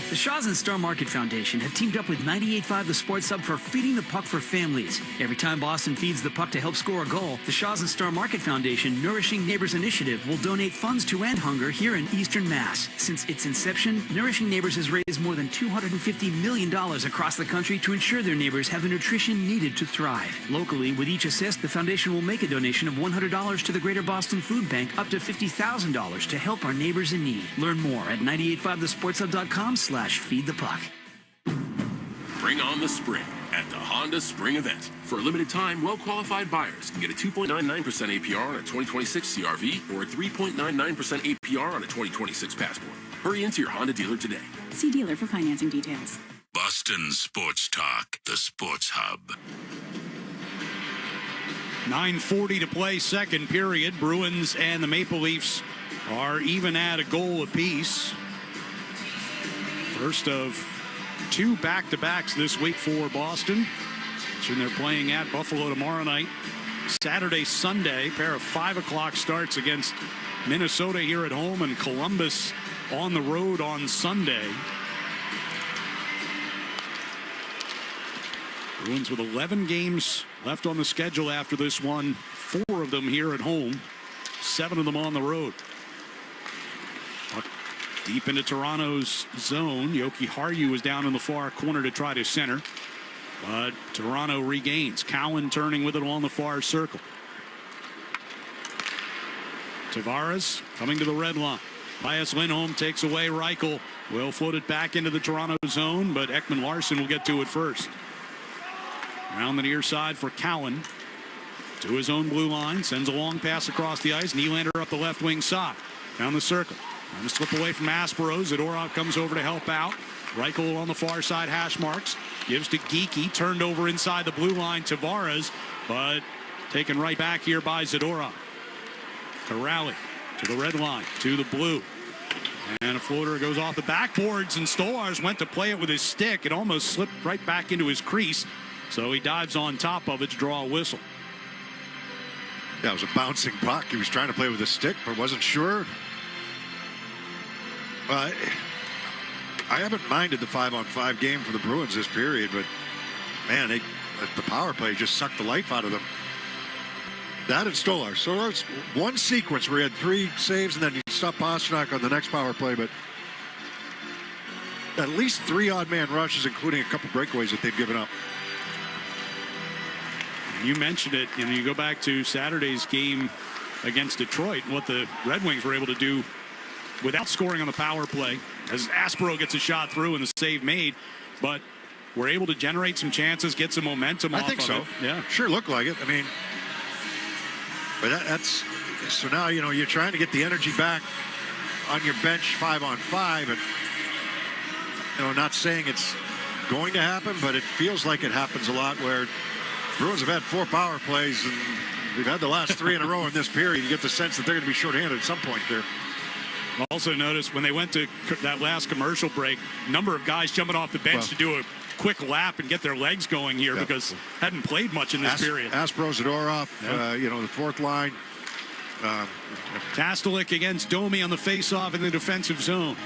The Shaw's and Star Market Foundation have teamed up with 98.5 The Sports Hub for Feeding the Puck for Families. Every time Boston feeds the puck to help score a goal, the Shaw's and Star Market Foundation Nourishing Neighbors Initiative will donate funds to end hunger here in Eastern Mass. Since its inception, Nourishing Neighbors has raised more than $250 million across the country to ensure their neighbors have the nutrition needed to thrive. Locally, with each assist, the foundation will make a donation of $100 to the Greater Boston Food Bank, up to $50,000 to help our neighbors in need. Learn more at 985thesportshub.com/feed the puck. Bring on the spring at the Honda Spring Event. For a limited time, well-qualified buyers can get a 2.99% APR on a 2026 CR-V or a 3.99% APR on a 2026 Passport. Hurry into your Honda dealer today. See dealer for financing details. Boston Sports Talk, the Sports Hub. 9:40 to play, second period. Bruins and the Maple Leafs are even at a goal apiece. First of two back-to-backs this week for Boston. And they're playing at Buffalo tomorrow night. Saturday, Sunday, pair of 5 o'clock starts against Minnesota here at home and Columbus on the road on Sunday. Bruins with 11 games left on the schedule after this one. 4 of them here at home, 7 of them on the road. Deep into Toronto's zone. Yoki Haru is down in the far corner to try to center. But Toronto regains. Cowan turning with it along the far circle. Tavares coming to the red line. Elias Lindholm takes away Reichel. Will float it back into the Toronto zone, but Ekman Larson will get to it first. Around the near side for Cowan. To his own blue line. Sends a long pass across the ice. Nylander up the left wing side. Down the circle. Trying to slip away from Aspero. Zadorov comes over to help out. Reichel on the far side, hash marks. Gives to Geekie. Turned over inside the blue line. Tavares, but taken right back here by Zadorov. To rally. To the red line. To the blue. And a floater goes off the backboards, and Stolarz went to play it with his stick. It almost slipped right back into his crease. So he dives on top of it to draw a whistle. Yeah, it was a bouncing puck. He was trying to play with his stick, but wasn't sure. I haven't minded the 5-on-5 game for the Bruins this period, but man, the power play just sucked the life out of them. That and Stolarz. Stolarz, one sequence where he had 3 saves, and then he stopped Pastrnak on the next power play, but at least 3 odd-man rushes, including a couple breakaways that they've given up. You mentioned it, and you go back to Saturday's game against Detroit, and what the Red Wings were able to do without scoring on the power play, as Aspero gets a shot through and the save made, but we're able to generate some chances, get some momentum off of it. I think so. Yeah. Sure looked like it. I mean, but that's, so now, you know, you're trying to get the energy back on your bench 5-on-5, and, you know, not saying it's going to happen, but it feels like it happens a lot where Bruins have had 4 power plays, and we've had the last 3 in a row in this period. You get the sense that they're going to be shorthanded at some point there. Also noticed when they went to that last commercial break, number of guys jumping off the bench to do a quick lap and get their legs going here because hadn't played much in this period. Aspero, Zadorov, you know, the 4th line. Kastelik against Domi on the face-off in the defensive zone.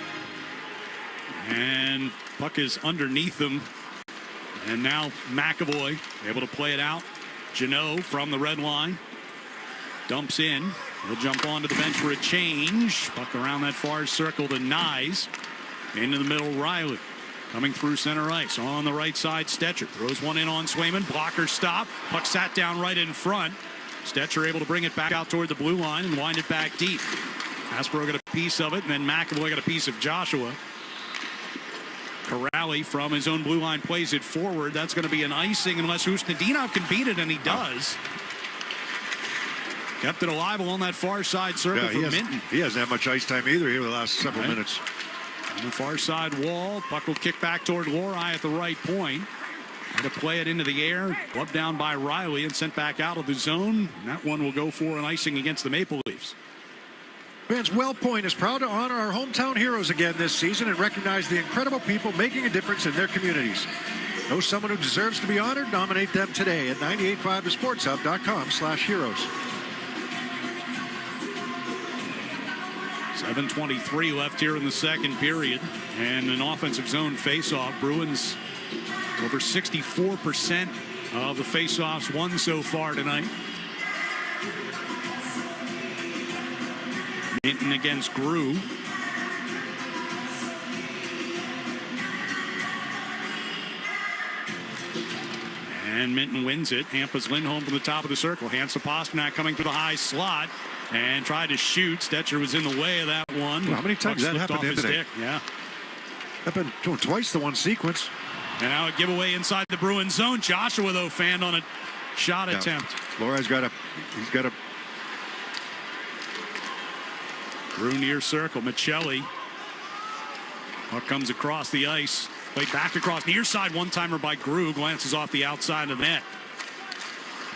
And puck is underneath them. And now McAvoy able to play it out. Jeannot from the red line. Dumps in. He'll jump onto the bench for a change. Puck around that far circle to Nyes. Into the middle, Riley. Coming through center ice. On the right side, Stetcher. Throws one in on Swayman. Blocker stop. Puck sat down right in front. Stetcher able to bring it back out toward the blue line and wind it back deep. Aspero got a piece of it, and then McAvoy got a piece of Joshua. Corrali from his own blue line plays it forward. That's going to be an icing unless Usnadinov can beat it, and he does. Kept it alive along that far side circle for Minton. He hasn't had much ice time either here the last several minutes. On the far side wall, puck will kick back toward Lohrei at the right point. To play it into the air, gloved down by Riley and sent back out of the zone. And that one will go for an icing against the Maple Leafs. Fans, WellPoint is proud to honor our hometown heroes again this season and recognize the incredible people making a difference in their communities. Know someone who deserves to be honored? Nominate them today at 985thesportshub.com/heroes. 7:23 left here in the second period, and an offensive zone faceoff. Bruins over 64% of the faceoffs won so far tonight. Minton against Grew. And Minton wins it. Hampus Lindholm from the top of the circle. Hands to Pasternak coming through the high slot and tried to shoot. Stetcher was in the way of that one. Well, how many times that happened to today? Yeah. Happened twice the one sequence. And now a giveaway inside the Bruins zone. Joshua, though, fanned on a shot attempt. Lohrai's got a Grew near circle. Michelli. Puck comes across the ice. Played back across near side. One-timer by Grew. Glances off the outside of the net.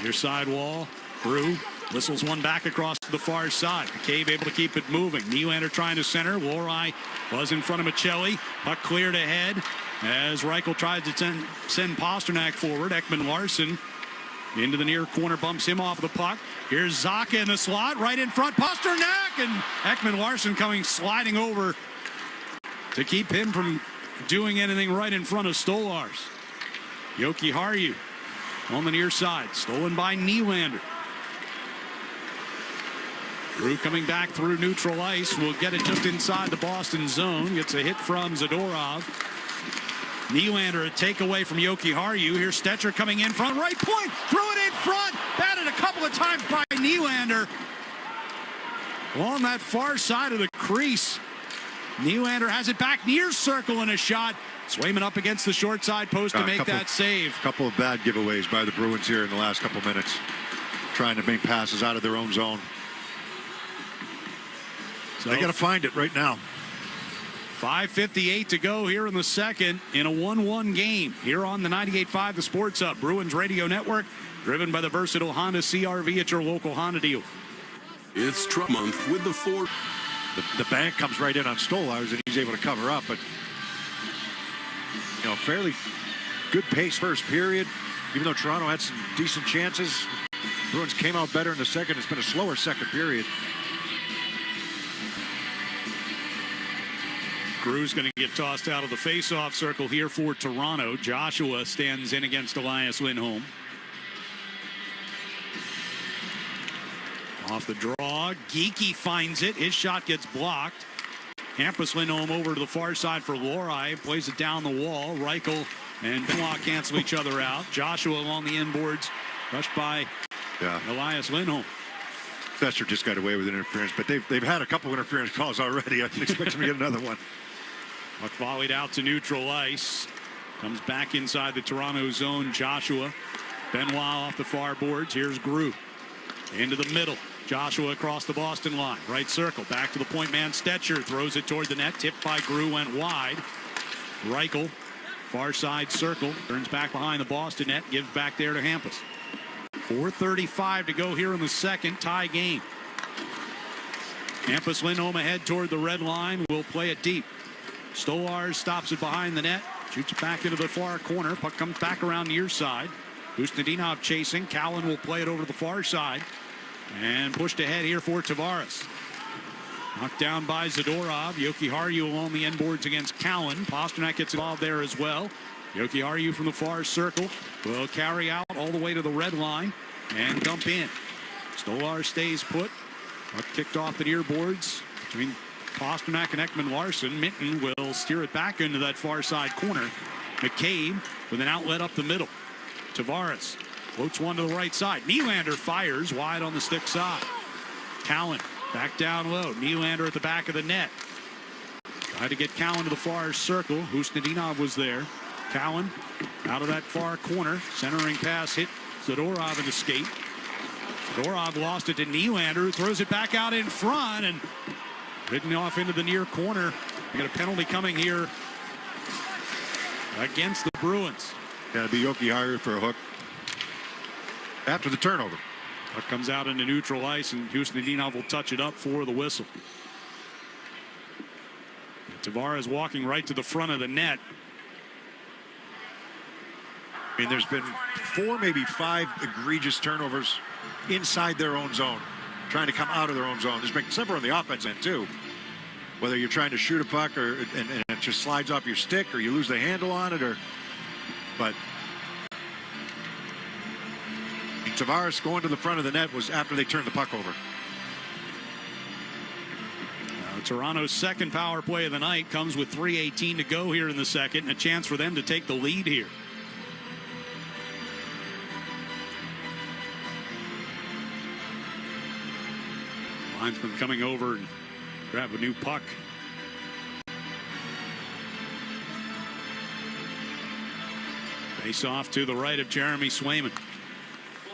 Near side wall. Grew whistles one back across to the far side. McCabe able to keep it moving. Nylander trying to center. Lohrei was in front of Michelli. Puck cleared ahead as Reichel tried to send Pasternak forward. Ekman Larson into the near corner, bumps him off the puck. Here's Zacha in the slot, right in front. Pasternak, and Ekman Larson coming sliding over to keep him from doing anything right in front of Stolarz. Yoki Harju on the near side, stolen by Nylander. Drew coming back through neutral ice, will get it just inside the Boston zone. Gets a hit from Zadorov. Nylander, a takeaway from Yoki Harju. Here's Stetcher coming in front, right point, threw it in front, batted a couple of times by Nylander. On that far side of the crease, Nylander has it back near circle in a shot. Swayman up against the short side post to make that save. A couple of bad giveaways by the Bruins here in the last couple minutes, trying to make passes out of their own zone. So they got to find it right now. 5:58 to go here in the second in a 1-1 game here on the 98.5 The Sports Hub, Bruins Radio Network, driven by the versatile Honda CR-V at your local Honda dealer. It's Truck Month with the Ford. The bank comes right in on Stolarz and he's able to cover up, but fairly good pace first period. Even though Toronto had some decent chances, Bruins came out better in the second. It's been a slower second period. Grew's going to get tossed out of the face-off circle here for Toronto. Joshua stands in against Elias Lindholm. Off the draw, Geekie finds it. His shot gets blocked. Hampus Lindholm over to the far side for Lohrei. Plays it down the wall. Reichel and Benoit cancel each other out. Joshua along the inboards, rushed by Elias Lindholm. Fester just got away with an interference, but they've had a couple interference calls already. I can expect them to get another one. Puck volleyed out to neutral ice. Comes back inside the Toronto zone. Joshua. Benoit off the far boards. Here's Grew. Into the middle. Joshua across the Boston line. Right circle. Back to the point man. Stetcher throws it toward the net. Tipped by Grew. Went wide. Reichel. Far side circle. Turns back behind the Boston net. Gives back there to Hampus. 4:35 to go here in the second. Tie game. Hampus Lindholm ahead toward the red line. Will play it deep. Stolarz stops it behind the net. Shoots it back into the far corner. Puck comes back around near side. Usnadinov chasing. Callan will play it over to the far side. And pushed ahead here for Tavares. Knocked down by Zadorov. Jokiharju along the end boards against Cowan. Pasternak gets involved there as well. Jokiharju from the far circle will carry out all the way to the red line and dump in. Stolar stays put. Puck kicked off the near boards between Pasternak and Ekman Larson. Minton will steer it back into that far side corner. McCabe with an outlet up the middle. Tavares floats one to the right side. Nylander fires wide on the stick side. Cowan back down low. Nylander at the back of the net. Tried to get Cowan to the far circle. Husnudinov was there. Cowan out of that far corner. Centering pass hit Zadorov in the skate. Zadorov lost it to Nylander, who throws it back out in front and ridden off into the near corner. We got a penalty coming here against the Bruins. Got to be Jokiharju for a hook after the turnover. Puck comes out into neutral ice, and Husnudinov will touch it up for the whistle. Tavares walking right to the front of the net. I mean, there's been 4, maybe 5 egregious turnovers inside their own zone, trying to come out of their own zone. There's been several on the offense end too. Whether you're trying to shoot a puck and it just slides off your stick, or you lose the handle on it, but Tavares going to the front of the net was after they turned the puck over. Toronto's second power play of the night comes with 3:18 to go here in the second, and a chance for them to take the lead here. Linesman coming over and grab a new puck. Face off to the right of Jeremy Swayman.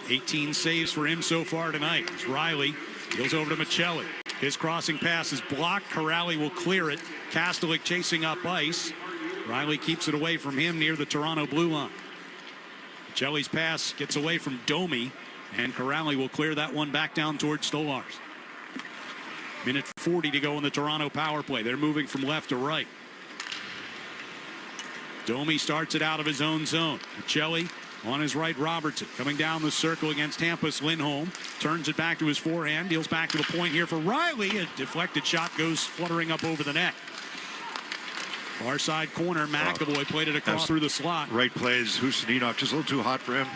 18 saves for him so far tonight. As Riley goes over to Michelli. His crossing pass is blocked. Corrali will clear it. Kastelik chasing up ice. Riley keeps it away from him near the Toronto blue line. Michelli's pass gets away from Domi, and Corrali will clear that one back down towards Stolarz. Minute 40 to go in the Toronto power play. They're moving from left to right. Domi starts it out of his own zone. Michelli on his right, Robertson coming down the circle against Hampus Lindholm. Turns it back to his forehand. Deals back to the point here for Riley. A deflected shot goes fluttering up over the net. Far side corner. McAvoy played it across through the slot. Right plays. Husnudinov just a little too hot for him.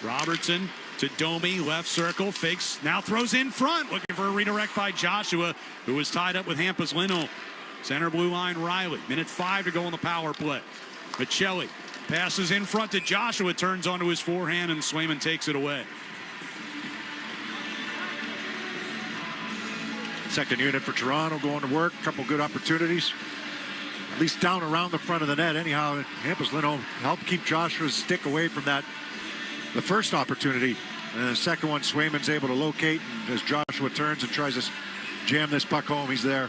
Robertson to Domi, left circle, fakes, now throws in front, looking for a redirect by Joshua, who was tied up with Hampus Lindholm. Center blue line, Riley. Minute 5 to go in the power play. Michelli passes in front to Joshua, turns onto his forehand, and Swayman takes it away. Second unit for Toronto going to work. A couple good opportunities. At least down around the front of the net. Anyhow, Hampus Lindholm helped keep Joshua's stick away from that. The first opportunity, and the second one, Swayman's able to locate, and as Joshua turns and tries to jam this puck home, he's there.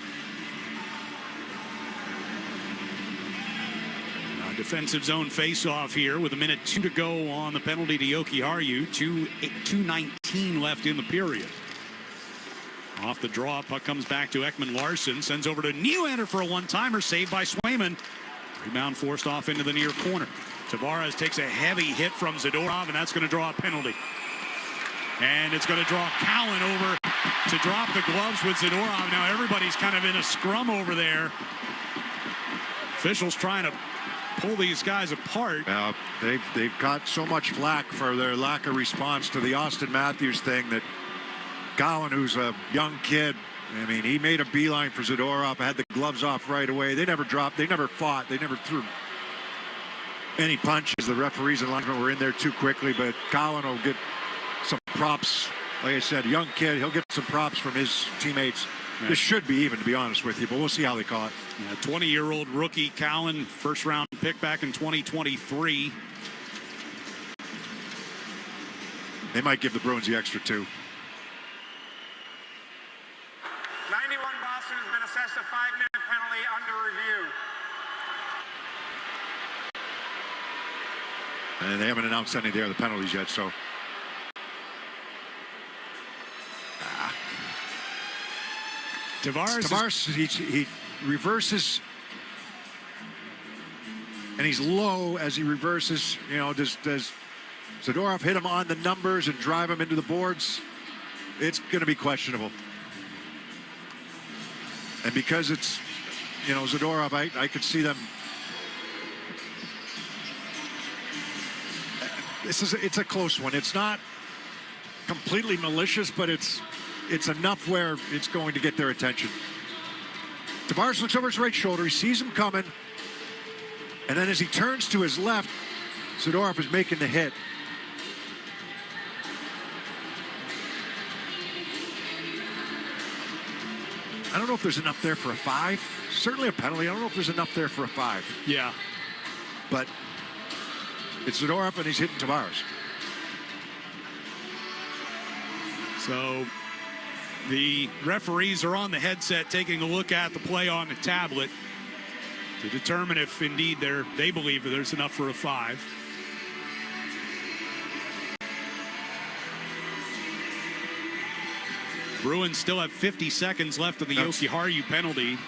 Defensive zone face-off here with a minute 2 to go on the penalty to Jokiharju. 2:19 left in the period. Off the draw, puck comes back to Ekman Larson, sends over to Nylander for a one-timer, saved by Swayman. Rebound forced off into the near corner. Tavares takes a heavy hit from Zadorov, and that's going to draw a penalty. And it's going to draw Cowan over to drop the gloves with Zadorov. Now everybody's kind of in a scrum over there. Officials trying to pull these guys apart. They've got so much flack for their lack of response to the Austin Matthews thing that Cowan, who's a young kid, I mean, he made a beeline for Zadorov, had the gloves off right away. They never dropped, they never fought, they never threw any punches. The referees and linesmen were in there too quickly, but Cowan will get some props. Like I said, young kid, he'll get some props from his teammates. Right. This should be even, to be honest with you, but we'll see how they call it. 20-year-old rookie Cowan, first-round pick back in 2023. They might give the Bruins the extra 2. 91 Boston has been assessed a 5-minute penalty under review. And they haven't announced any of the other penalties yet, so. Tavares he reverses, and he's low as he reverses. You know, does Zadorov hit him on the numbers and drive him into the boards? it's going to be questionable. And because it's, Zadorov, I could see them. It's a close one. It's not completely malicious, but it's enough where it's going to get their attention. Tavares looks over his right shoulder. He sees him coming. And then as he turns to his left, Zadorov is making the hit. I don't know if there's enough there for a 5. Certainly a penalty. I don't know if there's enough there for a 5. Yeah. But it's Zadorov, and he's hitting Tavares. So the referees are on the headset taking a look at the play on the tablet to determine if indeed they believe that there's enough for a 5. Bruins still have 50 seconds left of the Yosi Haru penalty.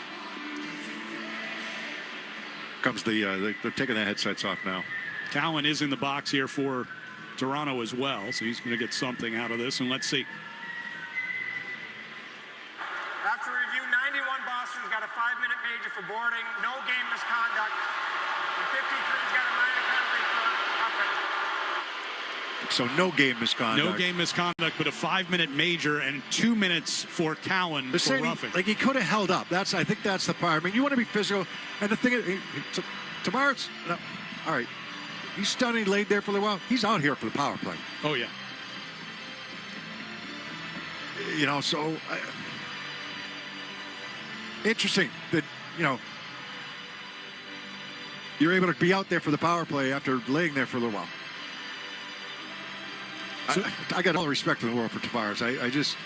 Comes they're taking the headsets off now. Cowan is in the box here for Toronto as well, so he's going to get something out of this, and let's see. After review, 91 Boston's got a 5-minute major for boarding, no game misconduct, and 53's got a minor penalty for roughing. So no game misconduct. No game misconduct, but a 5-minute major and 2 minutes for Cowan for roughing. He could have held up. I think that's the part. I mean, you want to be physical. And the thing is, Tavares, all right, he's stunning, laid there for a little while. He's out here for the power play. Oh, yeah. So interesting that, you're able to be out there for the power play after laying there for a little while. I got all the respect in the world for Tavares. I just,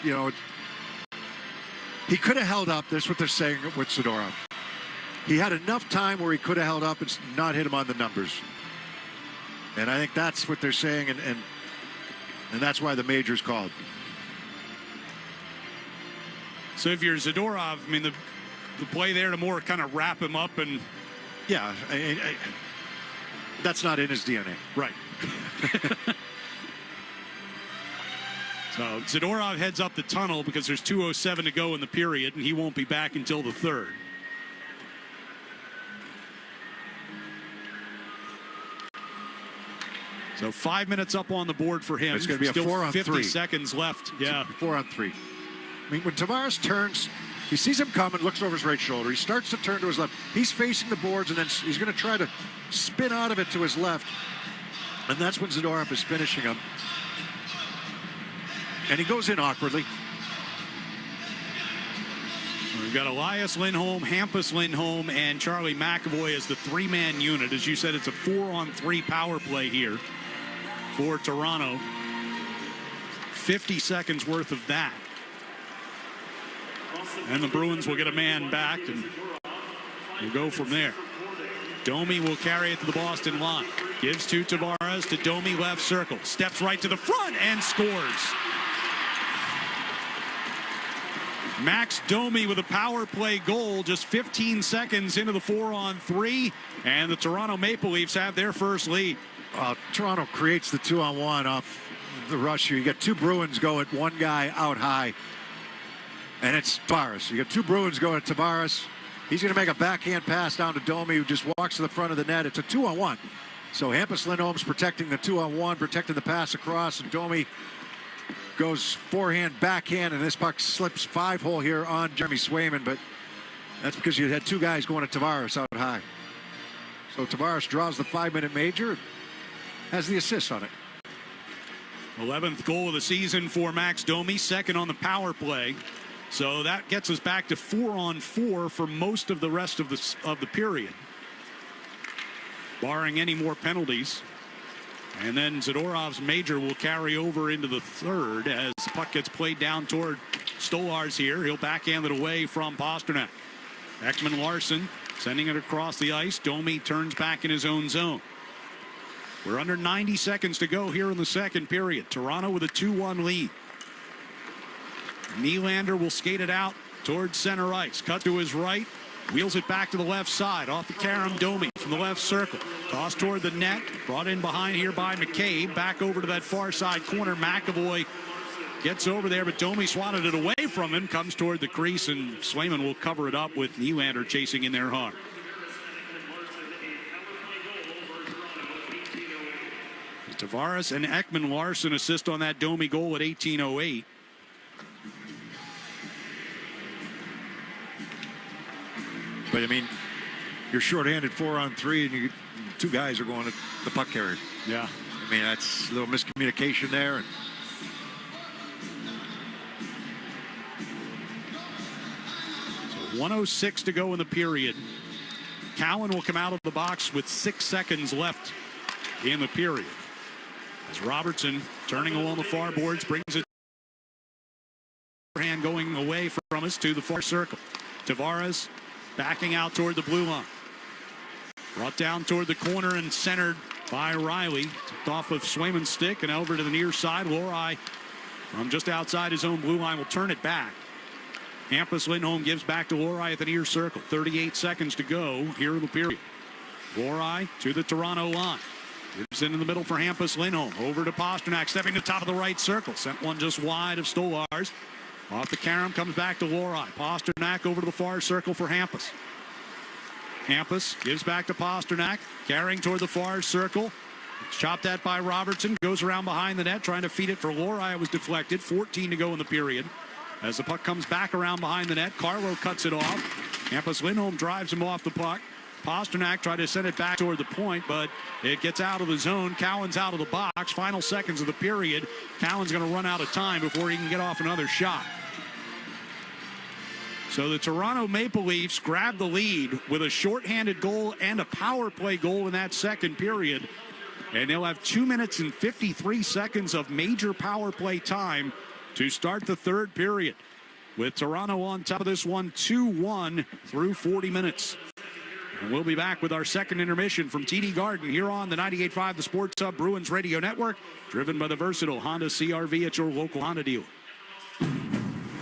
he could have held up. That's what they're saying with Zadorov. He had enough time where he could have held up and not hit him on the numbers. And I think that's what they're saying, and that's why the major's called. So if you're Zadorov, I mean, the play there to more kind of wrap him up and... Yeah, that's not in his DNA. Right. So Zadorov heads up the tunnel because there's 2:07 to go in the period, and he won't be back until the 3rd. So 5 minutes up on the board for him. It's going to be still a 4-on-3. 50 seconds left. Yeah. 4-on-3. I mean, when Tavares turns, he sees him coming, looks over his right shoulder. He starts to turn to his left. He's facing the boards, and then he's going to try to spin out of it to his left. And that's when Zadorov is finishing him. And he goes in awkwardly. We've got Elias Lindholm, Hampus Lindholm, and Charlie McAvoy as the 3-man unit. As you said, it's a 4-on-3 power play here for Toronto. 50 seconds worth of that. And the Bruins will get a man back, and we'll go from there. Domi will carry it to the Boston line. Gives to Tavares, to Domi, left circle. Steps right to the front and scores. Max Domi with a power play goal just 15 seconds into the 4-on-3, and the Toronto Maple Leafs have their first lead. Toronto creates the 2-on-1 off the rush here. You got 2 Bruins going, one guy out high, and it's Tavares. You got 2 Bruins going at Tavares. He's going to make a backhand pass down to Domi, who just walks to the front of the net. It's a 2-on-1. So Hampus Lindholm's protecting the 2-on-1, protecting the pass across, and Domi goes forehand, backhand, and this puck slips 5-hole here on Jeremy Swayman, but that's because you had 2 guys going to Tavares out high. So Tavares draws the 5-minute major and has the assist on it. 11th goal of the season for Max Domi, second on the power play. So that gets us back to 4-on-4 for most of the rest of the period, barring any more penalties. And then Zadorov's major will carry over into the 3rd as the puck gets played down toward Stolarz here. He'll backhand it away from Pasternak. Ekman Larson sending it across the ice. Domi turns back in his own zone. We're under 90 seconds to go here in the second period. Toronto with a 2-1 lead. Nylander will skate it out towards center ice. Cut to his right. Wheels it back to the left side. Off the carom, Domi from the left circle. Tossed toward the net. Brought in behind here by McCabe. Back over to that far side corner. McAvoy gets over there, but Domi swatted it away from him, comes toward the crease, and Swayman will cover it up with Nylander chasing in there hard. Tavares and Ekman Larson assist on that Domi goal at 18:08. But, I mean, you're shorthanded 4-on-3, and two guys are going to the puck carrier. Yeah. I mean, that's a little miscommunication there. And so 1:06 to go in the period. Cowan will come out of the box with 6 seconds left in the period. As Robertson, turning along the far boards, brings it hand going away from us to the far circle. Tavares backing out toward the blue line. Brought down toward the corner and centered by Riley. Tipped off of Swayman's stick and over to the near side. Lohrei from just outside his own blue line will turn it back. Hampus Lindholm gives back to Lohrei at the near circle. 38 seconds to go here in the period. Lohrei to the Toronto line. Gives in the middle for Hampus Lindholm. Over to Pasternak, stepping to the top of the right circle. Sent one just wide of Stolarz. Off the carom, comes back to Lohrei. Pasternak over to the far circle for Hampus. Hampus gives back to Pasternak, carrying toward the far circle. It's chopped at by Robertson. Goes around behind the net, trying to feed it for Lohrei. It was deflected. 14 to go in the period. As the puck comes back around behind the net, Carlo cuts it off. Hampus Lindholm drives him off the puck. Pasternak tried to send it back toward the point, but it gets out of the zone. Cowan's out of the box. Final seconds of the period. Cowan's going to run out of time before he can get off another shot. So the Toronto Maple Leafs grab the lead with a shorthanded goal and a power play goal in that second period. And they'll have 2 minutes and 53 seconds of major power play time to start the third period. With Toronto on top of this one, 2-1 through 40 minutes. And we'll be back with our second intermission from TD Garden here on the 98.5 The Sports Hub Bruins Radio Network, driven by the versatile Honda CR-V at your local Honda dealer.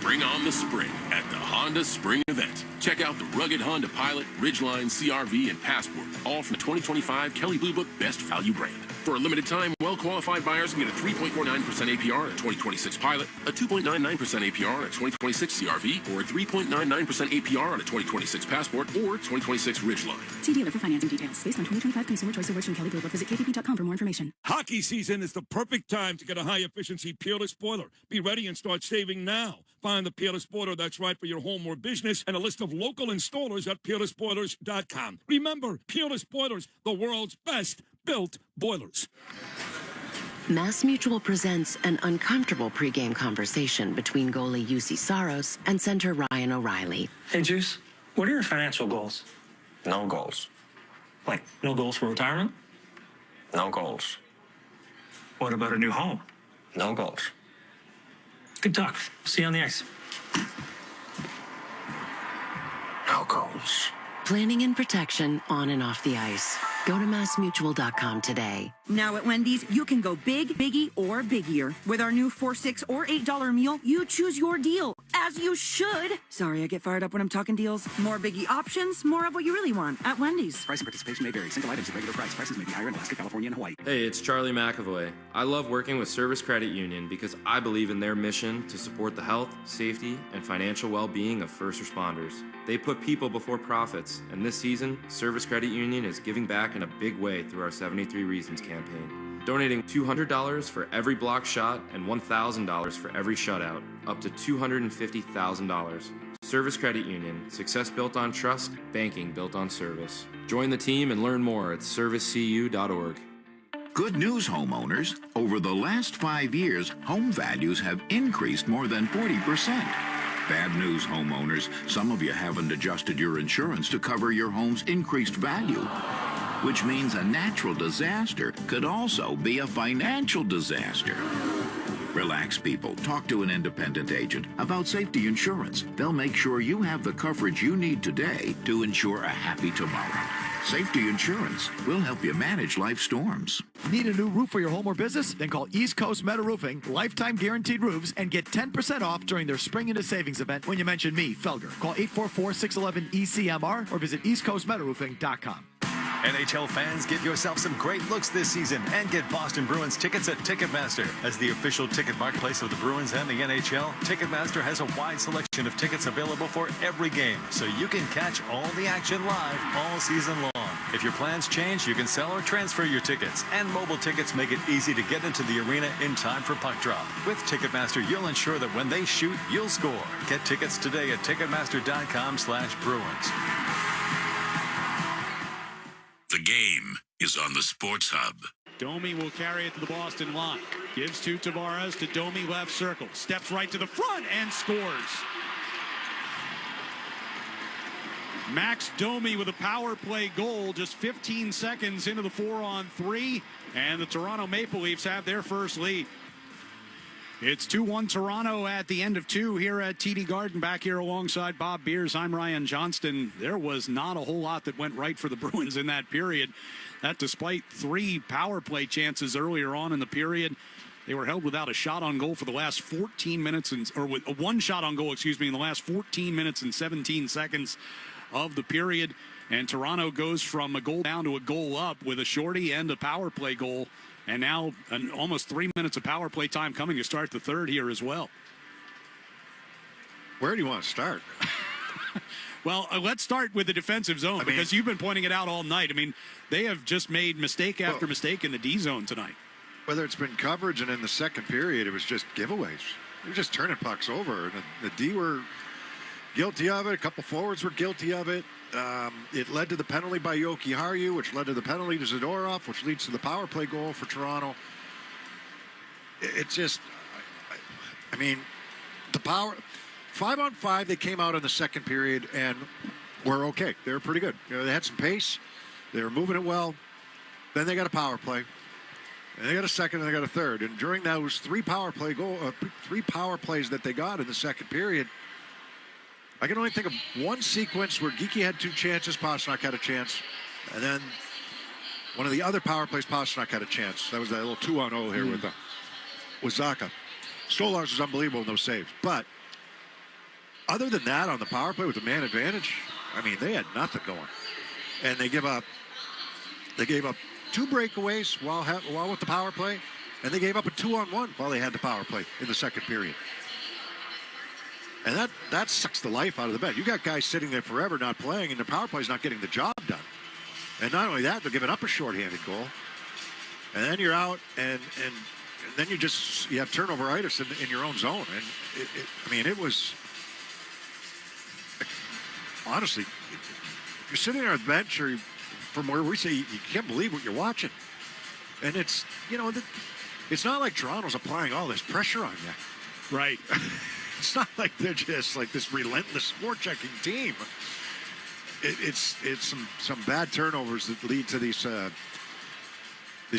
Bring on the spring at the Honda Spring Event. Check out the rugged Honda Pilot, Ridgeline, CR-V, and Passport, all from the 2025 Kelley Blue Book Best Value brand. For a limited time, well-qualified buyers can get a 3.49% APR on a 2026 Pilot, a 2.99% APR on a 2026 CR-V, or a 3.99% APR on a 2026 Passport or 2026 Ridgeline. See dealer for financing details. Based on 2025 Consumer Choice Awards from Kelley Blue Book. Visit kpp.com for more information. Hockey season is the perfect time to get a high-efficiency peerless boiler. Be ready and start saving now. Find the peerless boiler that's right for your home or business and a list of local installers at peerlessboilers.com. Remember, Peerless Boilers, the world's best built boilers. Mass Mutual presents an uncomfortable pregame conversation between goalie UC Saros and center Ryan O'Reilly. Hey, Juice, what are your financial goals? No goals. Like, no goals for retirement? No goals. What about a new home? No goals. Good talk. See you on the ice. No goals. Planning and protection on and off the ice. Go to massmutual.com today. Now at Wendy's, you can go big, biggie, or biggier. With our new $4, $6, or $8 meal, you choose your deal, as you should. Sorry, I get fired up when I'm talking deals. More biggie options, more of what you really want at Wendy's. Price and participation may vary. Single items at regular price. Prices may be higher in Alaska, California, and Hawaii. Hey, it's Charlie McAvoy. I love working with Service Credit Union because I believe in their mission to support the health, safety, and financial well-being of first responders. They put people before profits, and this season, Service Credit Union is giving back in a big way through our 73 Reasons campaign, donating $200 for every block shot and $1,000 for every shutout, up to $250,000. Service Credit Union, success built on trust, banking built on service. Join the team and learn more at servicecu.org. Good news, homeowners. Over the last 5 years, home values have increased more than 40%. Bad news, homeowners. Some of you haven't adjusted your insurance to cover your home's increased value, which means a natural disaster could also be a financial disaster. Relax, people. Talk to an independent agent about safety insurance. They'll make sure you have the coverage you need today to ensure a happy tomorrow. Safety Insurance will help you manage life storms. Need a new roof for your home or business? Then call East Coast Metal Roofing, lifetime guaranteed roofs, and get 10% off during their Spring into Savings event when you mention me, Felger. Call 844-611-ECMR or visit eastcoastmetalroofing.com. NHL fans, give yourself some great looks this season and get Boston Bruins tickets at Ticketmaster. As the official ticket marketplace of the Bruins and the NHL, Ticketmaster has a wide selection of tickets available for every game, so you can catch all the action live all season long. If your plans change, you can sell or transfer your tickets, and mobile tickets make it easy to get into the arena in time for puck drop. With Ticketmaster, you'll ensure that when they shoot, you'll score. Get tickets today at Ticketmaster.com/Bruins. The game is on the Sports Hub. Domi will carry it to the Boston line. Gives to Tavares to Domi, left circle. Steps right to the front and scores. Max Domi with a power play goal just 15 seconds into the 4-on-3. And the Toronto Maple Leafs have their first lead. It's 2-1 Toronto at the end of 2 here at TD Garden. Back here alongside Bob Beers, I'm Ryan Johnston. There was not a whole lot that went right for the Bruins in that period. That despite 3 power play chances earlier on in the period, they were held without a shot on goal for the last 14 minutes, or with one shot on goal, in the last 14 minutes and 17 seconds of the period. And Toronto goes from a goal down to a goal up with a shorty and a power play goal. And now almost 3 minutes of power play time coming to start the third here as well. Where do you want to start? Well, let's start with the defensive zone, because you've been pointing it out all night. I mean, they have just made mistake after mistake in the D zone tonight. Whether it's been coverage and in the second period, it was just giveaways. They were just turning pucks over. And the D were guilty of it. A couple forwards were guilty of it. It led to the penalty by Jokiharju, which led to the penalty to Zadorov, which leads to the power play goal for Toronto. It's just, the power, 5-on-5, they came out in the second period and were okay. They were pretty good. They had some pace. They were moving it well. Then they got a power play. And they got a second and they got a third. And during those 3 power plays that they got in the second period, I can only think of one sequence where Geekie had 2 chances, Pastrnak had a chance, and then one of the other power plays, Pastrnak had a chance. That was that little 2-on-0 here with Zacha. Stolarz was unbelievable in those saves. But other than that, on the power play with the man advantage, they had nothing going. And they gave up 2 breakaways while with the power play, and they gave up a 2-on-1 while they had the power play in the second period. And that sucks the life out of the bed. You got guys sitting there forever not playing, and the power play's not getting the job done. And not only that, they're giving up a shorthanded goal. And then you're out, and then you have turnover-itis in your own zone. And it was, honestly, if you're sitting there on the bench, or from where we say, you can't believe what you're watching. And it's, it's not like Toronto's applying all this pressure on you. Right. It's not like they're just like this relentless forechecking team. It's some bad turnovers that lead to these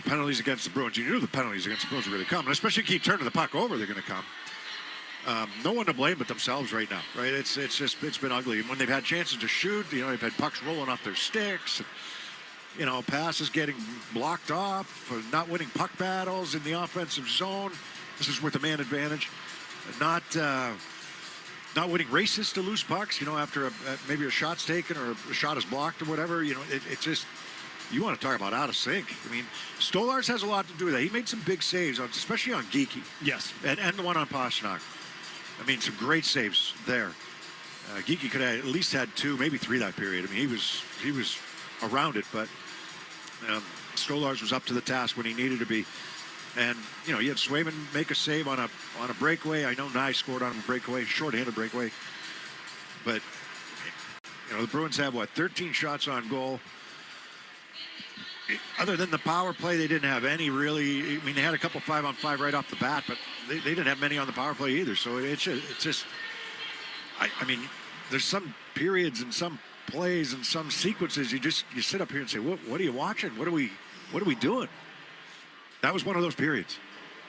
penalties against the Bruins. You knew the penalties against the Bruins were going to come, and especially keep turning the puck over, they're going to come. No one to blame but themselves right now, right? It's been ugly. And when they've had chances to shoot, they've had pucks rolling off their sticks. And, passes getting blocked off, not winning puck battles in the offensive zone. This is with the man advantage. Not winning races to loose pucks, after maybe a shot's taken or a shot is blocked or whatever. It's just, you want to talk about out of sync. Stolarz has a lot to do with that. He made some big saves, especially on Geekie. Yes. And the one on Pastrnak. Some great saves there. Geekie could have at least had 2, maybe 3 that period. He was around it, but Stolarz was up to the task when he needed to be. And, you had Swayman make a save on a breakaway. I know Nye scored on a breakaway, short-handed breakaway. But, the Bruins have, 13 shots on goal. Other than the power play, they didn't have any really. They had a couple 5-on-5 right off the bat, but they didn't have many on the power play either. So it's just there's some periods and some plays and some sequences you sit up here and say, what are you watching? What are we doing? That was one of those periods.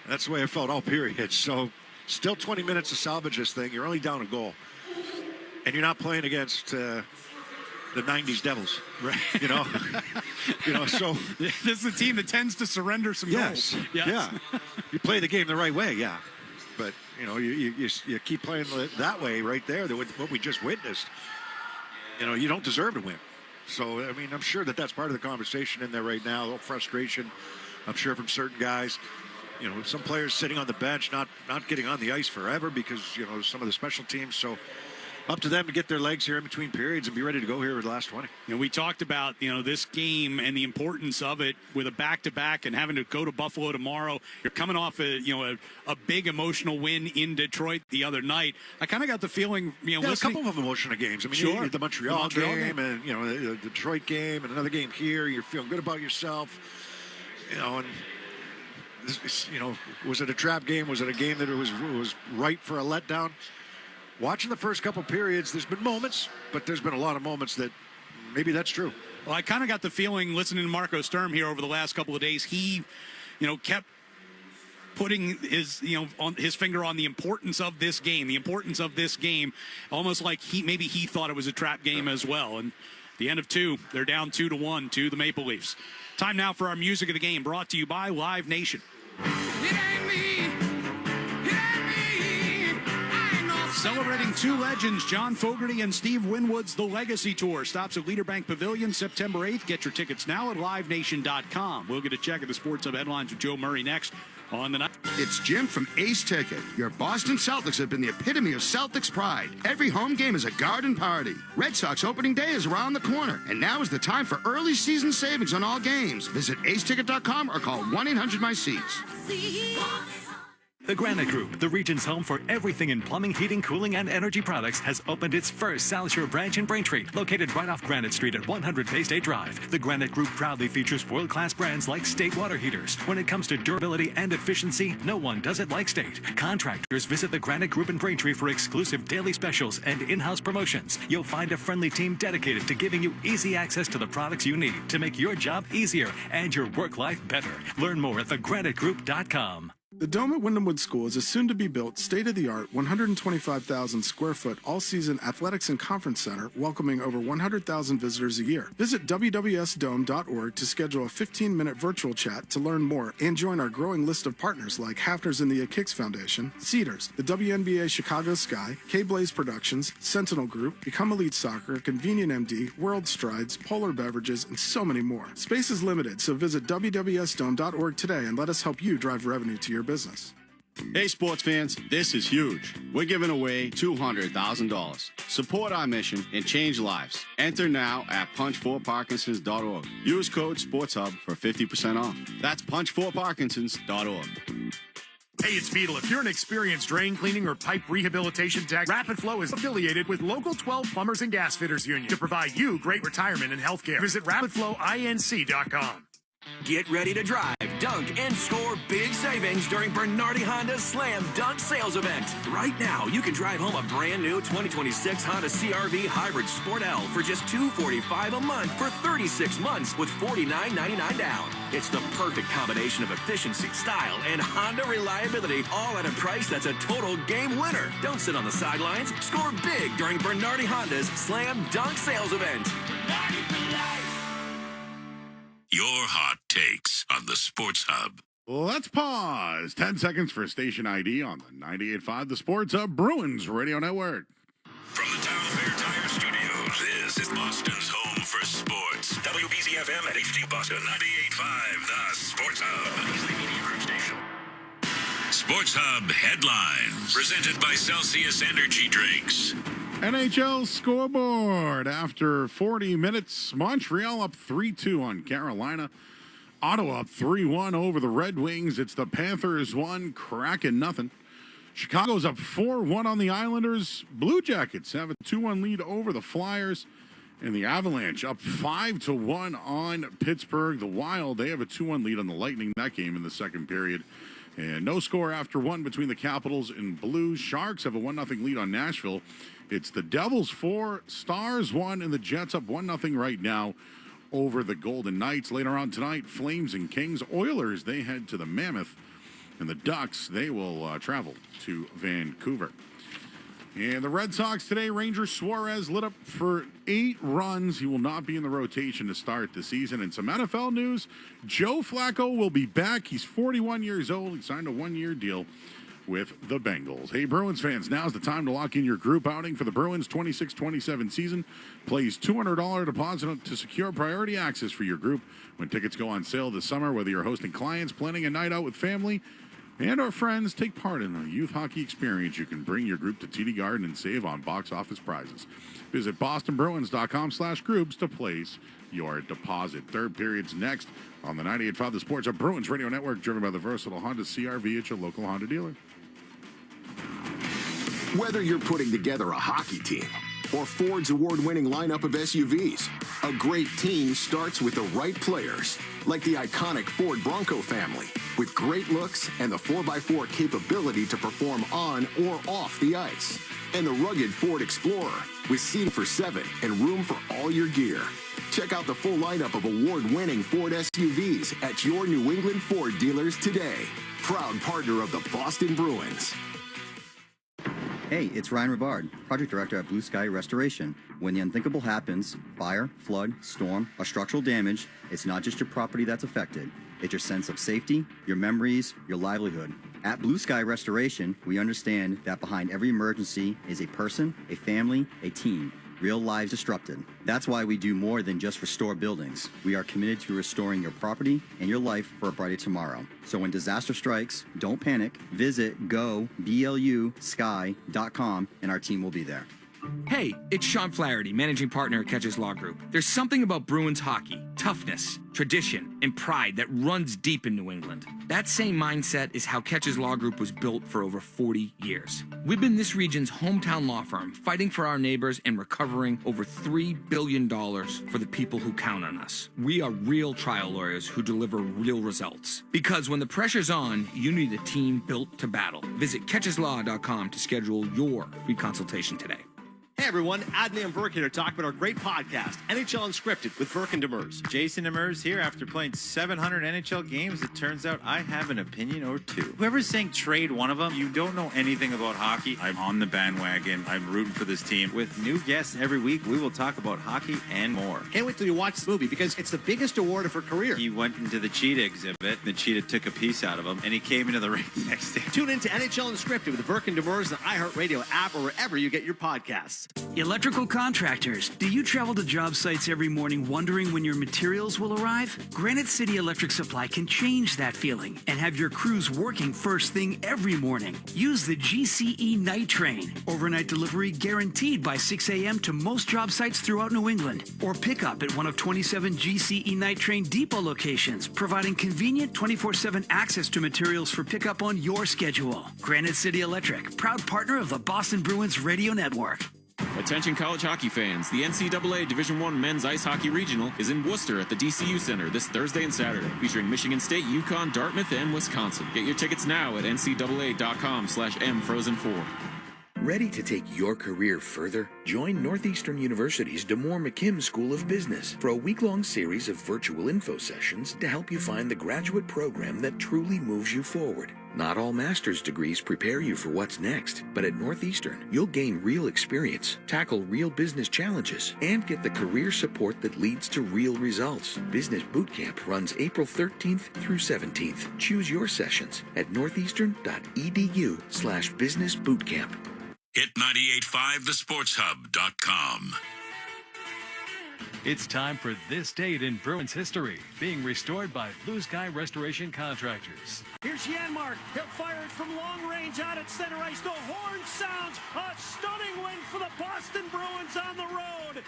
That's the way I felt all periods. So still 20 minutes to salvage this thing. You're only down a goal. And you're not playing against the 90s Devils. Right. So this is a team that tends to surrender some goals. Yes. Yeah. You play the game the right way, yeah. But, you keep playing that way right there, what we just witnessed. You don't deserve to win. So, I mean, I'm sure that's part of the conversation in there right now. A little frustration, I'm sure, from certain guys. You know, some players sitting on the bench, not getting on the ice forever because, you know, some of the special teams. So up to them to get their legs here in between periods and be ready to go here with the last 20. And we talked about, you know, this game and the importance of it with a back-to-back and having to go to Buffalo tomorrow. You're coming off a big emotional win in Detroit the other night. I kind of got the feeling, you know, a couple of emotional games. I mean, sure. the Montreal game and, you know, the Detroit game and another game here. You're feeling good about yourself, you know, and you know, was it a trap game? Was it a game that was ripe for a letdown? Watching the first couple periods, there's been moments, but there's been a lot of moments that maybe that's true. Well, I kind of got the feeling listening to Marco Sturm here over the last couple of days, he, you know, kept putting his, you know, on his finger on the importance of this game, almost like he thought it was a trap game as well. And the end of two, they're down 2-1 to the Maple Leafs. Time now for our music of the game, brought to you by Live Nation. Celebrating two legends, John Fogerty and Steve Winwood's The Legacy Tour stops at Leaderbank Pavilion September 8th. Get your tickets now at livenation.com. We'll get a check of the Sports Hub headlines with Joe Murray next on the night. It's Jim from Ace Ticket. Your Boston Celtics have been the epitome of Celtics pride. Every home game is a garden party. Red Sox opening day is around the corner, and now is the time for early season savings on all games. Visit aceticket.com or call 1-800-MY-SEATS. The Granite Group, the region's home for everything in plumbing, heating, cooling, and energy products, has opened its first South Shore branch in Braintree, located right off Granite Street at 100 Bay State Drive. The Granite Group proudly features world-class brands like State water heaters. When it comes to durability and efficiency, no one does it like State. Contractors visit the Granite Group in Braintree for exclusive daily specials and in-house promotions. You'll find a friendly team dedicated to giving you easy access to the products you need to make your job easier and your work life better. Learn more at thegranitegroup.com. The Dome at Wyndham Woods School is a soon-to-be-built, state-of-the-art, 125,000-square-foot all-season athletics and conference center welcoming over 100,000 visitors a year. Visit wwsdome.org to schedule a 15-minute virtual chat to learn more and join our growing list of partners like Hafner's and the Kicks Foundation, Cedars, the WNBA Chicago Sky, K-Blaze Productions, Sentinel Group, Become Elite Soccer, Convenient MD, World Strides, Polar Beverages, and so many more. Space is limited, so visit wwsdome.org today and let us help you drive revenue to your business. Hey sports fans, this is huge. We're giving away $200,000. Support our mission and change lives. Enter now at punch4parkinsons.org. Use code SPORTSHUB for 50% off. That's punch4parkinsons.org. Hey, it's Beetle. If you're an experienced drain cleaning or pipe rehabilitation tech, Rapid Flow is affiliated with Local 12 Plumbers and Gas Fitters Union to provide you great retirement and health care. Visit rapidflowinc.com. Get ready to drive, dunk, and score big savings during Bernardi Honda's Slam Dunk Sales Event. Right now, you can drive home a brand new 2026 Honda CR-V Hybrid Sport L for just $245 a month for 36 months with $49.99 down. It's the perfect combination of efficiency, style, and Honda reliability, all at a price that's a total game winner. Don't sit on the sidelines. Score big during Bernardi Honda's Slam Dunk Sales Event. Your hot takes on the Sports Hub. Let's pause 10 seconds for station ID on the 98.5 The Sports Hub Bruins Radio Network. From the Town Fair Tire Studios, this is Boston's home for sports. WBZ-FM at HD Boston 98.5 The Sports Hub. Easily Media Group Station. Sports Hub headlines presented by Celsius Energy Drinks. NHL scoreboard. After 40 minutes, Montreal up 3-2 on Carolina. Ottawa up 3-1 over the Red Wings. It's the Panthers 1, Kraken nothing. Chicago's up 4-1 on the Islanders. Blue Jackets have a 2-1 lead over the Flyers. And the Avalanche up 5-1 on Pittsburgh. The Wild, they have a 2-1 lead on the Lightning. That game in the second period. And no score after one between the Capitals and Blues. Sharks have a 1-0 lead on Nashville. It's the Devils 4, Stars 1, and the Jets up 1-0 right now over the Golden Knights. Later on tonight, Flames and Kings. Oilers, they head to the Mammoth. And the Ducks, they will travel to Vancouver. And the Red Sox today, Ranger Suarez lit up for 8 runs. He will not be in the rotation to start the season. And some NFL news, Joe Flacco will be back. He's 41 years old. He signed a 1-year deal with the Bengals. Hey, Bruins fans, now's the time to lock in your group outing for the Bruins 26-27 season. Place $200 deposit to secure priority access for your group when tickets go on sale this summer. Whether you're hosting clients, planning a night out with family, and our friends, take part in a youth hockey experience. You can bring your group to TD Garden and save on box office prizes. Visit bostonbruins.com/groups to place your deposit. Third period's next on the 98.5 The Sports Hub Bruins Radio Network, driven by the versatile Honda CR-V at your local Honda dealer. Whether you're putting together a hockey team or Ford's award-winning lineup of SUVs, a great team starts with the right players, like the iconic Ford Bronco family, with great looks and the 4x4 capability to perform on or off the ice, and the rugged Ford Explorer, with seating for 7 and room for all your gear. Check out the full lineup of award-winning Ford SUVs at your New England Ford dealers today. Proud partner of the Boston Bruins. Hey, it's Ryan Rivard, Project Director at Blue Sky Restoration. When the unthinkable happens, fire, flood, storm, or structural damage, it's not just your property that's affected. It's your sense of safety, your memories, your livelihood. At Blue Sky Restoration, we understand that behind every emergency is a person, a family, a team. Real lives disrupted. That's why we do more than just restore buildings. We are committed to restoring your property and your life for a brighter tomorrow. So when disaster strikes, don't panic. Visit goblusky.com and our team will be there. Hey, it's Sean Flaherty, managing partner at Catches Law Group. There's something about Bruins hockey, toughness, tradition, and pride that runs deep in New England. That same mindset is how Catches Law Group was built for over 40 years. We've been this region's hometown law firm, fighting for our neighbors and recovering over $3 billion for the people who count on us. We are real trial lawyers who deliver real results. Because when the pressure's on, you need a team built to battle. Visit catcheslaw.com to schedule your free consultation today. Hey everyone, Adney and Burke here to talk about our great podcast, NHL Unscripted with Burke and Demers. Jason Demers here. After playing 700 NHL games, it turns out I have an opinion or two. Whoever's saying trade one of them, you don't know anything about hockey. I'm on the bandwagon. I'm rooting for this team. With new guests every week, we will talk about hockey and more. Can't wait till you watch the movie because it's the biggest award of her career. He went into the cheetah exhibit. The cheetah took a piece out of him, and he came into the ring next day. Tune in to NHL Unscripted with Burke and Demers, the iHeartRadio app, or wherever you get your podcasts. Electrical contractors, do you travel to job sites every morning wondering when your materials will arrive? Granite City Electric Supply can change that feeling and have your crews working first thing every morning. Use the GCE Night Train. Overnight delivery guaranteed by 6 a.m. to most job sites throughout New England. Or pick up at one of 27 GCE Night Train depot locations, providing convenient 24/7 access to materials for pickup on your schedule. Granite City Electric, proud partner of the Boston Bruins Radio Network. Attention college hockey fans, the NCAA Division I Men's Ice Hockey Regional is in Worcester at the DCU Center this Thursday and Saturday, featuring Michigan State, UConn, Dartmouth, and Wisconsin. Get your tickets now at ncaa.com/mfrozen4. Ready to take your career further? Join Northeastern University's DeMoore McKim School of Business for a week-long series of virtual info sessions to help you find the graduate program that truly moves you forward. Not all master's degrees prepare you for what's next, but at Northeastern, you'll gain real experience, tackle real business challenges, and get the career support that leads to real results. Business Bootcamp runs April 13th through 17th. Choose your sessions at northeastern.edu/businessbootcamp. Hit 985thesportshub.com. It's time for This Date in Bruins History, being restored by Blue Sky Restoration Contractors. Here's Janmark. He'll fire it from long range out at center ice. The horn sounds. A stunning win for the Boston Bruins on the road.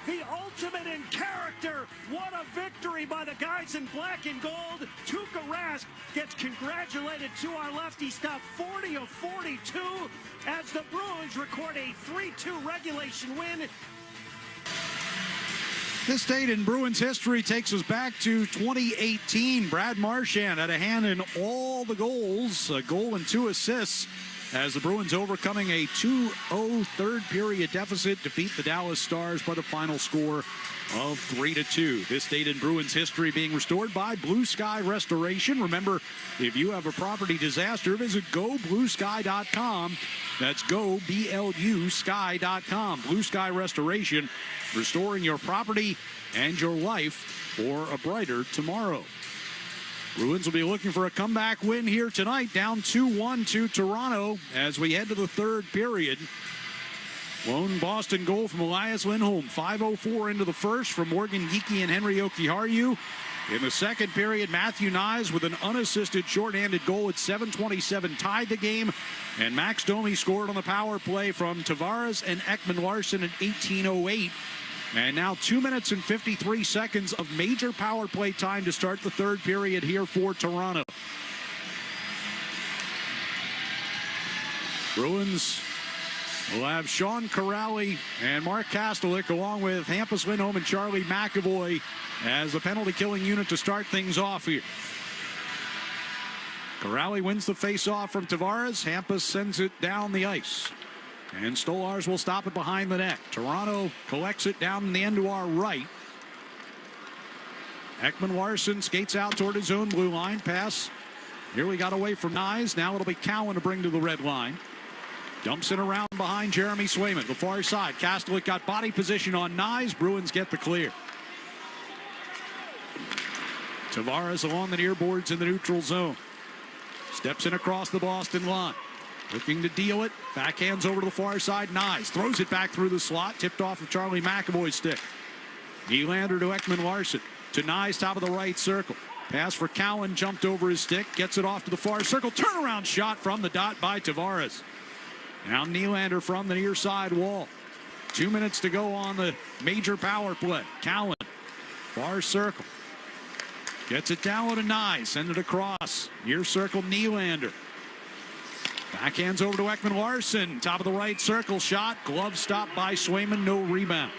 The ultimate in character. What a victory by the guys in black and gold. Tuukka Rask gets congratulated to our left. He stopped 40 of 42 as the Bruins record a 3-2 regulation win. This date in Bruins history takes us back to 2018. Brad Marchand had a hand in all the goals, a goal and 2 assists, as the Bruins overcoming a 2-0 third period deficit defeat the Dallas Stars by the final score of 3-2. This date in Bruins history being restored by Blue Sky Restoration. Remember, if you have a property disaster, visit gobluesky.com. That's goblusky.com. Blue Sky Restoration, restoring your property and your life for a brighter tomorrow. Bruins will be looking for a comeback win here tonight, down 2-1 to Toronto as we head to the third period. Lone Boston goal from Elias Lindholm. 5:04 into the first from Morgan Geekie and Henry Jokiharju. In the second period, Matthew Nyes with an unassisted shorthanded goal at 7:27 tied the game. And Max Domi scored on the power play from Tavares and Ekman Larsson at 18:08. And now 2 minutes and 53 seconds of major power play time to start the third period here for Toronto. Bruins will have Sean Corrali and Mark Kastelik along with Hampus Lindholm and Charlie McAvoy as the penalty killing unit to start things off here. Corrali wins the face-off from Tavares. Hampus sends it down the ice. And Stolars will stop it behind the net. Toronto collects it down in the end to our right. Ekman Larsson skates out toward his own blue line. Pass. Here we got away from Nyes. Now it'll be Cowan to bring to the red line. Dumps it around behind Jeremy Swayman. The far side. Kastelik got body position on Nyes. Bruins get the clear. Tavares along the near boards in the neutral zone. Steps in across the Boston line. Looking to deal it. Backhands over to the far side. Nyes throws it back through the slot. Tipped off of Charlie McAvoy's stick. Nylander to Ekman Larsson. To Nyes, top of the right circle. Pass for Cowan. Jumped over his stick. Gets it off to the far circle. Turnaround shot from the dot by Tavares. Now Nylander from the near side wall. 2 minutes to go on the major power play. Cowan. Far circle. Gets it down to Nyes. Send it across. Near circle Nylander. Backhands over to Ekman Larsson. Top of the right circle shot. Glove stop by Swayman. No rebound.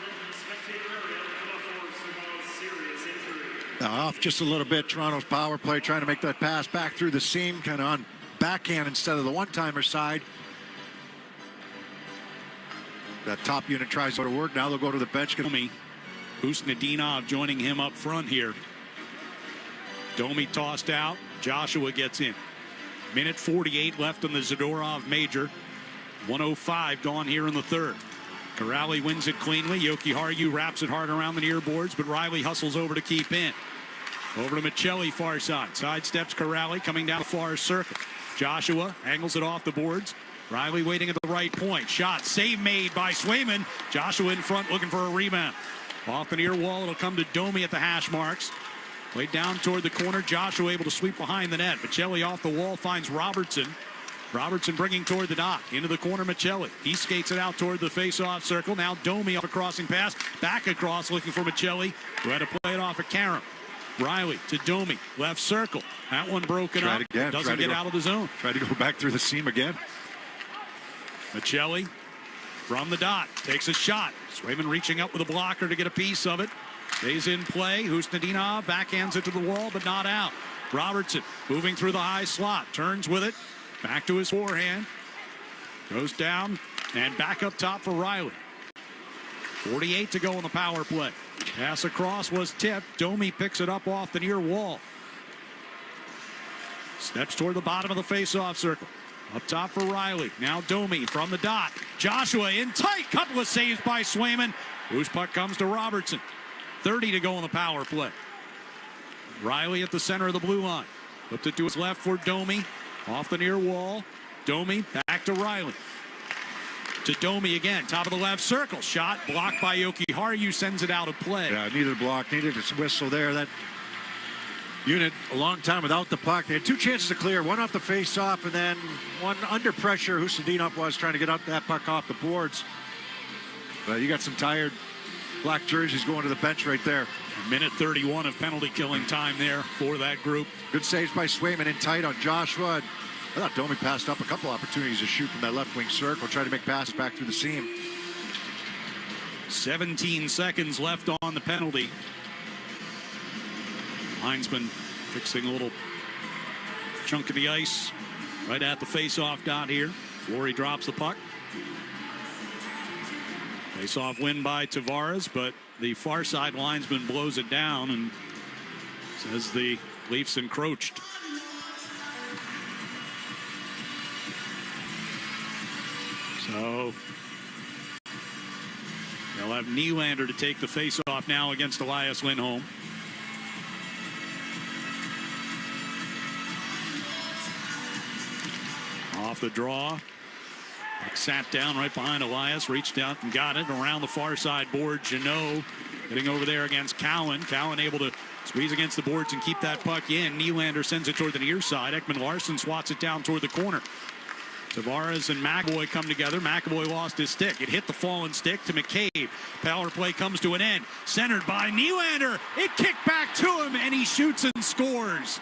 Off just a little bit. Toronto's power play trying to make that pass back through the seam. Kind of on backhand instead of the one-timer side. That top unit tries to go to work. Now they'll go to the bench. Domi. Husnudinov joining him up front here. Domi tossed out. Joshua gets in. Minute 48 left on the Zadorov major. 1:05 gone here in the third. Corrali wins it cleanly. Jokiharju wraps it hard around the near boards, but Riley hustles over to keep in. Over to Michelli, far side. Sidesteps Corrali coming down the far circle. Joshua angles it off the boards. Riley waiting at the right point. Shot. Save made by Swayman. Joshua in front looking for a rebound. Off the near wall. It'll come to Domi at the hash marks. Played down toward the corner. Joshua able to sweep behind the net. Michelli off the wall finds Robertson. Robertson bringing toward the dot. Into the corner, Michelli. He skates it out toward the face-off circle. Now Domi off a crossing pass. Back across looking for Michelli, who had to play it off at Karam. Riley to Domi. Left circle. That one broken up. Doesn't get out of the zone. Tried to go back through the seam again. Michelli from the dot. Takes a shot. Swayman reaching up with a blocker to get a piece of it. Stays in play. Husnudinov backhands it to the wall, but not out. Robertson moving through the high slot. Turns with it. Back to his forehand. Goes down and back up top for Riley. 48 to go on the power play. Pass across was tipped. Domi picks it up off the near wall. Steps toward the bottom of the face-off circle. Up top for Riley. Now Domi from the dot. Joshua in tight. Couple of saves by Swayman. Loose puck comes to Robertson. 30 to go on the power play. Riley at the center of the blue line. Flipped it to his left for Domi. Off the near wall. Domi back to Riley. To Domi again. Top of the left circle. Shot blocked by Jokiharju. Sends it out of play. Yeah, needed a block. Needed a whistle there. That unit a long time without the puck. They had two chances to clear. One off the face-off and then one under pressure. Husnudinov was trying to get up that puck off the boards. But you got some tired black jerseys going to the bench right there. Minute 31 of penalty killing time there for that group. Good saves by Swayman in tight on Joshua. I thought Domi passed up a couple opportunities to shoot from that left wing circle. Tried to make passes back through the seam. 17 seconds left on the penalty. Linesman fixing a little chunk of the ice right at the face-off dot here. Fleury drops the puck. Face-off win by Tavares, but the far side linesman blows it down and says the Leafs encroached. So they'll have Nylander to take the face-off now against Elias Lindholm. Off the draw. Sat down right behind Elias, reached out and got it around the far side board. Janot getting over there against Cowan. Cowan able to squeeze against the boards and keep that puck in. Nylander sends it toward the near side. Ekman-Larsson swats it down toward the corner. Tavares and McAvoy come together. McAvoy lost his stick. It hit the fallen stick to McCabe. Power play comes to an end. Centered by Nylander. It kicked back to him, and he shoots and scores.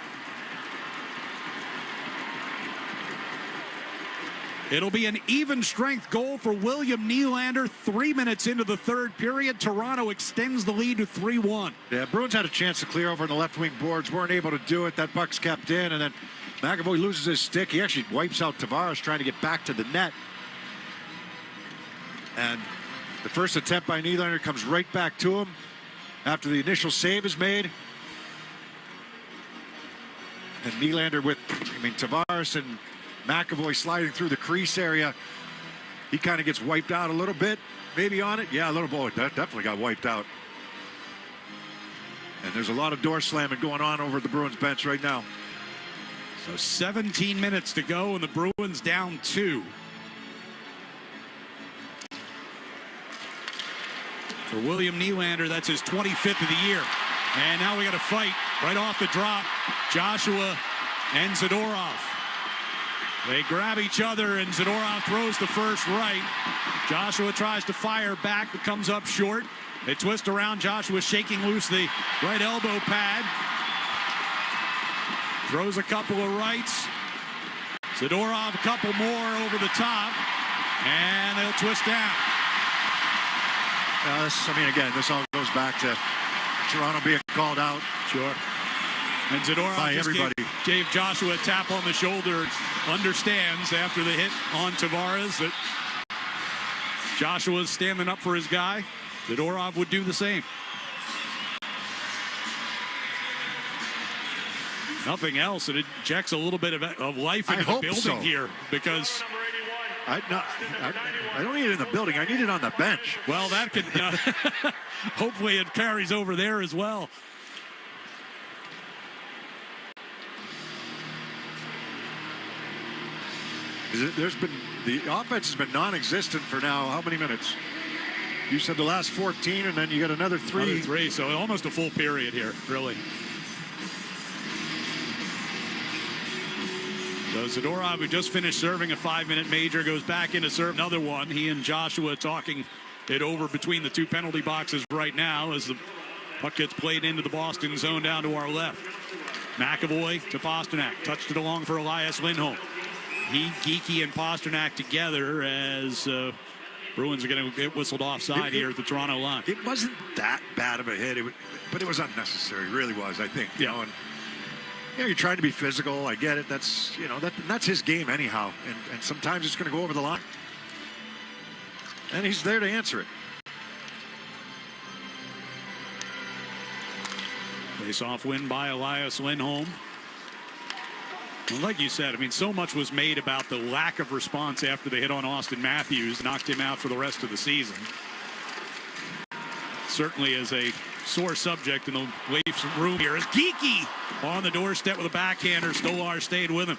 It'll be an even strength goal for William Nylander. 3 minutes into the third period. Toronto extends the lead to 3-1. Yeah, Bruins had a chance to clear over in the left wing boards. Weren't able to do it. That puck's kept in, and then McAvoy loses his stick. He actually wipes out Tavares trying to get back to the net. And the first attempt by Nylander comes right back to him after the initial save is made. And Nylander with, Tavares and McAvoy sliding through the crease area. He kind of gets wiped out a little bit, maybe on it. Yeah, a little boy. That definitely got wiped out. And there's a lot of door slamming going on over at the Bruins bench right now. So 17 minutes to go, and the Bruins down 2. For William Nylander, that's his 25th of the year. And now we got a fight right off the drop. Joshua and Zadorov. They grab each other, and Zadorov throws the first right. Joshua tries to fire back, but comes up short. They twist around. Joshua shaking loose the right elbow pad. Throws a couple of rights. Zadorov a couple more over the top. And they'll twist down. Again, this all goes back to Toronto being called out. Sure. And Zadorov just gave Joshua a tap on the shoulder. Understands after the hit on Tavares that Joshua's standing up for his guy. Zadorov would do the same. Nothing else. It injects a little bit of life into the building here, because I don't need it in the building. I need it on the bench. Well, that could hopefully it carries over there as well. The offense has been non-existent for now. How many minutes? You said the last 14, and then you got another 3. Another 3, so almost a full period here, really. So Zadorov, who just finished serving a 5-minute major, goes back in to serve another one. He and Joshua talking it over between the two penalty boxes right now as the puck gets played into the Boston zone down to our left. McAvoy to Pasternak. Touched it along for Elias Lindholm. Geekie and Pasternak together as Bruins are going to get whistled offside here at the Toronto line. It wasn't that bad of a hit, but it was unnecessary. It really was, I think. Yeah. You're trying to be physical. I get it. That's that's his game anyhow. And sometimes it's going to go over the line. And he's there to answer it. Face-off win by Elias Lindholm. And like you said, so much was made about the lack of response after the hit on Austin Matthews, knocked him out for the rest of the season. Certainly is a sore subject in the Leafs room here. As Geekie on the doorstep with a backhander. Stolar stayed with him.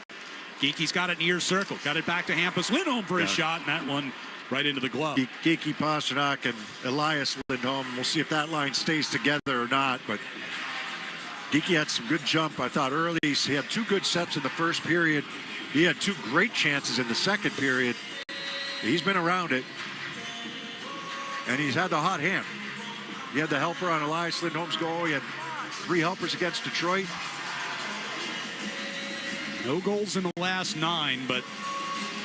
Geekie's got it near circle. Got it back to Hampus Lindholm for his shot, and that one right into the glove. Geekie, Pasternak, and Elias Lindholm. We'll see if that line stays together or not, but Geekie had some good jump, I thought, early. He had 2 good sets in the first period. He had 2 great chances in the second period. He's been around it, and he's had the hot hand. He had the helper on Elias Lindholm's goal. He had 3 helpers against Detroit. No goals in the last 9, but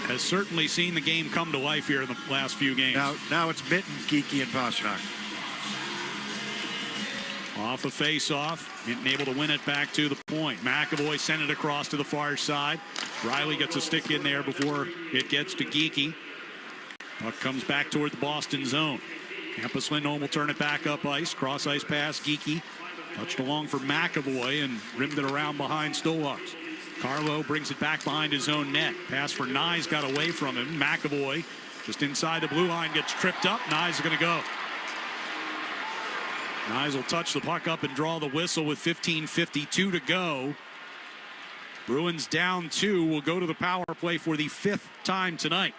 has certainly seen the game come to life here in the last few games. Now it's Mitten, Geekie, and Pasternak. Off a face-off, Mitten able to win it back to the point. McAvoy sent it across to the far side. Riley gets a stick in there before it gets to Geekie. Puck comes back toward the Boston zone. Hampus Lindholm will turn it back up ice. Cross ice pass, Geekie. Touched along for McAvoy and rimmed it around behind Stolars. Carlo brings it back behind his own net. Pass for Nyes got away from him. McAvoy just inside the blue line gets tripped up. Nyes is going to go. Nyes will touch the puck up and draw the whistle with 15:52 to go. Bruins down 2 will go to the power play for the 5th time tonight.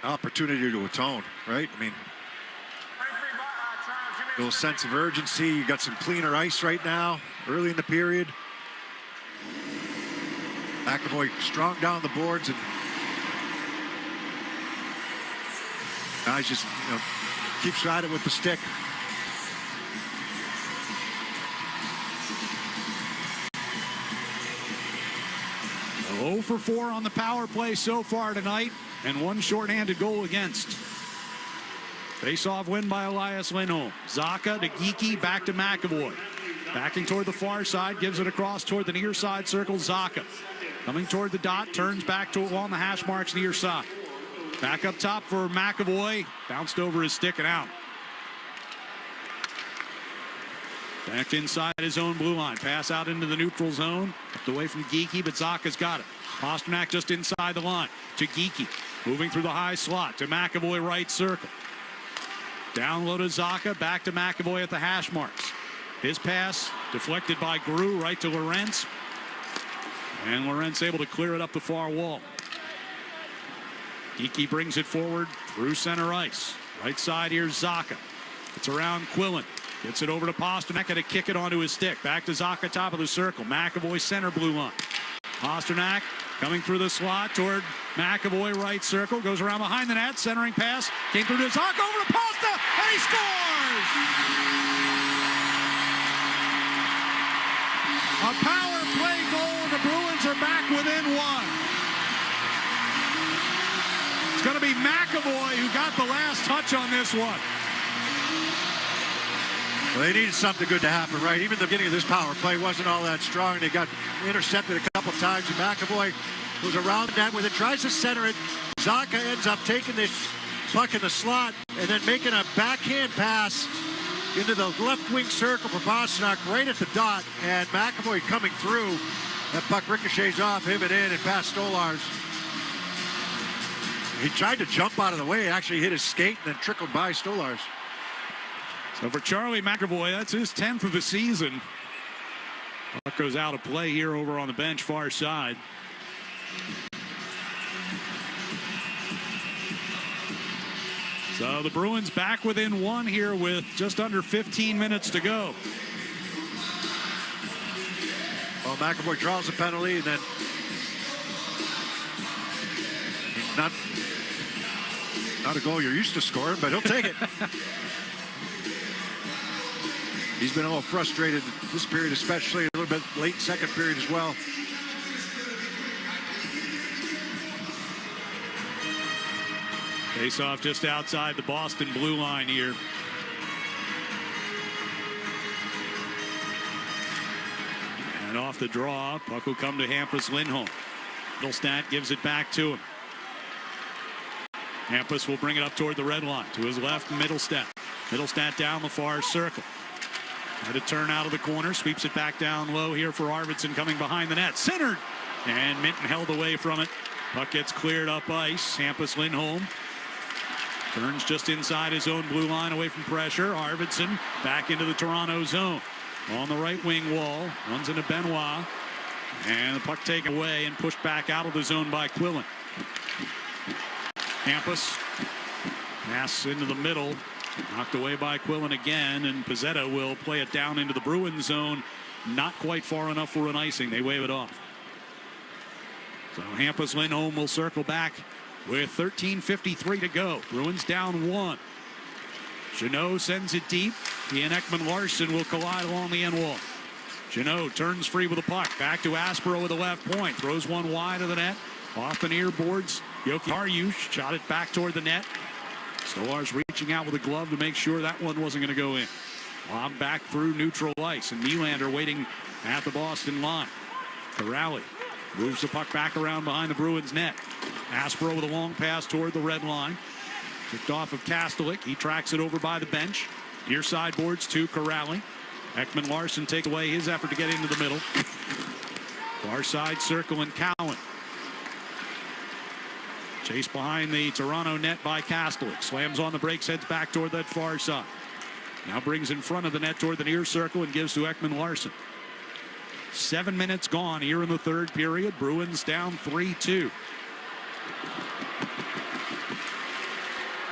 Opportunity to atone, right? I mean, a little sense of urgency. You got some cleaner ice right now, early in the period. McAvoy strong down the boards, and guys just keeps at it with the stick. Oh for 4 on the power play so far tonight, and 1 shorthanded goal against. Face-off win by Elias Lindholm. Zacha to Geekie, back to McAvoy. Backing toward the far side, gives it across toward the near side circle. Zacha coming toward the dot, turns back to along the hash marks near side. Back up top for McAvoy, bounced over his stick and out. Back inside his own blue line. Pass out into the neutral zone. Kept away from Geekie, but Zacha's got it. Pasternak just inside the line to Geekie. Moving through the high slot to McAvoy right circle. Down low to Zacha. Back to McAvoy at the hash marks. His pass deflected by Gru right to Lorentz. And Lorentz able to clear it up the far wall. Geekie brings it forward through center ice. Right side here's Zacha. It's around Quillen. Gets it over to Pasternak and to kick it onto his stick. Back to Zacha, top of the circle. McAvoy center blue line. Pasternak coming through the slot toward McAvoy right circle. Goes around behind the net. Centering pass. Came through to Zacha over to Pasta. And he scores! A power play goal and the Bruins are back within 1. It's going to be McAvoy who got the last touch on this one. Well, they needed something good to happen, right? Even the beginning of this power play wasn't all that strong. They got intercepted a couple times, and McAvoy goes around that with it, tries to center it. Zacha ends up taking this puck in the slot and then making a backhand pass into the left wing circle for Pasternak right at the dot, and McAvoy coming through. That puck ricochets off him and in and past Stolarz. He tried to jump out of the way, actually hit his skate and then trickled by Stolarz. So for Charlie McAvoy, that's his 10th of the season. Puck goes out of play here over on the bench far side. So the Bruins back within 1 here with just under 15 minutes to go. Well, McAvoy draws a penalty and then not a goal you're used to scoring, but he'll take it. He's been a little frustrated this period, especially a little bit late second period as well. Face off just outside the Boston blue line here. And off the draw, puck will come to Hampus Lindholm. Middlestat gives it back to him. Hampus will bring it up toward the red line. To his left, Middlestat. Middlestat down the far circle. Had to turn out of the corner, sweeps it back down low here for Arvidsson coming behind the net. Centered, and Minton held away from it. Puck gets cleared up ice. Hampus Lindholm turns just inside his own blue line away from pressure. Arvidsson back into the Toronto zone. On the right wing wall, runs into Benoit. And the puck taken away and pushed back out of the zone by Quillen. Hampus pass into the middle. Knocked away by Quillen again, and Pizzetta will play it down into the Bruins zone. Not quite far enough for an icing. They wave it off. So Hampus Lindholm will circle back with 13:53 to go. Bruins down 1. Jeannot sends it deep. He and Ekman Larsson will collide along the end wall. Jeannot turns free with the puck. Back to Aspero with the left point. Throws one wide of the net. Off the near boards. Yoki Haryush shot it back toward the net. Stolarz reaching out with a glove to make sure that one wasn't going to go in. Lob back through neutral ice, and Nylander waiting at the Boston line. Corrali moves the puck back around behind the Bruins net. Aspero with a long pass toward the red line. Kicked off of Kastelik. He tracks it over by the bench. Near side boards to Corrali. Ekman Larsson takes away his effort to get into the middle. Far side circle and Cowan. Chased behind the Toronto net by Kastelik. Slams on the brakes, heads back toward that far side. Now brings in front of the net toward the near circle and gives to Ekman Larsson. 7 minutes gone here in the third period. Bruins down 3-2.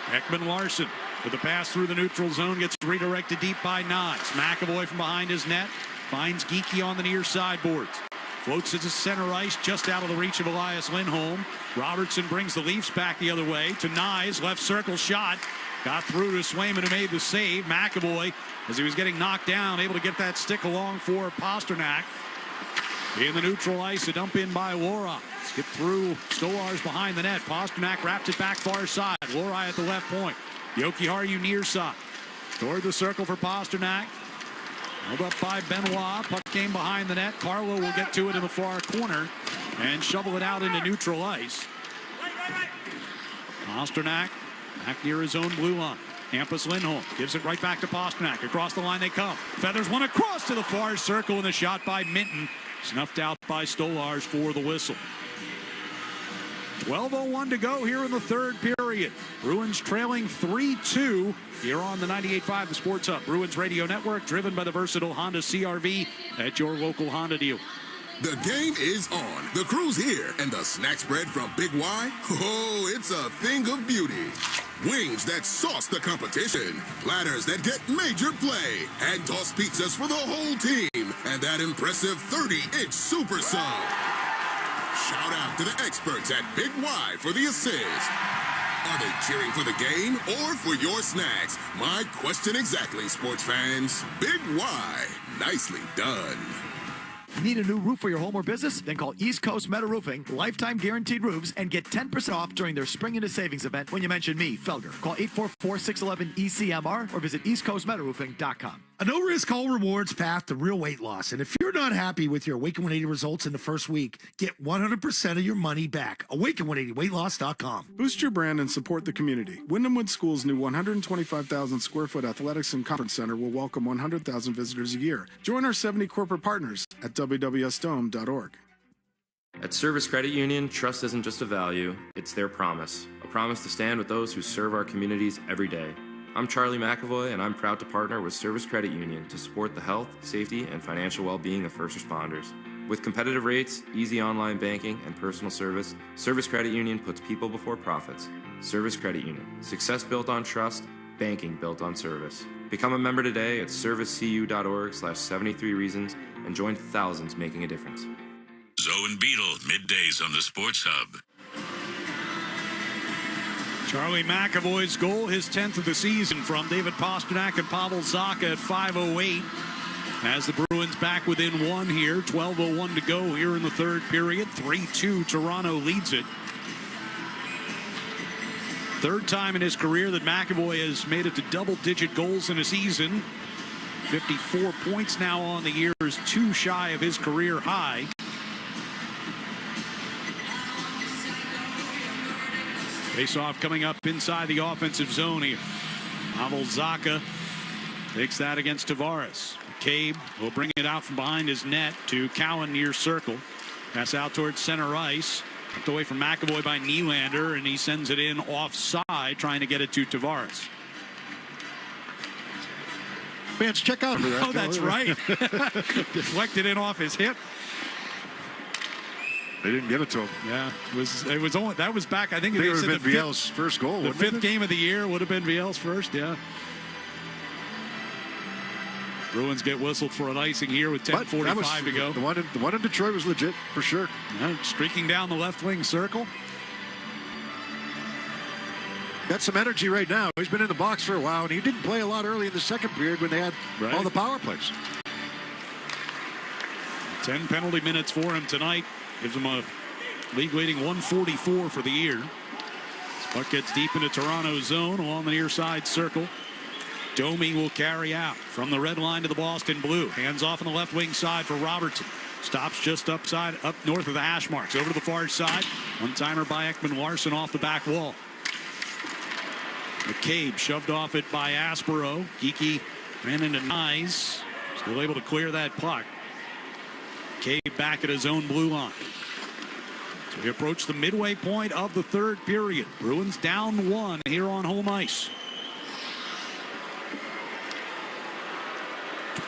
Ekman Larson with the pass through the neutral zone, gets redirected deep by Nyes. McAvoy from behind his net finds Geekie on the near sideboards. Floats it to center ice, just out of the reach of Elias Lindholm. Robertson brings the Leafs back the other way to Nyes. Left circle shot. Got through to Swayman, who made the save. McAvoy, as he was getting knocked down, able to get that stick along for Pasternak. In the neutral ice, a dump in by Lora. Skip through Stolarz behind the net. Pasternak wrapped it back far side. Lora at the left point. Jokiharju near side. Toward the circle for Pasternak. Held up by Benoit. Puck came behind the net. Carlo will get to it in the far corner and shovel it out into neutral ice. Pasternak back near his own blue line. Hampus Lindholm gives it right back to Pasternak. Across the line they come. Feathers one across to the far circle, and the shot by Minton snuffed out by Stolarz for the whistle. 12:01 to go here in the third period. Bruins trailing 3-2 here on the 98.5 The Sports Hub. Bruins Radio Network, driven by the versatile Honda CR-V at your local Honda dealer. The game is on. The crew's here. And the snack spread from Big Y? Oh, it's a thing of beauty. Wings that sauce the competition. Platters that get major play. Hand-tossed pizzas for the whole team. And that impressive 30-inch super sub. Shout out to the experts at Big Y for the assist. Are they cheering for the game or for your snacks? My question exactly, sports fans. Big Y. Nicely done. Need a new roof for your home or business? Then call East Coast Metal Roofing, lifetime guaranteed roofs, and get 10% off during their Spring into Savings event when you mention me, Felger. Call 844-611-ECMR or visit eastcoastmetalroofing.com. A no-risk, all-rewards path to real weight loss. And if you're not happy with your Awaken 180 results in the first week, get 100% of your money back. Awaken180weightloss.com. Boost your brand and support the community. Wyndhamwood School's new 125,000 square foot athletics and conference center will welcome 100,000 visitors a year. Join our 70 corporate partners at www.sdome.org. At Service Credit Union, trust isn't just a value, it's their promise. A promise to stand with those who serve our communities every day. I'm Charlie McAvoy, and I'm proud to partner with Service Credit Union to support the health, safety, and financial well-being of first responders. With competitive rates, easy online banking, and personal service, Service Credit Union puts people before profits. Service Credit Union. Success built on trust, banking built on service. Become a member today at servicecu.org/73reasons and join thousands making a difference. Zoe and Beetle, middays on the Sports Hub. Charlie McAvoy's goal, his 10th of the season, from David Pasternak and Pavel Zacha at 5:08. As the Bruins back within one here, 12:01 to go here in the third period. 3-2, Toronto leads it. Third time in his career that McAvoy has made it to double-digit goals in a season. 54 points now on the year, is 2 shy of his career high. Face-off coming up inside the offensive zone here. Pavel Zacha takes that against Tavares. McCabe will bring it out from behind his net to Cowan near circle. Pass out towards center ice. Tucked away from McAvoy by Nylander, and he sends it in offside, trying to get it to Tavares. Fans, check out. Oh, that's right. Deflected in off his hip. They didn't give it to him. Yeah, it was only that was back. I think it would was have been Viel's first goal. The fifth game of the year would have been Viel's first. Yeah. Bruins get whistled for an icing here with 10:45 to go. The one in Detroit was legit for sure. Yeah, streaking down the left wing circle. Got some energy right now. He's been in the box for a while, and he didn't play a lot early in the second period when they had all the power plays. 10 penalty minutes for him tonight. Gives him a league-leading 144 for the year. This puck gets deep into Toronto's zone along the near side circle. Domi will carry out from the red line to the Boston Blue. Hands off on the left wing side for Robertson. Stops just up north of the hash marks. Over to the far side. One-timer by Ekman Larson off the back wall. McCabe shoved off it by Aspero. Geekie ran into Nyes. Still able to clear that puck. McCabe back at his own blue line. So we approach the midway point of the third period. Bruins down 1 here on home ice.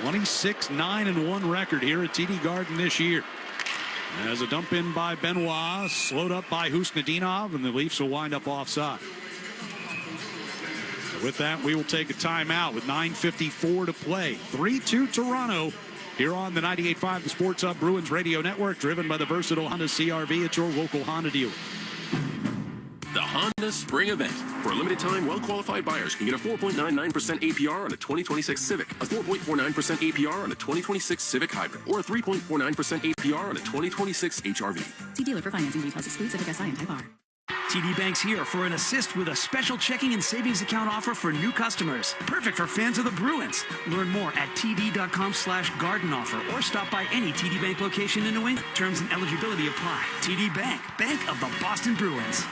26-9-1 record here at TD Garden this year. As a dump in by Benoit, slowed up by Husnudinov, and the Leafs will wind up offside. With that, we will take a timeout with 9:54 to play. 3-2 Toronto here on the 98.5 The Sports Hub Bruins Radio Network, driven by the versatile Honda CR-V at your local Honda dealer. The Honda Spring Event. For a limited time, well-qualified buyers can get a 4.99% APR on a 2026 Civic, a 4.49% APR on a 2026 Civic Hybrid, or a 3.49% APR on a 2026 HR-V. See dealer for financing details. Exclude Civic Si and Type R. TD Bank's here for an assist with a special checking and savings account offer for new customers. Perfect for fans of the Bruins. Learn more at td.com/garden offer or stop by any TD Bank location in New England. Terms and eligibility apply. TD Bank, Bank of the Boston Bruins.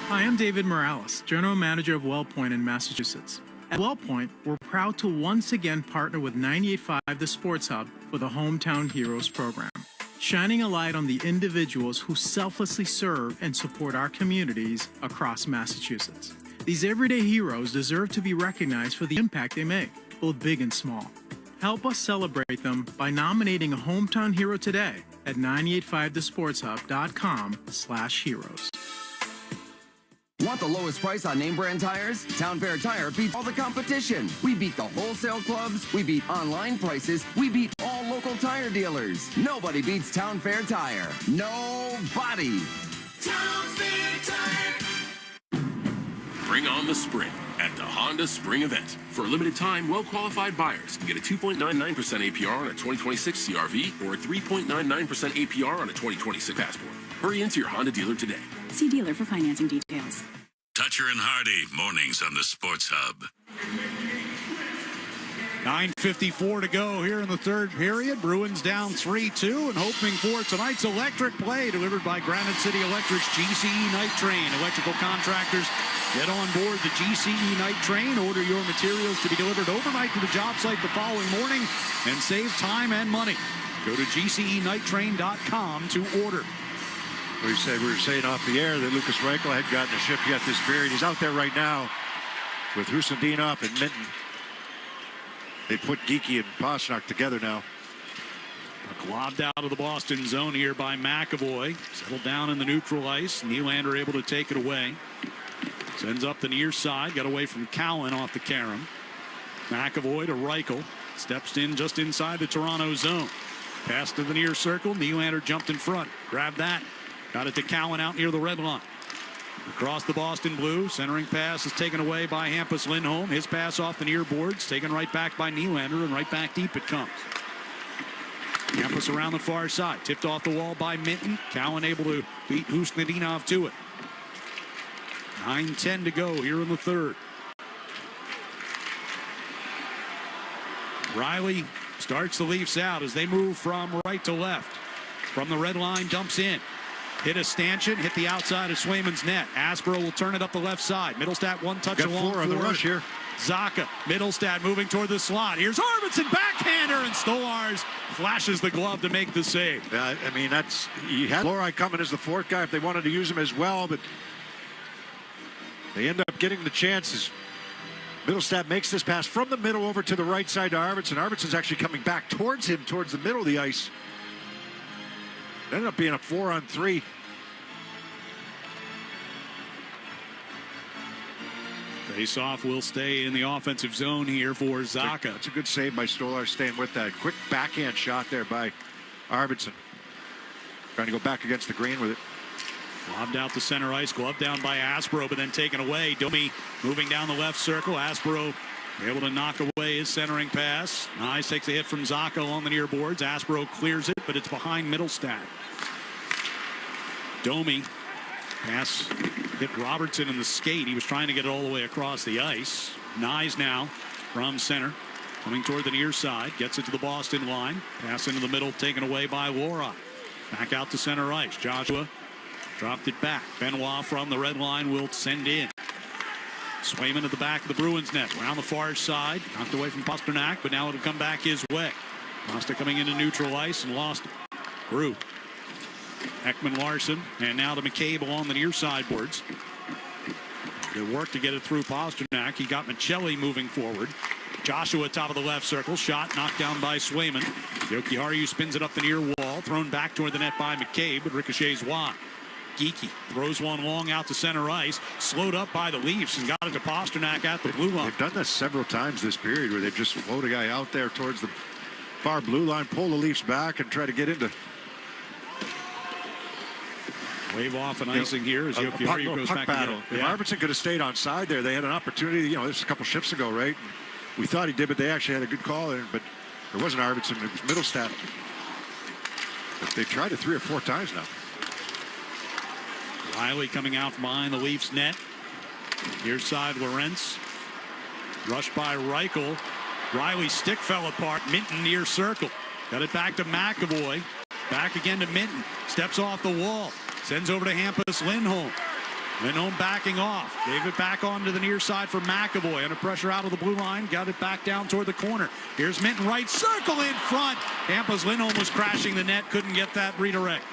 Hi, I'm David Morales, General Manager of WellPoint in Massachusetts. At WellPoint, we're proud to once again partner with 98.5 The Sports Hub for the Hometown Heroes program, shining a light on the individuals who selflessly serve and support our communities across Massachusetts. These everyday heroes deserve to be recognized for the impact they make, both big and small. Help us celebrate them by nominating a Hometown Hero today at 985thesportshub.com/heroes. Want the lowest price on name brand tires? Town Fair Tire beats all the competition. We beat the wholesale clubs. We beat online prices. We beat all local tire dealers. Nobody beats Town Fair Tire. Nobody. Town Fair Tire. Bring on the spring at the Honda Spring Event. For a limited time, well-qualified buyers can get a 2.99% APR on a 2026 CR-V or a 3.99% APR on a 2026 Passport. Hurry into your Honda dealer today. See dealer for financing details. Toucher and Hardy, mornings on the Sports Hub. 9:54 to go here in the third period. Bruins down 3-2 and hoping for tonight's electric play delivered by Granite City Electric's GCE Night Train. Electrical contractors, get on board the GCE Night Train. Order your materials to be delivered overnight to the job site the following morning and save time and money. Go to GCEnighttrain.com to order. We were saying off the air that Lucas Reichel had gotten a ship yet this period. He's out there right now with Husnudinov and Minton. They put Geekie and Pastrnak together now. Lobbed out of the Boston zone here by McAvoy. Settled down in the neutral ice. Nylander able to take it away. Sends up the near side. Got away from Cowan off the carom. McAvoy to Reichel. Steps in just inside the Toronto zone. Pass to the near circle. Nylander jumped in front. Grabbed that. Got it to Cowan out near the red line. Across the Boston Blue. Centering pass is taken away by Hampus Lindholm. His pass off the near boards. Taken right back by Nylander, and right back deep it comes. Hampus around the far side. Tipped off the wall by Minton. Cowan able to beat Husnudinov to it. 9:10 to go here in the third. Riley starts the Leafs out as they move from right to left. From the red line, dumps in. Hit a stanchion, hit the outside of Swayman's net. Aspero will turn it up the left side. Middlestat one touch Got along four on the rush here. Zaka, Middlestat moving toward the slot. Here's Arvidsson, backhander, and Stolars flashes the glove to make the save. I mean, you had Lori coming as the fourth guy if they wanted to use him as well, but they end up getting the chances. Middlestat makes this pass from the middle over to the right side to Arvidsson. Arvidsson's actually coming back towards him, towards the middle of the ice. It ended up being a 4-on-3. Face-off will stay in the offensive zone here for Zaka. That's a good save by Stolar, staying with that. Quick backhand shot there by Arvidsson. Trying to go back against the green with it. Lobbed out the center ice, glove down by Aspero, but then taken away. Domi moving down the left circle. Aspero able to knock away his centering pass. Nice, takes a hit from Zaka along the near boards. Aspero clears it, but it's behind Middlestat. Domi pass hit Robertson in the skate. He was trying to get it all the way across the ice. Nyes now from center, coming toward the near side. Gets it to the Boston line. Pass into the middle, taken away by Laura. Back out to center ice. Joshua dropped it back. Benoit from the red line will send in. Swayman at the back of the Bruins net. Around the far side. Knocked away from Pastrnak, but now it'll come back his way. Costa coming into neutral ice and lost it. Grew. Ekman Larson, and now to McCabe along the near side boards. Good work to get it through Pastrnak. He got Michelli moving forward. Joshua, top of the left circle. Shot knocked down by Swayman. Jokiharju spins it up the near wall. Thrown back toward the net by McCabe, but ricochets wide. Geeky throws one long out to center ice. Slowed up by the Leafs and got it to Pasternak at the blue line. They've done this several times this period where they've just float a guy out there towards the far blue line, pull the Leafs back, and try to get into. Wave off an icing here as Jokiharju goes back battle. If Arvidsson could have stayed on side there, they had an opportunity. You know, this was a couple shifts ago, right? We thought he did, but they actually had a good call in. But it wasn't Arvidsson; it was Middlestat. But they tried it 3 or 4 times now. Riley coming out from behind the Leafs net. Near side, Lorentz. Rushed by Reichel. Riley's stick fell apart. Minton near circle. Got it back to McAvoy. Back again to Minton. Steps off the wall. Sends over to Hampus Lindholm. Lindholm backing off. Gave it back onto the near side for McAvoy. Under pressure out of the blue line. Got it back down toward the corner. Here's Minton, right circle in front. Hampus Lindholm was crashing the net. Couldn't get that redirect.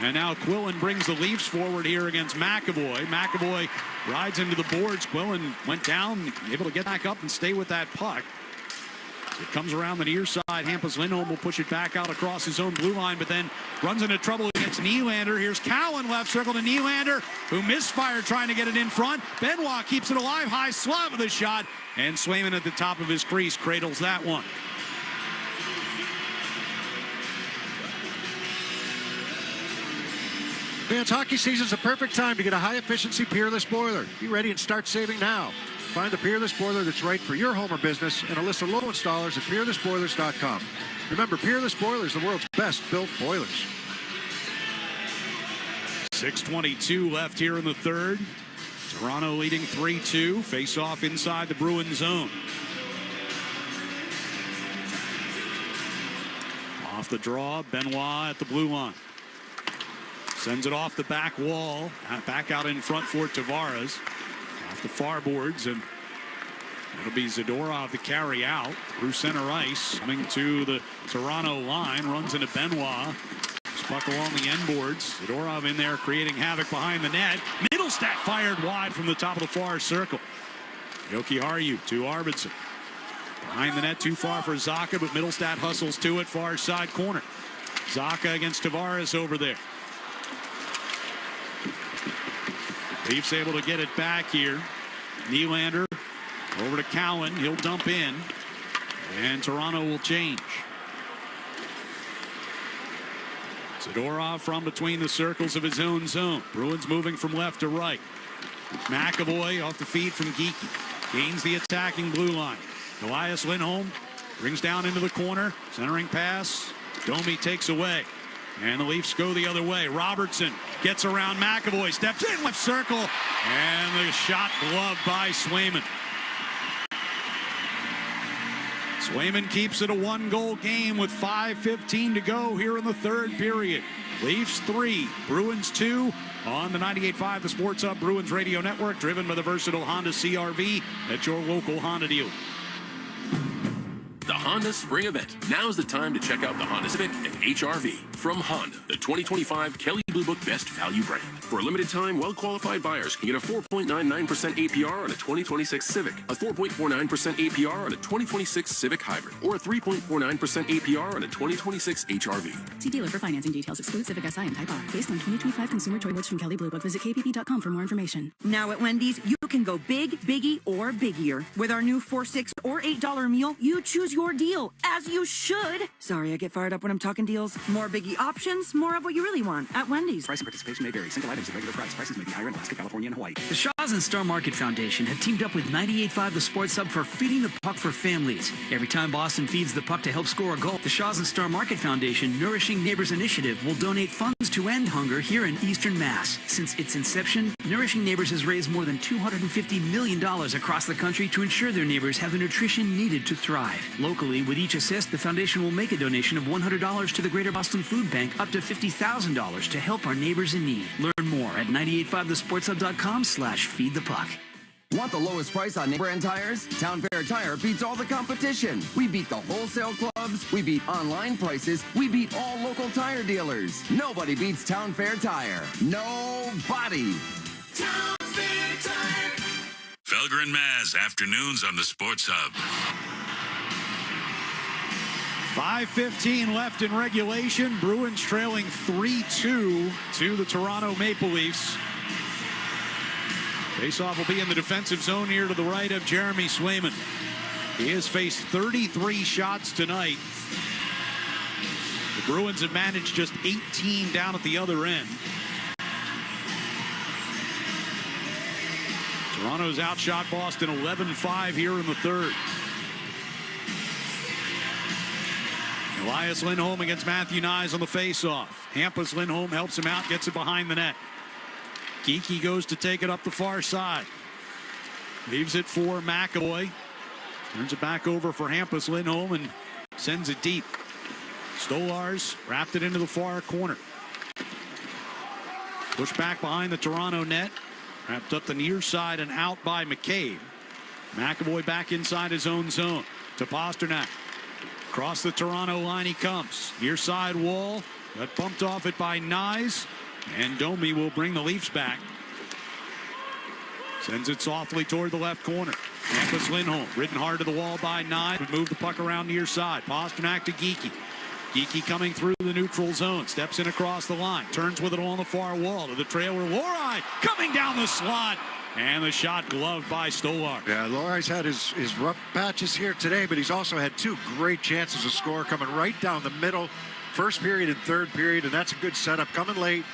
And now Quillen brings the Leafs forward here against McAvoy. McAvoy rides into the boards. Quillen went down, able to get back up and stay with that puck. It comes around the near side. Hampus Lindholm will push it back out across his own blue line, but then runs into trouble against Nylander. Here's Cowan left circle to Nylander, who misfired trying to get it in front. Benoit keeps it alive. High slot with a shot. And Swayman at the top of his crease cradles that one. Fans, hockey season's a perfect time to get a high-efficiency Peerless boiler. Be ready and start saving now. Find the Peerless boiler that's right for your home or business and a list of low installers at peerlessboilers.com. Remember, Peerless Boilers, the world's best built boilers. 6:22 left here in the third. Toronto leading 3-2. Face off inside the Bruins zone. Off the draw, Benoit at the blue line. Sends it off the back wall. Back out in front for Tavares. Off the far boards, and it'll be Zadorov to carry out through center ice. Coming to the Toronto line, runs into Benoit. Puck along the end boards. Zadorov in there creating havoc behind the net. Middlestat fired wide from the top of the far circle. Jokiharju to Arvidsson. Behind the net, too far for Zacha, but Middlestat hustles to it, far side corner. Zacha against Tavares over there. Leafs able to get it back here. Nylander over to Cowan. He'll dump in. And Toronto will change. Zadorov from between the circles of his own zone. Bruins moving from left to right. McAvoy off the feed from Geeky. Gains the attacking blue line. Elias Lindholm brings down into the corner. Centering pass. Domi takes away. And the Leafs go the other way. Robertson gets around McAvoy. Steps in left circle. And the shot gloved by Swayman. Swayman keeps it a 1-goal game with 5:15 to go here in the third period. Leafs 3, Bruins 2 on the 98.5 The Sports Hub Bruins Radio Network, driven by the versatile Honda CR-V at your local Honda dealer. The Honda Spring Event. Now's the time to check out the Honda Civic and HR-V from Honda, the 2025 Kelley Blue Book Best Value brand. For a limited time, well-qualified buyers can get a 4.99% APR on a 2026 Civic, a 4.49% APR on a 2026 Civic Hybrid, or a 3.49% APR on a 2026 HR-V. See dealer for financing details. Exclude Civic Si and Type R. Based on 2025 consumer choice from Kelley Blue Book. Visit kpp.com for more information. Now at Wendy's, you can go big, biggie, or biggier. With our new $4, $6, or $8 meal, you choose your deal, as you should. Sorry, I get fired up when I'm talking deals. More biggie options, more of what you really want at Wendy's. Price and participation may vary. Single items at regular price. Prices may be higher in Alaska, California, and Hawaii. The Shaws and Star Market Foundation have teamed up with 98.5 The Sports Hub for Feeding the Puck for families. Every time Boston feeds the puck to help score a goal, the Shaws and Star Market Foundation Nourishing Neighbors Initiative will donate funds to end hunger here in Eastern Mass. Since its inception, Nourishing Neighbors has raised more than $250 million across the country to ensure their neighbors have the nutrition needed to thrive. Locally, with each assist, the foundation will make a donation of $100 to the Greater Boston Food Bank, up to $50,000 to help our neighbors in need. Learn more at 985thesportshub.com/feedthepuck. Want the lowest price on name brand tires? Town Fair Tire beats all the competition. We beat the wholesale clubs. We beat online prices. We beat all local tire dealers. Nobody beats Town Fair Tire. Nobody. Town Fair Tire. Felger and Maz, afternoons on the Sports Hub. 5:15 left in regulation. Bruins trailing 3-2 to the Toronto Maple Leafs. Faceoff will be in the defensive zone here to the right of Jeremy Swayman. He has faced 33 shots tonight. The Bruins have managed just 18 down at the other end. Toronto's outshot Boston 11-5 here in the third. Elias Lindholm against Matthew Nyes on the faceoff. Hampus Lindholm helps him out, gets it behind the net. Geekie goes to take it up the far side. Leaves it for McAvoy. Turns it back over for Hampus Lindholm and sends it deep. Stolarz wrapped it into the far corner. Pushed back behind the Toronto net. Wrapped up the near side and out by McCabe. McAvoy back inside his own zone to Pasternak. Across the Toronto line he comes. Near side wall. Got bumped off it by Nyes. And Domi will bring the Leafs back. Sends it softly toward the left corner. Hampus Lindholm ridden hard to the wall by Nyes. Would move the puck around near side. Pasternak to Geekie. Geekie coming through the neutral zone. Steps in across the line. Turns with it on the far wall to the trailer. Lohrei coming down the slot. And the shot gloved by Stolarz. Yeah, Lohrai's had his rough patches here today, but he's also had two great chances to score coming right down the middle. First period and third period, and that's a good setup. Coming late.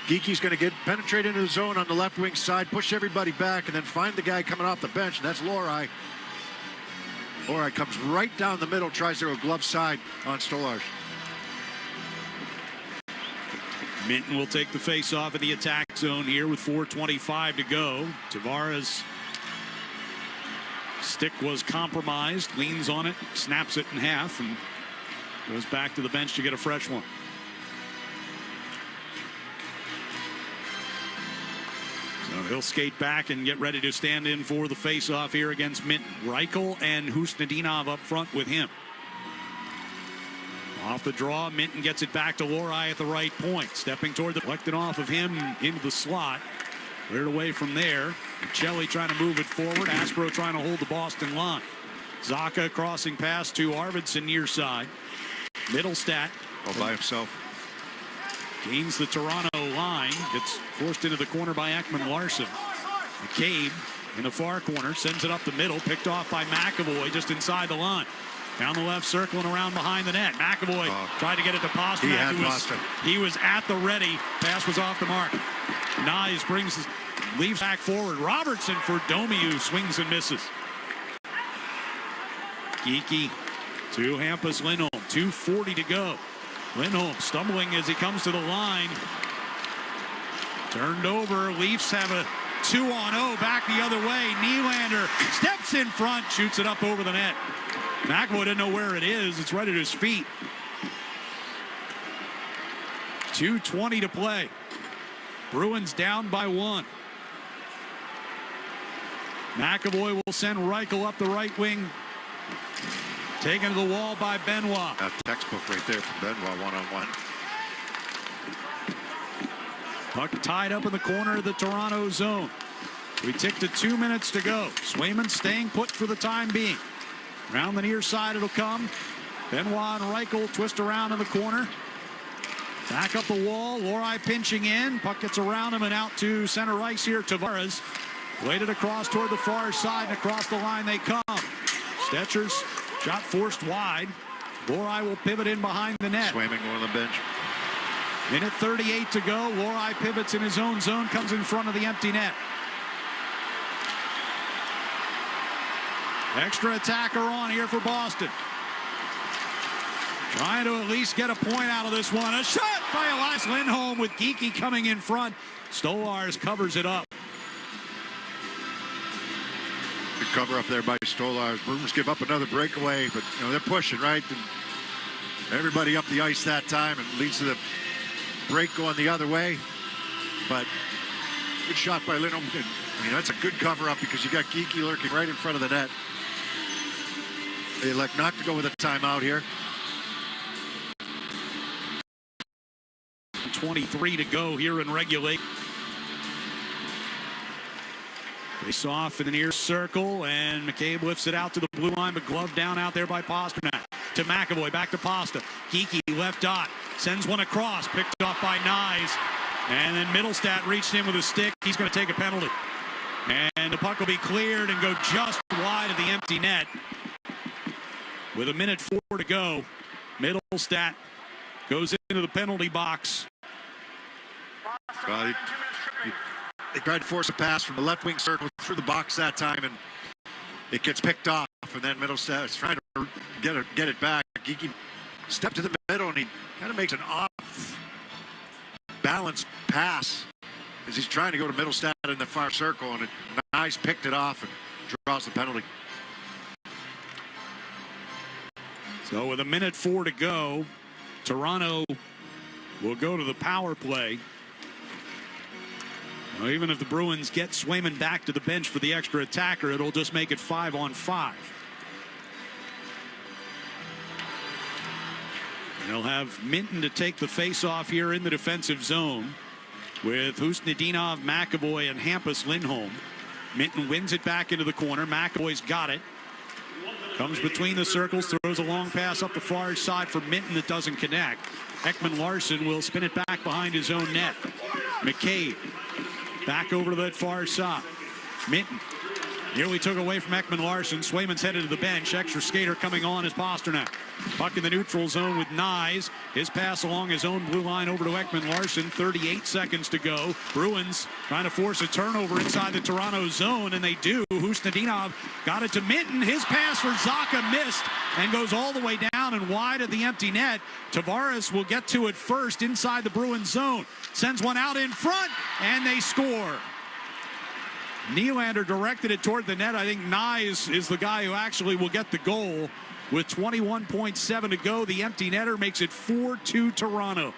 Geekie's going to penetrate into the zone on the left wing side, push everybody back, and then find the guy coming off the bench, and that's Lohrei. Lohrei comes right down the middle, tries to go glove side on Stolarz. Minton will take the face-off in the attack zone here with 4:25 to go. Tavares' stick was compromised, leans on it, snaps it in half, and goes back to the bench to get a fresh one. So he'll skate back and get ready to stand in for the face-off here against Minton. Reichel and Husnudinov up front with him. Off the draw, Minton gets it back to Lohrei at the right point. Stepping toward the collected off of him into the slot. Cleared away from there. Michelli trying to move it forward. Aspro trying to hold the Boston line. Zaka crossing pass to Arvidsson near side. Middlestat. All by himself. Gains the Toronto line. Gets forced into the corner by Ekman Larson. McCabe in the far corner. Sends it up the middle. Picked off by McAvoy just inside the line. Down the left, circling around behind the net. McAvoy tried to get it to Pasternak. He was at the ready. Pass was off the mark. Nyes brings his leaves back forward. Robertson for Domi, who swings and misses. Geekie to Hampus Lindholm. 2:40 to go. Lindholm stumbling as he comes to the line. Turned over. Leafs have a 2-on-0 back the other way. Nylander steps in front, shoots it up over the net. McAvoy didn't know where it is. It's right at his feet. 2:20 to play. Bruins down by 1. McAvoy will send Reichel up the right wing. Taken to the wall by Benoit. A textbook right there from Benoit, one-on-one. Puck tied up in the corner of the Toronto zone. We tick to 2 minutes to go. Swayman staying put for the time being. Around the near side it'll come. Benoit and Reichel twist around in the corner. Back up the wall. Lohrei pinching in. Puck gets around him and out to center ice here. Tavares bladed across toward the far side, and across the line they come. Stetcher's shot forced wide. Lohrei will pivot in behind the net. Swayman going on the bench. Minute 38 to go. Lohrei pivots in his own zone, comes in front of the empty net. Extra attacker on here for Boston. Trying to at least get a point out of this one. A shot by Elias Lindholm with Geekie coming in front. Stolarz covers it up. Good cover up there by Stolarz. Bruins give up another breakaway, but they're pushing, right? And everybody up the ice that time, and leads to the break going the other way. But good shot by Lindholm. That's a good cover up because you got Geekie lurking right in front of the net. They elect not to go with a timeout here. 23 to go here in regulation. Face off in the near circle, and McCabe lifts it out to the blue line, but glove down out there by Pasternak. To McAvoy, back to Pasta. Geeky, left dot, sends one across, picked off by Nyes. And then Middlestat reached in with a stick. He's going to take a penalty. And the puck will be cleared and go just wide of the empty net. With 1:04 to go, Middlestat goes into the penalty box. Well, they tried to force a pass from the left wing circle through the box that time, and it gets picked off. And then Middlestat is trying to get it back. Geeky stepped to the middle, and he kind of makes an off balance pass as he's trying to go to Middlestat in the far circle, and Nyes picked it off and draws the penalty. So with 1:04 to go, Toronto will go to the power play. Well, even if the Bruins get Swayman back to the bench for the extra attacker, it'll just make it 5-on-5. They'll have Minton to take the face-off here in the defensive zone with Husnudinov, McAvoy, and Hampus Lindholm. Minton wins it back into the corner. McAvoy's got it. Comes between the circles, throws a long pass up the far side for Minton that doesn't connect. Ekman-Larsson will spin it back behind his own net. McCabe back over to that far side. Minton nearly took away from Ekman-Larsson. Swayman's headed to the bench. Extra skater coming on is Pasternak. Puck in the neutral zone with Nyes. His pass along his own blue line over to Ekman-Larsson. 38 seconds to go. Bruins trying to force a turnover inside the Toronto zone, and they do. Husnudinov got it to Minton. His pass for Zacha missed and goes all the way down and wide of the empty net. Tavares will get to it first inside the Bruins zone. Sends one out in front, and they score. Nylander directed it toward the net. I think Nyes is the guy who actually will get the goal. With 21.7 to go, the empty netter makes it 4-2 Toronto.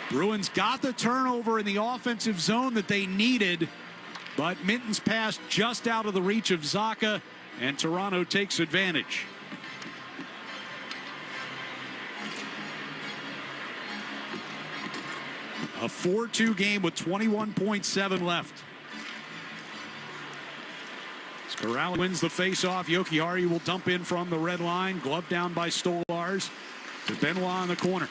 Bruins got the turnover in the offensive zone that they needed, but Minton's pass just out of the reach of Zacha, and Toronto takes advantage. A 4-2 game with 21.7 left. Corral wins the face-off. Jokiharju will dump in from the red line. Glove down by Stolars. To Benoit in the corner.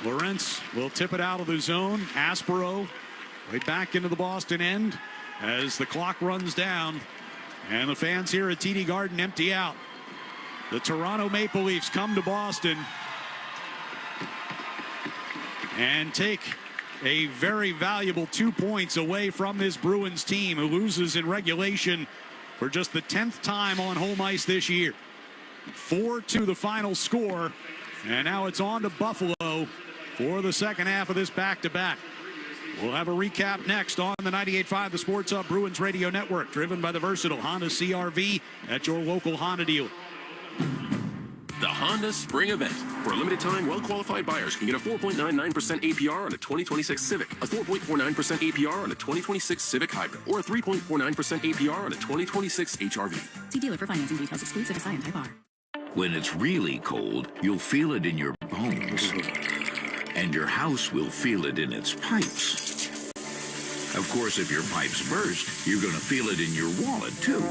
Lorentz will tip it out of the zone. Aspero way back into the Boston end as the clock runs down. And the fans here at TD Garden empty out. The Toronto Maple Leafs come to Boston and take a very valuable 2 points away from this Bruins team, who loses in regulation for just the 10th time on home ice this year. 4-2 the final score, and now it's on to Buffalo for the second half of this back-to-back. We'll have a recap next on the 98.5 The Sports Hub Bruins Radio Network, driven by the versatile Honda CR-V at your local Honda dealer. The Honda Spring Event. For a limited time, well-qualified buyers can get a 4.99% APR on a 2026 Civic, a 4.49% APR on a 2026 Civic Hybrid, or a 3.49% APR on a 2026 HRV. See dealer for financing details. Exclude Civic and Type R. When it's really cold, you'll feel it in your bones, and your house will feel it in its pipes. Of course, if your pipes burst, you're going to feel it in your wallet, too.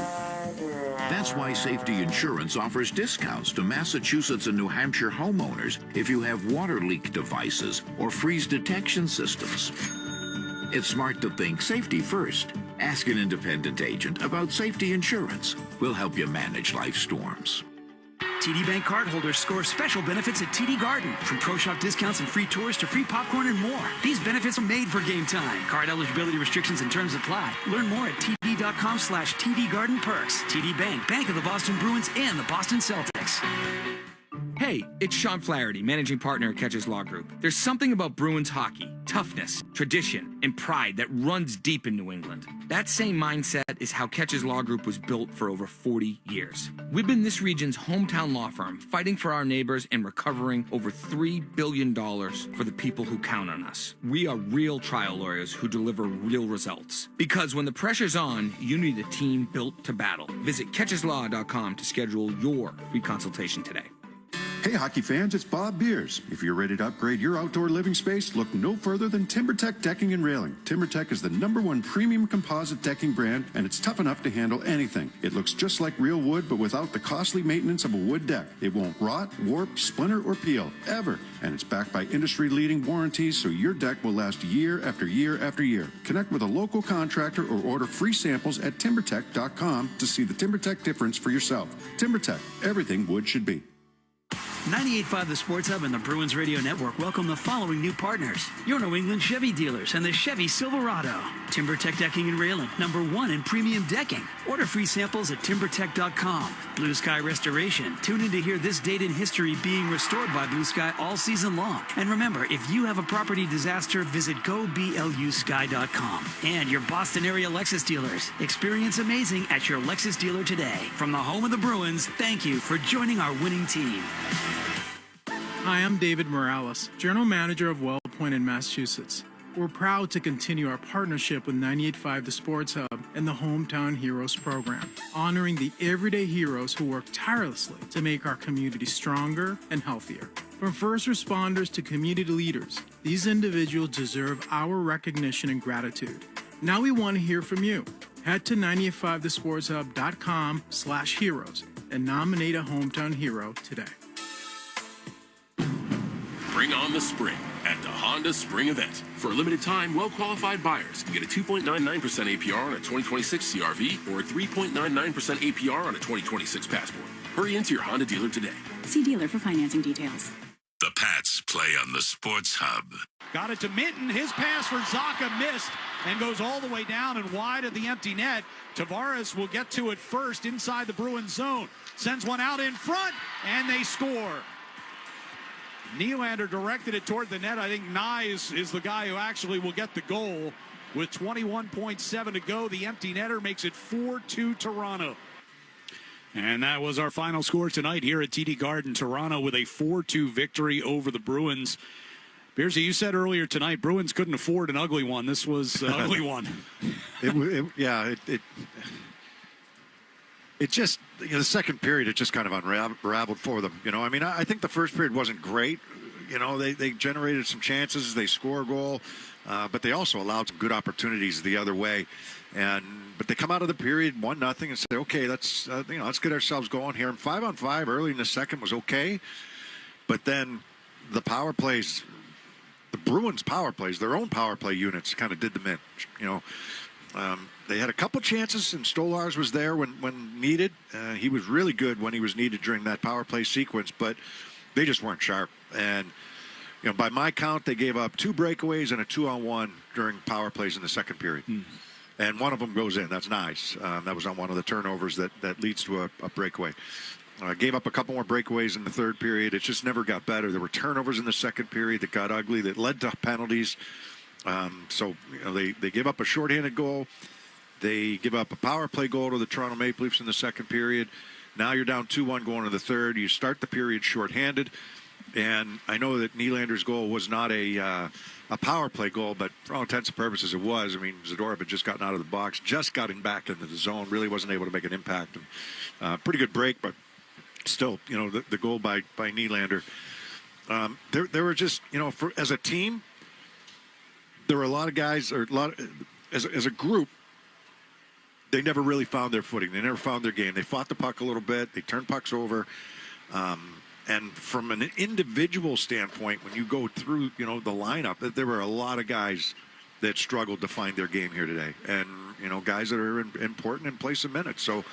That's why Safety Insurance offers discounts to Massachusetts and New Hampshire homeowners if you have water leak devices or freeze detection systems. It's smart to think safety first. Ask an independent agent about Safety Insurance. We'll help you manage life storms. TD Bank cardholders score special benefits at TD Garden, from pro shop discounts and free tours to free popcorn and more. These benefits are made for game time. Card eligibility restrictions and terms apply. Learn more at td.com/TD Garden Perks. TD Bank, Bank of the Boston Bruins and the Boston Celtics. Hey, it's Sean Flaherty, managing partner at Catches Law Group. There's something about Bruins hockey, toughness, tradition, and pride that runs deep in New England. That same mindset is how Catches Law Group was built for over 40 years. We've been this region's hometown law firm, fighting for our neighbors and recovering over $3 billion for the people who count on us. We are real trial lawyers who deliver real results. Because when the pressure's on, you need a team built to battle. Visit catcheslaw.com to schedule your free consultation today. Hey hockey fans, it's Bob Beers. If you're ready to upgrade your outdoor living space, look no further than TimberTech Decking and Railing. TimberTech is the #1 premium composite decking brand, and it's tough enough to handle anything. It looks just like real wood, but without the costly maintenance of a wood deck. It won't rot, warp, splinter, or peel, ever. And it's backed by industry-leading warranties, so your deck will last year after year after year. Connect with a local contractor or order free samples at TimberTech.com to see the TimberTech difference for yourself. TimberTech, everything wood should be. 98.5 The Sports Hub and the Bruins Radio Network welcome the following new partners. Your New England Chevy dealers and the Chevy Silverado. TimberTech Decking and Railing, #1 in premium decking. Order free samples at TimberTech.com. Blue Sky Restoration. Tune in to hear this date in history being restored by Blue Sky all season long. And remember, if you have a property disaster, visit GoBLUSky.com. And your Boston area Lexus dealers. Experience amazing at your Lexus dealer today. From the home of the Bruins, thank you for joining our winning team. Hi, I'm David Morales, General Manager of WellPoint in Massachusetts. We're proud to continue our partnership with 98.5 The Sports Hub and the Hometown Heroes program, honoring the everyday heroes who work tirelessly to make our community stronger and healthier. From first responders to community leaders, these individuals deserve our recognition and gratitude. Now we want to hear from you. Head to 985thesportshub.com/heroes and nominate a hometown hero today. Bring on the spring at the Honda Spring Event. For a limited time, well-qualified buyers can get a 2.99% APR on a 2026 CRV or a 3.99% APR on a 2026 Passport. Hurry into your Honda dealer today. See dealer for financing details. The Pats play on the Sports Hub. Got it to Minton. His pass for Zaka missed and goes all the way down and wide of the empty net. Tavares will get to it first inside the Bruins zone. Sends one out in front, and they score. Nylander directed it toward the net. I think Nyes is the guy who actually will get the goal. With 21.7 to go, the empty netter makes it 4-2 Toronto. And that was our final score tonight here at TD Garden. Toronto with a 4-2 victory over the Bruins. Beersy, you said earlier tonight Bruins couldn't afford an ugly one. This was an ugly one. It just, the second period, it just kind of unraveled for them. I mean, I think the first period wasn't great. They generated some chances. They score a goal, but they also allowed some good opportunities the other way. But they come out of the period 1-0 and say, okay, let's get ourselves going here. And 5-on-5 early in the second was okay, but then the power plays, the Bruins power plays, their own power play units kind of did them in. They had a couple chances, and Stolarz was there when needed. He was really good when he was needed during that power play sequence, but they just weren't sharp. And, by my count, they gave up 2 breakaways and a 2-on-1 during power plays in the second period. And one of them goes in. That's nice. That was on one of the turnovers that leads to a breakaway. Gave up a couple more breakaways in the third period. It just never got better. There were turnovers in the second period that got ugly, that led to penalties. They give up a shorthanded goal. They give up a power play goal to the Toronto Maple Leafs in the second period. Now you're down 2-1 going to the third. You start the period shorthanded. And I know that Nylander's goal was not a power play goal, but for all intents and purposes it was. I mean, Zadorov had just gotten out of the box, just gotten back into the zone, really wasn't able to make an impact. And, pretty good break, but still, the goal by Nylander. There were just, as a team, there were a lot of guys, as a group, they never really found their footing. They never found their game. They fought the puck a little bit. They turned pucks over. And from an individual standpoint, when you go through, the lineup, there were a lot of guys that struggled to find their game here today. And, guys that are important and play some minutes. So,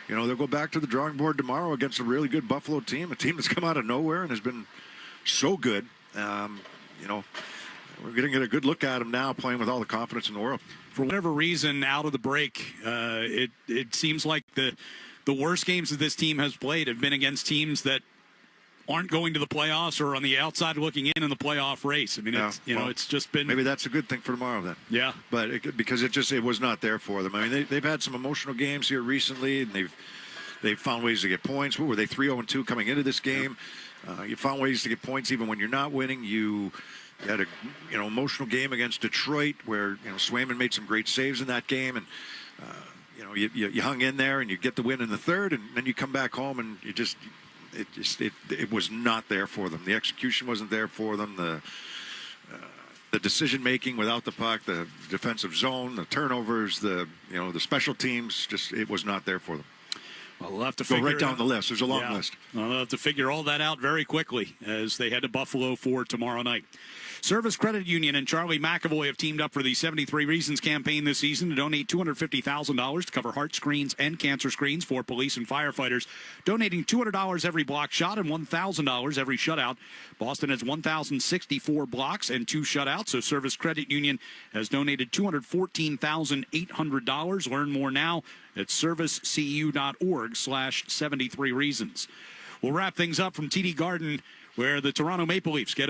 they'll go back to the drawing board tomorrow against a really good Buffalo team, a team that's come out of nowhere and has been so good. We're going to get a good look at them now playing with all the confidence in the world. For whatever reason, out of the break, it seems like the worst games that this team has played have been against teams that aren't going to the playoffs or on the outside looking in the playoff race. I mean, it's just been... Maybe that's a good thing for tomorrow then. Yeah. But because it was not there for them. I mean, they've had some emotional games here recently, and they've found ways to get points. What were they, 3-0-2 coming into this game? You found ways to get points even when you're not winning. You had a emotional game against Detroit where Swayman made some great saves in that game, and you hung in there and you get the win in the third, and then you come back home and it was not there for them. The execution wasn't there for them. The decision making without the puck, the defensive zone, the turnovers, the special teams, just it was not there for them. Well, we'll have to go figure right down the list. There's a long list. Well, they'll have to figure all that out very quickly as they head to Buffalo for tomorrow night. Service Credit Union and Charlie McAvoy have teamed up for the 73 Reasons campaign this season to donate $250,000 to cover heart screens and cancer screens for police and firefighters, donating $200 every block shot and $1,000 every shutout. Boston has 1,064 blocks and 2 shutouts, so Service Credit Union has donated $214,800. Learn more now at servicecu.org/73reasons. We'll wrap things up from TD Garden, where the Toronto Maple Leafs get a